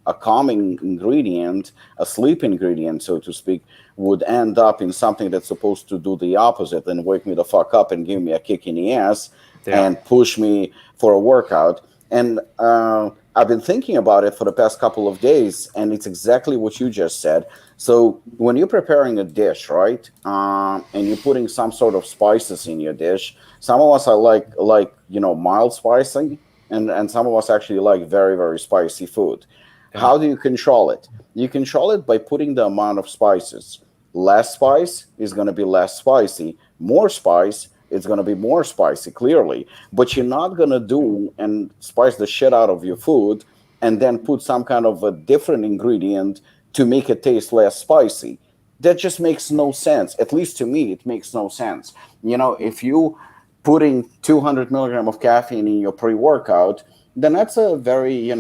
a calming ingredient, a sleep ingredient, so to speak, would end up in something that's supposed to do the opposite and wake me the fuck up and give me a kick in the ass and push me for a workout. And I've been thinking about it for the past couple of days, and it's exactly what you just said. So when you're preparing a dish, right, and you're putting some sort of spices in your dish, some of us are like mild spicy, and some of us actually like very, very spicy food. Yeah. How do you control it? You control it by putting the amount of spices. Less spice is going to be less spicy. More spice is going to be more spicy, clearly. But you're not going to do and spice the shit out of your food and then put some kind of a different ingredient to make it taste less spicy. That just makes no sense. At least to me, it makes no sense. You know, if you putting 200 milligram of caffeine in your pre-workout, then that's a very,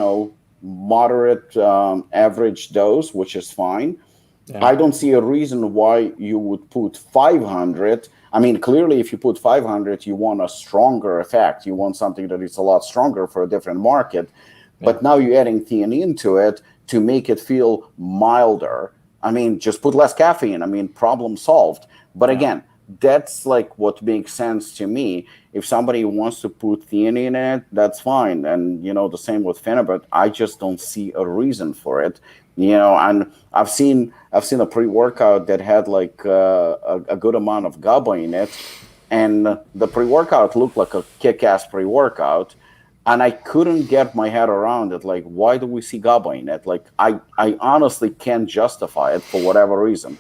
moderate average dose, which is fine. Yeah. I don't see a reason why you would put 500. I mean, clearly, if you put 500, you want a stronger effect. You want something that is a lot stronger for a different market. Yeah. But now you're adding theanine to it to make it feel milder. I mean, just put less caffeine. I mean, problem solved. But again, that's like what makes sense to me. If somebody wants to put theanine in it, that's fine. And, the same with Phenibut. I just don't see a reason for it. And I've seen a pre-workout that had like a good amount of GABA in it, and the pre-workout looked like a kick-ass pre-workout, and I couldn't get my head around it. Like, why do we see GABA in it? Like, I honestly can't justify it for whatever reason.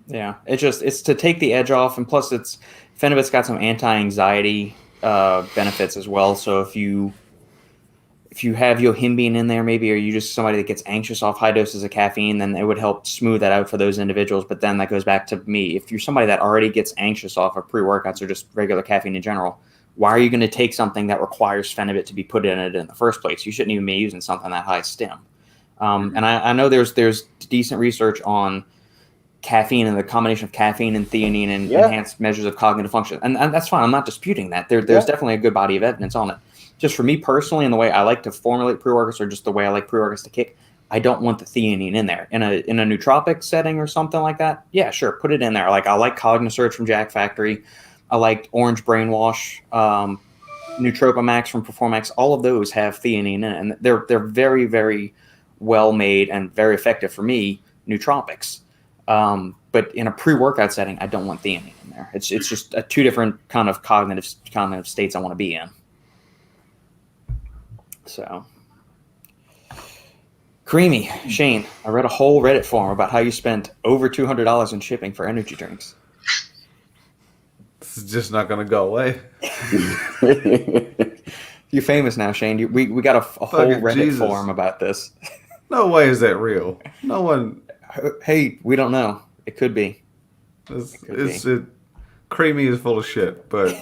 Yeah, it's to take the edge off, and plus Phenibut's got some anti-anxiety benefits as well. So if you have yohimbine in there, maybe, or you just somebody that gets anxious off high doses of caffeine, then it would help smooth that out for those individuals. But then that goes back to me. If you're somebody that already gets anxious off of pre-workouts or just regular caffeine in general, why are you going to take something that requires Phenibut to be put in it in the first place? You shouldn't even be using something that high stim. And I know there's decent research on caffeine and the combination of caffeine and theanine and enhanced measures of cognitive function. And that's fine. I'm not disputing that. There's definitely a good body of evidence on it. Just for me personally, and the way I like to formulate pre-workouts, or just the way I like pre-workouts to kick, I don't want the theanine in there. In a nootropic setting or something like that, yeah, sure, put it in there. Like, I like Cognisurge from Jack Factory. I like Orange Brainwash, Nootropa Max from Performax. All of those have theanine in it, and they're very, very well made and very effective for me, nootropics. But in a pre-workout setting, I don't want theanine in there. It's just two different kind of cognitive states I want to be in. So, Creamy, Shane, I read a whole Reddit forum about how you spent over $200 in shipping for energy drinks. This is just not going to go away. You're famous now, Shane. We got a whole Reddit forum about this. No way is that real. No one. Hey, we don't know. It could be. Creamy is full of shit, but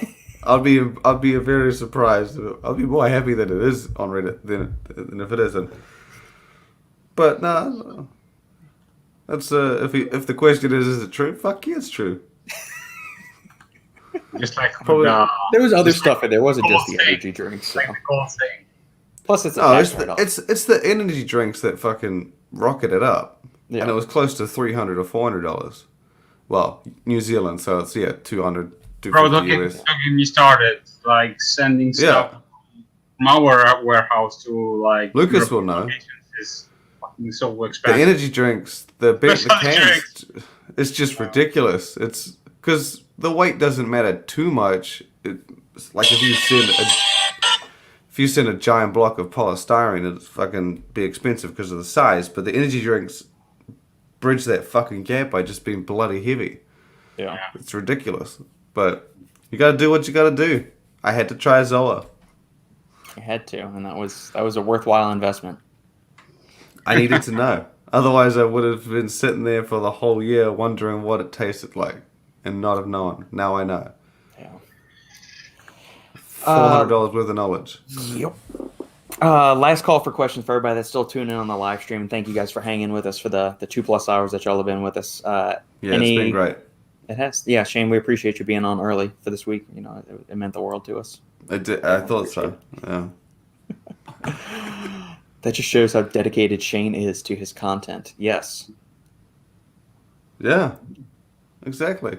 I'll be very surprised. I'll be more happy that it is on Reddit than if it isn't. But no, that's if the question is it true? Fuck yeah, it's true. Just like there was other stuff in there. It wasn't just the energy drinks. So. Like the cool thing. Plus, it's it's the energy drinks that fucking rocket it up. Yeah. And it was close to $300 or $400. Well, New Zealand, so it's 200, Bro, don't get me started. Like sending stuff from our warehouse to like Lukasz will know. Is fucking so expensive. The energy drinks, the cans, it's just ridiculous. It's because the weight doesn't matter too much. It's like if you send a giant block of polystyrene, it'd fucking be expensive because of the size. But the energy drinks bridge that fucking gap by just being bloody heavy. Yeah. It's ridiculous. But you gotta do what you gotta do. I had to try Zoa. I had to, and that was a worthwhile investment. I needed to know. Otherwise I would have been sitting there for the whole year wondering what it tasted like. and not have known. Now I know. Yeah. $400 worth of knowledge. Yep. Last call for questions for everybody that's still tuning in on the live stream. And thank you guys for hanging with us for the 2+ hours that y'all have been with us. Yeah, it's been great. It has. Yeah, Shane, we appreciate you being on early for this week. You know, it meant the world to us. I thought so. Yeah. That just shows how dedicated Shane is to his content. Yes. Yeah. Exactly.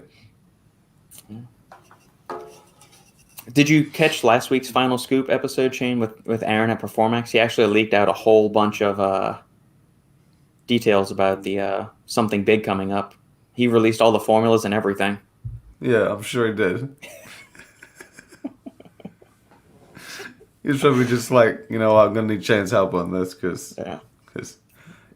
Did you catch last week's Final Scoop episode, Shane, with Aaron at Performax? He actually leaked out a whole bunch of details about the something big coming up. He released all the formulas and everything. Yeah, I'm sure he did. He's probably just like, I'm going to need Shane's help on this because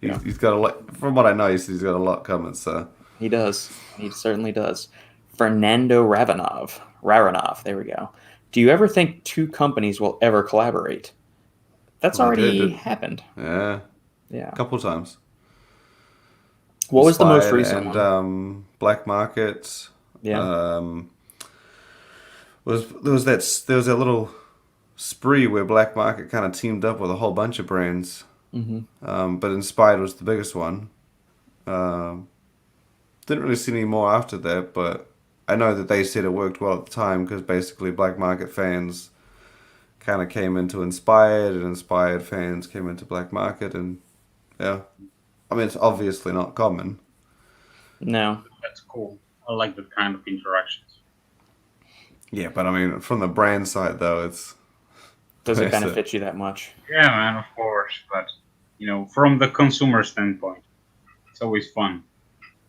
he's got a lot. From what I know, he's got a lot coming. So he does. He certainly does. Fernando Raranov. There we go. Do you ever think two companies will ever collaborate? That's already happened. Yeah. Yeah. A couple times. What was the most recent and, one? Black Market. Yeah. There was that little spree where Black Market kind of teamed up with a whole bunch of brands. Mm-hmm. But Inspired was the biggest one. Didn't really see any more after that, but I know that they said it worked well at the time because basically Black Market fans kind of came into Inspired and Inspired fans came into Black Market, and yeah. I mean, it's obviously not common. No. That's cool. I like that kind of interactions. Yeah, but I mean, from the brand side, though, does it benefit you that much? Yeah, man, of course. But, from the consumer standpoint, it's always fun.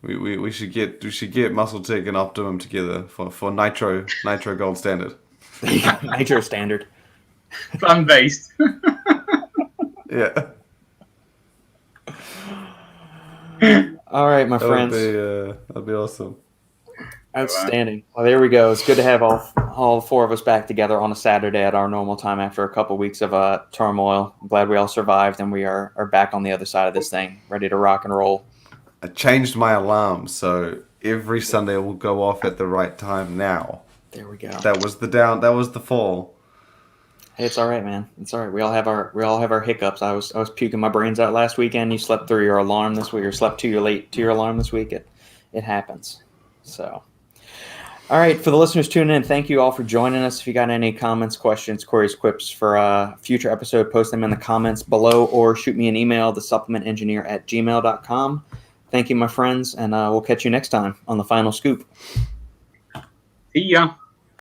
We should get Muscle Tech and Optimum together for Nitro Gold Standard. Nitro Standard. Plant-based. Yeah. All right, my friends. That'd be awesome. Outstanding. Well, there we go. It's good to have all four of us back together on a Saturday at our normal time after a couple weeks of turmoil. I'm glad we all survived, and we are back on the other side of this thing, ready to rock and roll. I changed my alarm, so every Sunday will go off at the right time now. There we go. That was the fall. Hey, it's all right, man. It's all right. We all have our hiccups. I was puking my brains out last weekend. You slept through your alarm this week, or slept too late to your alarm this week. It happens. So, all right, for the listeners tuning in, thank you all for joining us. If you got any comments, questions, queries, quips for a future episode, post them in the comments below or shoot me an email, thesupplementengineer@gmail.com. Thank you, my friends, and we'll catch you next time on the Final Scoop. See ya.